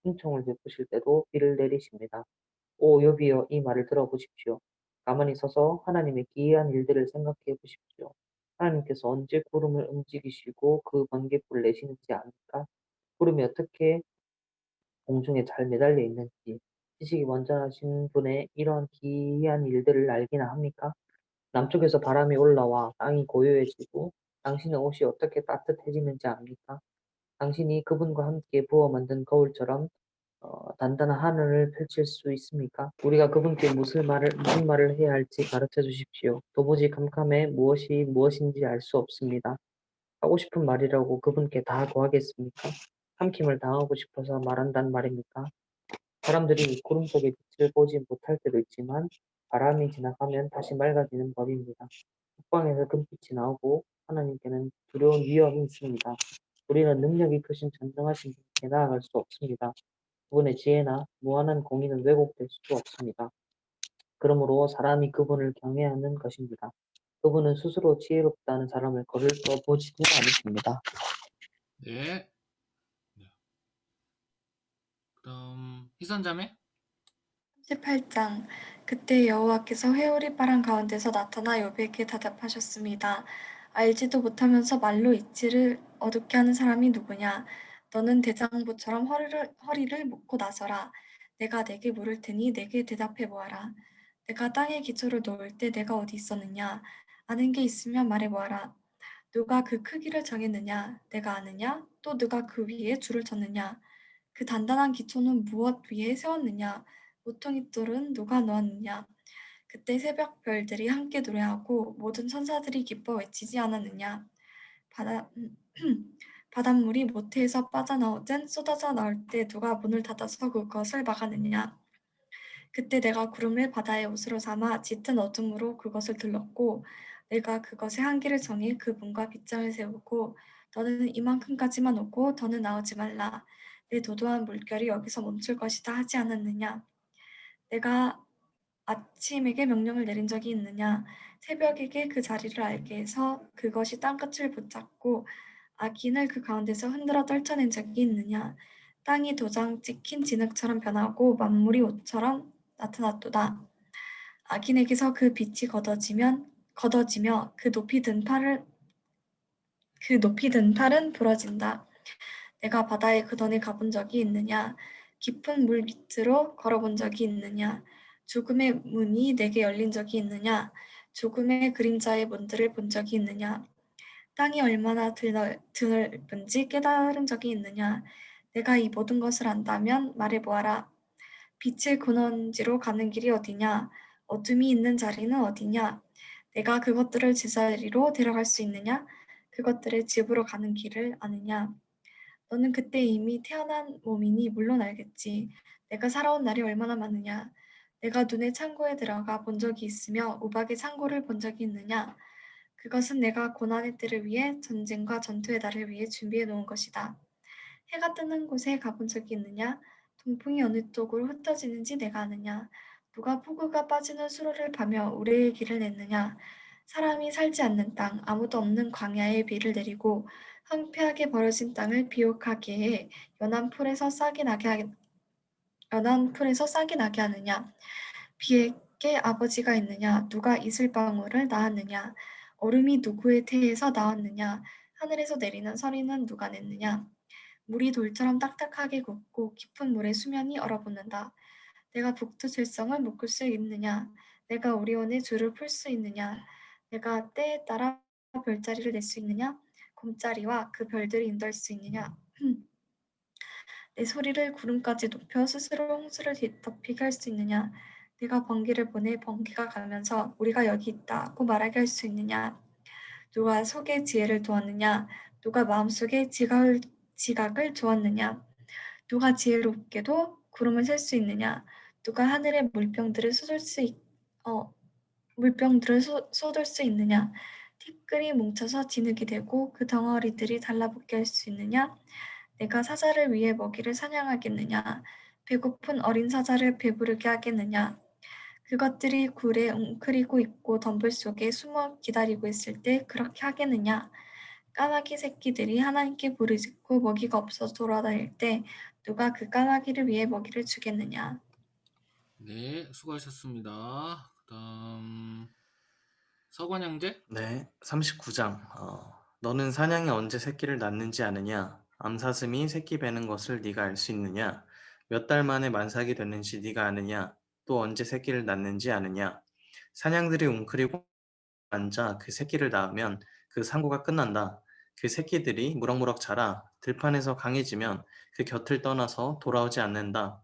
은총을 베푸실 때도 비를 내리십니다. 오 여비여 이 말을 들어보십시오. 가만히 서서 하나님의 기이한 일들을 생각해 보십시오. 하나님께서 언제 구름을 움직이시고 그 번개불을 내시는지 아십니까? 구름이 어떻게 공중에 잘 매달려 있는지 지식이 완전하신 분의 이러한 기이한 일들을 알기나 합니까? 남쪽에서 바람이 올라와 땅이 고요해지고 당신의 옷이 어떻게 따뜻해지는지 압니까? 당신이 그분과 함께 부어 만든 거울처럼 단단한 하늘을 펼칠 수 있습니까? 우리가 그분께 무슨 말을 해야 할지 가르쳐 주십시오. 도무지 캄캄해 무엇이 무엇인지 알 수 없습니다. 하고 싶은 말이라고 그분께 다 구하겠습니까? 삼킴을 당하고 싶어서 말한단 말입니까? 사람들이 구름 속의 빛을 보지 못할 때도 있지만 바람이 지나가면 다시 맑아지는 법입니다. 북방에서 금빛이 나오고 하나님께는 두려운 위험이 있습니다. 우리는 능력이 크신 전능하신 분께 나아갈 수 없습니다. 그분의 지혜나 무한한 공의는 왜곡될 수 없습니다. 그러므로 사람이 그분을 경외하는 것입니다. 그분은 스스로 지혜롭다는 사람을 거를 떠보지도 않으십니다. 네. 그럼 희선자매. 38장. 그때 여호와께서 회오리 바람 가운데서 나타나 욥에게 대답하셨습니다. 알지도 못하면서 말로 이치를 어둡게 하는 사람이 누구냐? 너는 대장부처럼 허리를 묶고 나서라. 내가 내게 물을 테니 내게 대답해 보아라. 내가 땅에 기초를 놓을 때 내가 어디 있었느냐? 아는 게 있으면 말해 보아라. 누가 그 크기를 정했느냐? 내가 아느냐? 또 누가 그 위에 줄을 쳤느냐? 그 단단한 기초는 무엇 위에 세웠느냐? 모퉁이돌은 누가 놓았느냐? 그때 새벽 별들이 함께 노래하고 모든 천사들이 기뻐 외치지 않았느냐? 바다, 바닷물이 모태에서 빠져나오든 쏟아져 나올 때 누가 문을 닫아서 그것을 막았느냐? 그때 내가 구름을 바다의 옷으로 삼아 짙은 어둠으로 그것을 둘렀고 내가 그것의 한계를 정해 그 문과 빗장을 세우고 너는 이만큼까지만 오고 더는 나오지 말라. 내 도도한 물결이 여기서 멈출 것이다 하지 않았느냐? 내가 아침에게 명령을 내린 적이 있느냐? 새벽에게 그 자리를 알게 해서 그것이 땅끝을 붙잡고 악인을 그 가운데서 흔들어 떨쳐낸 적이 있느냐? 땅이 도장 찍힌 진흙처럼 변하고 만물이 옷처럼 나타났도다. 악인에게서 그 빛이 걷어지며 그 높이 든 팔은 부러진다. 내가 바다의 그던에 가본 적이 있느냐? 깊은 물 밑으로 걸어본 적이 있느냐? 죽음의 문이 내게 열린 적이 있느냐? 죽음의 그림자의 문들을 본 적이 있느냐? 땅이 얼마나 드넓은지 깨달은 적이 있느냐? 내가 이 모든 것을 안다면 말해보아라. 빛의 근원지로 가는 길이 어디냐? 어둠이 있는 자리는 어디냐? 내가 그것들을 제자리로 데려갈 수 있느냐? 그것들의 집으로 가는 길을 아느냐? 너는 그때 이미 태어난 몸이니 물론 알겠지. 내가 살아온 날이 얼마나 많으냐. 내가 눈의 창고에 들어가 본 적이 있으며 우박의 창고를 본 적이 있느냐. 그것은 내가 고난의 때를 위해 전쟁과 전투의 날을 위해 준비해 놓은 것이다. 해가 뜨는 곳에 가본 적이 있느냐. 동풍이 어느 쪽으로 흩어지는지 내가 아느냐. 누가 폭우가 빠지는 수로를 파며 우레의 길을 냈느냐. 사람이 살지 않는 땅, 아무도 없는 광야에 비를 내리고 황폐하게 버려진 땅을 비옥하게 해 연한 풀에서 싹이 나게 하느냐. 비에게 아버지가 있느냐. 누가 이슬방울을 낳았느냐. 얼음이 누구의 태에서 나왔느냐. 하늘에서 내리는 서리는 누가 냈느냐. 물이 돌처럼 딱딱하게 굳고 깊은 물의 수면이 얼어붙는다. 내가 북두칠성을 묶을 수 있느냐. 내가 오리온의 줄을 풀 수 있느냐. 내가 때에 따라 별자리를 낼 수 있느냐. 곰자리와 그 별들을 인도할 수 있느냐. 내 소리를 구름까지 높여 스스로 홍수를 뒤덮이게 할 수 있느냐. 내가 번개를 보내 번개가 가면서 우리가 여기 있다고 말하게 할 수 있느냐. 누가 속에 지혜를 두었느냐. 누가 마음속에 지각을 두었느냐. 누가 지혜롭게도 구름을 셀 수 있느냐. 누가 하늘의 물병들을 쏟을 수 있느냐. 티끌이 뭉쳐서 진흙이 되고 그 덩어리들이 달라붙게 할 수 있느냐. 내가 사자를 위해 먹이를 사냥하겠느냐. 배고픈 어린 사자를 배부르게 하겠느냐. 그것들이 굴에 웅크리고 있고 덤불 속에 숨어 기다리고 있을 때 그렇게 하겠느냐. 까마귀 새끼들이 하나님께 부르짖고 먹이가 없어서 돌아다닐 때 누가 그 까마귀를 위해 먹이를 주겠느냐. 네, 수고하셨습니다. 그다음 서관 형제? 네, 39장. 너는 사냥이 언제 새끼를 낳는지 아느냐? 암사슴이 새끼 베는 것을 네가 알 수 있느냐? 몇 달 만에 만삭이 됐는지 네가 아느냐? 또 언제 새끼를 낳는지 아느냐? 사냥들이 웅크리고 앉아 그 새끼를 낳으면 그 상고가 끝난다. 그 새끼들이 무럭무럭 자라 들판에서 강해지면 그 곁을 떠나서 돌아오지 않는다.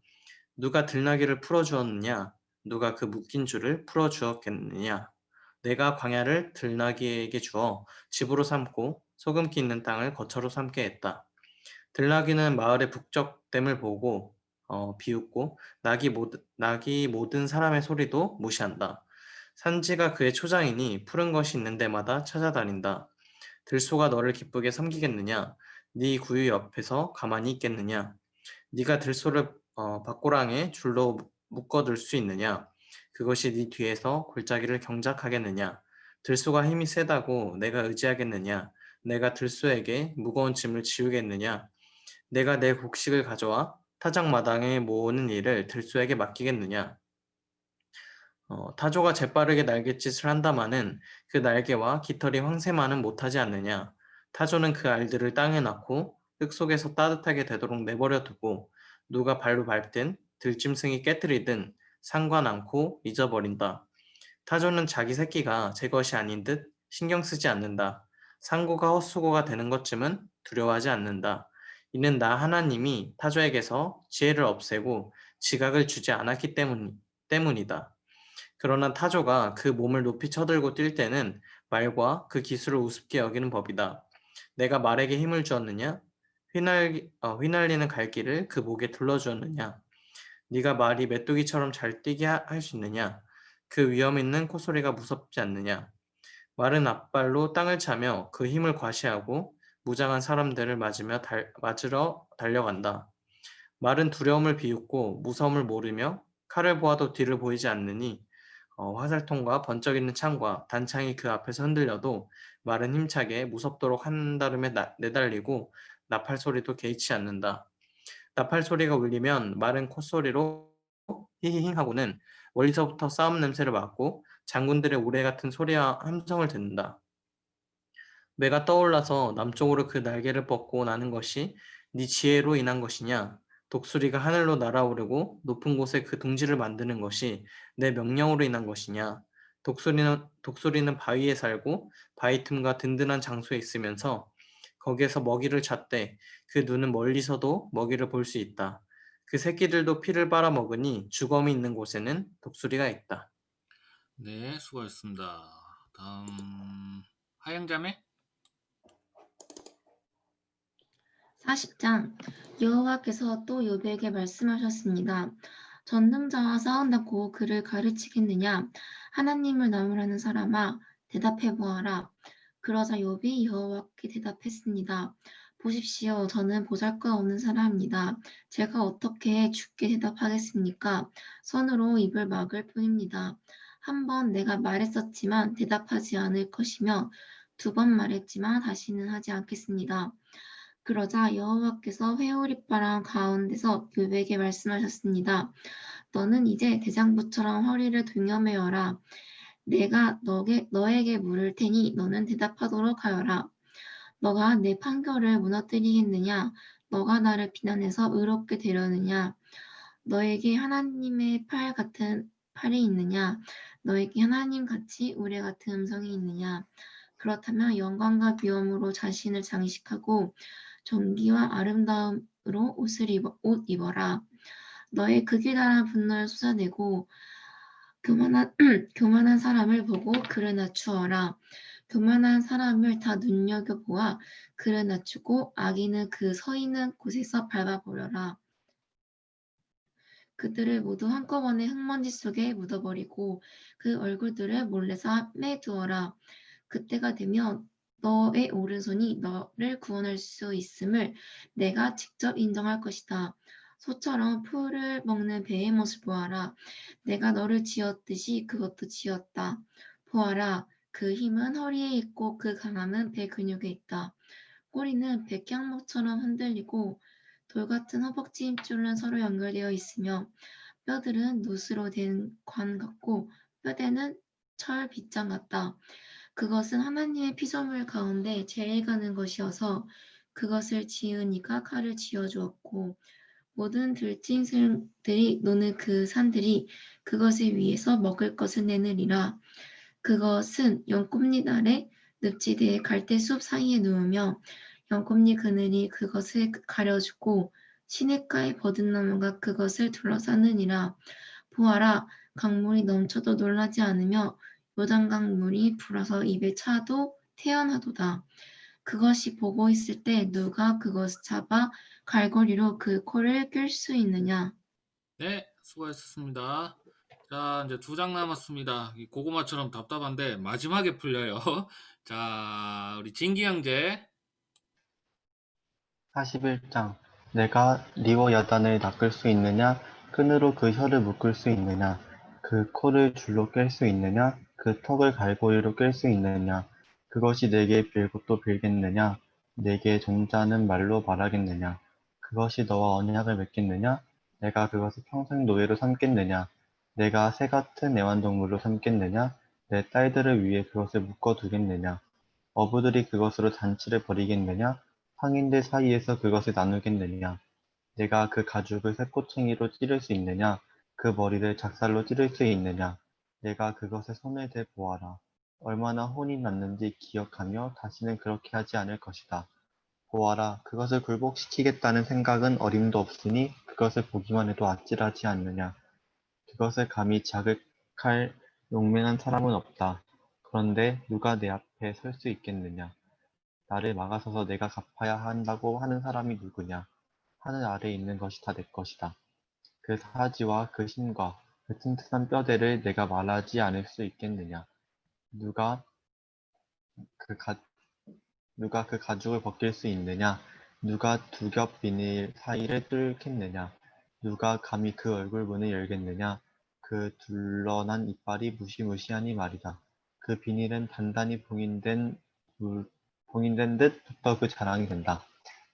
누가 들나귀를 풀어주었느냐? 누가 그 묶인 줄을 풀어주었겠느냐? 내가 광야를 들나귀에게 주어 집으로 삼고 소금기 있는 땅을 거처로 삼게 했다. 들나귀는 마을의 북적됨을 보고 비웃고 낙이 모든 사람의 소리도 무시한다. 산지가 그의 초장이니 푸른 것이 있는 데마다 찾아다닌다. 들소가 너를 기쁘게 섬기겠느냐? 네 구유 옆에서 가만히 있겠느냐? 네가 들소를 밭고랑에 줄로 묶어둘 수 있느냐? 그것이 네 뒤에서 골짜기를 경작하겠느냐? 들소가 힘이 세다고 내가 의지하겠느냐? 내가 들소에게 무거운 짐을 지우겠느냐? 내가 내 곡식을 가져와 타작마당에 모으는 일을 들소에게 맡기겠느냐? 타조가 재빠르게 날갯짓을 한다마는 그 날개와 깃털이 황새만은 못하지 않느냐? 타조는 그 알들을 땅에 낳고 흙 속에서 따뜻하게 되도록 내버려 두고 누가 발로 밟든 들짐승이 깨뜨리든 상관 않고 잊어버린다. 타조는 자기 새끼가 제 것이 아닌 듯 신경 쓰지 않는다. 상고가 헛수고가 되는 것쯤은 두려워하지 않는다. 이는 나 하나님이 타조에게서 지혜를 없애고 지각을 주지 않았기 때문이다. 그러나 타조가 그 몸을 높이 쳐들고 뛸 때는 말과 그 기술을 우습게 여기는 법이다. 내가 말에게 힘을 주었느냐? 휘날리는 갈기를 그 목에 둘러주었느냐? 네가 말이 메뚜기처럼 잘 뛰게 할 수 있느냐? 그 위험 있는 코소리가 무섭지 않느냐? 말은 앞발로 땅을 차며 그 힘을 과시하고 무장한 사람들을 맞으러 달려간다. 말은 두려움을 비웃고 무서움을 모르며 칼을 보아도 뒤를 보이지 않느니 화살통과 번쩍이는 창과 단창이 그 앞에서 흔들려도 말은 힘차게 무섭도록 한다름에 내달리고 나팔 소리도 개의치 않는다. 나팔 소리가 울리면 말은 콧소리로 히히힝 하고는 멀리서부터 싸움 냄새를 맡고 장군들의 우레 같은 소리와 함성을 듣는다. 매가 떠올라서 남쪽으로 그 날개를 뻗고 나는 것이 네 지혜로 인한 것이냐? 독수리가 하늘로 날아오르고 높은 곳에 그 둥지를 만드는 것이 내 명령으로 인한 것이냐? 독수리는 바위에 살고 바위 틈과 든든한 장소에 있으면서 거기에서 먹이를 찾되 그 눈은 멀리서도 먹이를 볼 수 있다. 그 새끼들도 피를 빨아먹으니 주검이 있는 곳에는 독수리가 있다. 네, 수고하셨습니다. 다음 하영자매? 40장 여호와께서 또 욥에게 말씀하셨습니다. 전능자와 싸운다고 그를 가르치겠느냐? 하나님을 나무라는 사람아, 대답해 보아라. 그러자 욥이 여호와께 대답했습니다. 보십시오, 저는 보잘것없는 사람입니다. 제가 어떻게 주께 대답하겠습니까? 손으로 입을 막을 뿐입니다. 한 번 내가 말했었지만 대답하지 않을 것이며 2번 말했지만 다시는 하지 않겠습니다. 그러자 여호와께서 회오리바람 가운데서 욥에게 말씀하셨습니다. 너는 이제 대장부처럼 허리를 동여매어라. 내가 너에게 물을 테니 너는 대답하도록 하여라. 너가 내 판결을 무너뜨리겠느냐? 너가 나를 비난해서 의롭게 되려느냐? 너에게 하나님의 팔 같은 팔이 있느냐? 너에게 하나님같이 우레 같은 음성이 있느냐? 그렇다면 영광과 비엄으로 자신을 장식하고 존귀와 아름다움으로 옷 입어라. 너의 극에 달한 분노를 쏟아내고 교만한 사람을 보고 그를 낮추어라. 교만한 사람을 다 눈여겨보아 그를 낮추고 악인은 그 서 있는 곳에서 밟아버려라. 그들을 모두 한꺼번에 흙먼지 속에 묻어버리고 그 얼굴들을 몰래 삼에 두어라. 그때가 되면 너의 오른손이 너를 구원할 수 있음을 내가 직접 인정할 것이다. 소처럼 풀을 먹는 배의 모습을 보아라. 내가 너를 지었듯이 그것도 지었다. 보아라. 그 힘은 허리에 있고 그 강함은 배 근육에 있다. 꼬리는 백향목처럼 흔들리고 돌 같은 허벅지 힘줄은 서로 연결되어 있으며 뼈들은 놋으로 된 관 같고 뼈대는 철 빗장 같다. 그것은 하나님의 피조물 가운데 제일 가는 것이어서 그것을 지은 이가 칼을 쥐어주었고 모든 들짐승들이 노는 그 산들이 그것을 위해서 먹을 것을 내느니라. 그것은 연꽃잎 아래 늪지대의 갈대숲 사이에 누우며 연꽃잎 그늘이 그것을 가려주고 시냇가의 버든나무가 그것을 둘러싸느니라. 보아라, 강물이 넘쳐도 놀라지 않으며 요단강 물이 불어서 입에 차도 태연하도다. 그것이 보고 있을 때 누가 그것을 잡아 갈고리로 그 코를 낄 수 있느냐? 네, 수고하셨습니다. 자, 이제 2장 남았습니다. 이 고구마처럼 답답한데 마지막에 풀려요. 자, 우리 진기 형제. 41장 내가 리워 야단을 낚을 수 있느냐? 끈으로 그 혀를 묶을 수 있느냐? 그 코를 줄로 깰 수 있느냐? 그 턱을 갈고리로 깰 수 있느냐? 그것이 내게 빌고 또 빌겠느냐? 내게 존자는 말로 말하겠느냐? 그것이 너와 언약을 맺겠느냐? 내가 그것을 평생 노예로 삼겠느냐? 내가 새 같은 애완동물로 삼겠느냐? 내 딸들을 위해 그것을 묶어두겠느냐? 어부들이 그것으로 잔치를 벌이겠느냐? 상인들 사이에서 그것을 나누겠느냐? 내가 그 가죽을 쇠꼬챙이로 찌를 수 있느냐? 그 머리를 작살로 찌를 수 있느냐? 내가 그것에 손을 대 보아라. 얼마나 혼이 났는지 기억하며 다시는 그렇게 하지 않을 것이다. 보아라, 그것을 굴복시키겠다는 생각은 어림도 없으니 그것을 보기만 해도 아찔하지 않느냐? 그것을 감히 자극할 용맹한 사람은 없다. 그런데 누가 내 앞에 설 수 있겠느냐? 나를 막아서서 내가 갚아야 한다고 하는 사람이 누구냐? 하늘 아래에 있는 것이 다 내 것이다. 그 사지와 그 힘과 그 튼튼한 뼈대를 내가 말하지 않을 수 있겠느냐? 누가 그, 가, 누가 그 가죽을 벗길 수 있느냐? 누가 두 겹 비닐 사이를 뚫겠느냐? 누가 감히 그 얼굴 문을 열겠느냐? 그 둘러난 이빨이 무시무시하니 말이다. 그 비닐은 단단히 봉인된 듯부터 그 자랑이 된다.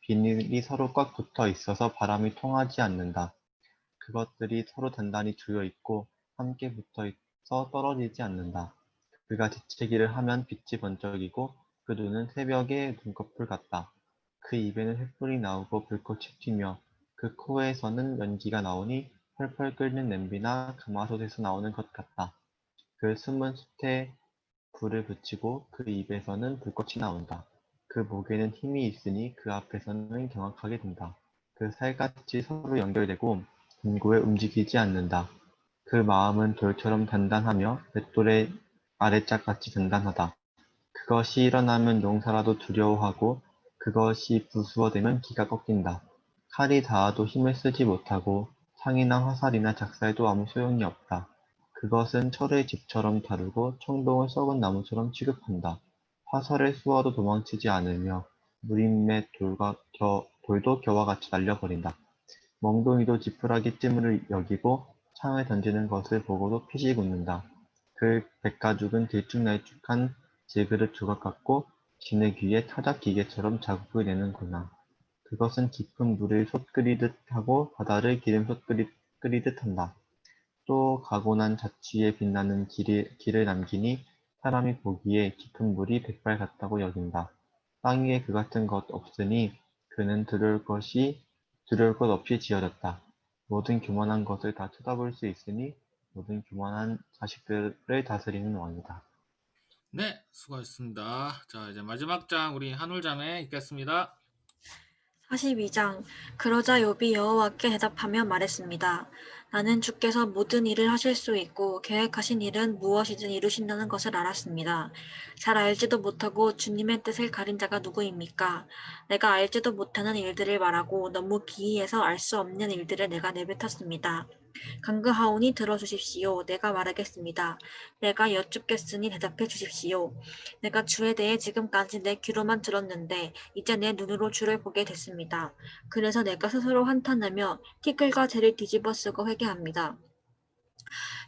비닐이 서로 꽉 붙어 있어서 바람이 통하지 않는다. 그것들이 서로 단단히 조여 있고 함께 붙어 있어 떨어지지 않는다. 그가 재채기를 하면 빛이 번쩍이고 그 눈은 새벽의 눈꺼풀 같다. 그 입에는 횃불이 나오고 불꽃이 튀며 그 코에서는 연기가 나오니 펄펄 끓는 냄비나 가마솥에서 나오는 것 같다. 그 숨은 숯에 불을 붙이고 그 입에서는 불꽃이 나온다. 그 목에는 힘이 있으니 그 앞에서는 경악하게 된다. 그 살같이 서로 연결되고 견고해 움직이지 않는다. 그 마음은 돌처럼 단단하며 맷돌의 아래짝같이 단단하다. 그것이 일어나면 용사라도 두려워하고 그것이 부수어대면 기가 꺾인다. 칼이 닿아도 힘을 쓰지 못하고 창이나 화살이나 작살도 아무 소용이 없다. 그것은 철을 집처럼 다루고 청동을 썩은 나무처럼 취급한다. 화살을 쏘아도 도망치지 않으며 무림의 돌도 겨와 같이 날려버린다. 멍둥이도 지푸라기 찜을 여기고 창을 던지는 것을 보고도 피식 웃는다. 그 백가죽은 들쭉날쭉한 질그릇 조각 같고 진흙 위에 타작 기계처럼 자국을 내는구나. 그것은 깊은 물을 솥 끓이듯 하고 바다를 기름솥 끓이듯 한다. 또 가고 난 자취에 빛나는 길을 남기니 사람이 보기에 깊은 물이 백발 같다고 여긴다. 땅 위에 그 같은 것 없으니 그는 두려울 것 없이 지어졌다. 모든 교만한 것을 다 쳐다볼 수 있으니 모든 교만한 자식들을 다스리는 왕이다. 네, 수고하셨습니다. 자, 이제 마지막 장 우리 한울자매 읽겠습니다. 42장. 그러자 욥이 여호와께 대답하며 말했습니다. 나는 주께서 모든 일을 하실 수 있고 계획하신 일은 무엇이든 이루신다는 것을 알았습니다. 잘 알지도 못하고 주님의 뜻을 가린 자가 누구입니까? 내가 알지도 못하는 일들을 말하고 너무 기이해서 알 수 없는 일들을 내가 내뱉었습니다. 간구하오니 들어주십시오. 내가 말하겠습니다. 내가 여쭙겠으니 대답해 주십시오. 내가 주에 대해 지금까지 내 귀로만 들었는데 이제 내 눈으로 주를 보게 됐습니다. 그래서 내가 스스로 한탄하며 티끌과 재를 뒤집어 쓰고 회개합니다.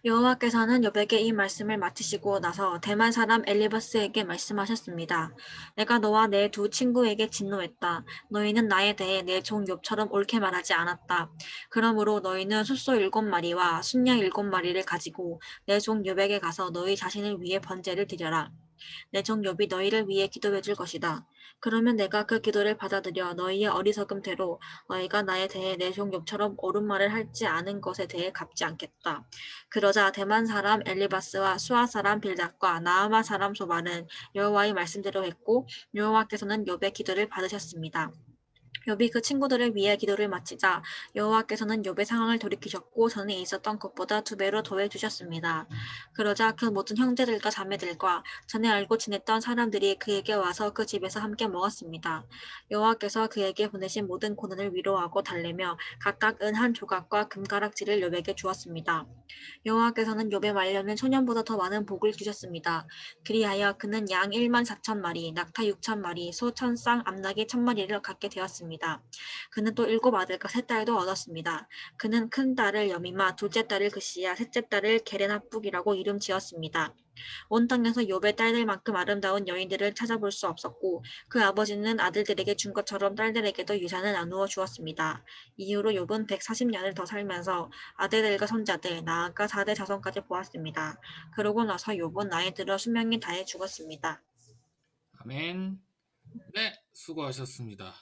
여호와께서는 욥에게 이 말씀을 마치시고 나서 대만 사람 엘리바스에게 말씀하셨습니다. 내가 너와 내 두 친구에게 진노했다. 너희는 나에 대해 내 종 욥처럼 옳게 말하지 않았다. 그러므로 너희는 숫소 7마리와 순양 7마리를 가지고 내 종 욥에게 가서 너희 자신을 위해 번제를 드려라. 내 종 욥이 너희를 위해 기도해 줄 것이다. 그러면 내가 그 기도를 받아들여 너희의 어리석음대로 너희가 나에 대해 내 종 욥처럼 옳은 말을 할지 않은 것에 대해 갚지 않겠다. 그러자 대만 사람 엘리바스와 수아 사람 빌닷과 나아마 사람 소바는 여호와의 말씀대로 했고 여호와께서는 욥의 기도를 받으셨습니다. 욥이 그 친구들을 위해 기도를 마치자 여호와께서는 욥의 상황을 돌이키셨고 전에 있었던 것보다 2배로 더해 주셨습니다. 그러자 그 모든 형제들과 자매들과 전에 알고 지냈던 사람들이 그에게 와서 그 집에서 함께 먹었습니다. 여호와께서 그에게 보내신 모든 고난을 위로하고 달래며 각각 은 한 조각과 금가락지를 욥에게 주었습니다. 여호와께서는 욥의 말년에 소년보다 더 많은 복을 주셨습니다. 그리하여 그는 양 14,000마리, 낙타 6,000마리, 소 1,000쌍, 암나귀 1,000마리를 갖게 되었습니다. 그는 또 7아들과 3딸도 얻었습니다. 그는 큰 딸을 여미마, 둘째 딸을 그시야, 셋째 딸을 게레나북이라고 이름 지었습니다. 온 땅에서 욥의 딸들만큼 아름다운 여인들을 찾아볼 수 없었고 그 아버지는 아들들에게 준 것처럼 딸들에게도 유산을 나누어 주었습니다. 이후로 욥은 140년을 더 살면서 아들들과 손자들, 나아가 4대 자손까지 보았습니다. 그러고 나서 욥은 나이 들어 수명이 다해 죽었습니다. 아멘. 네, 수고하셨습니다.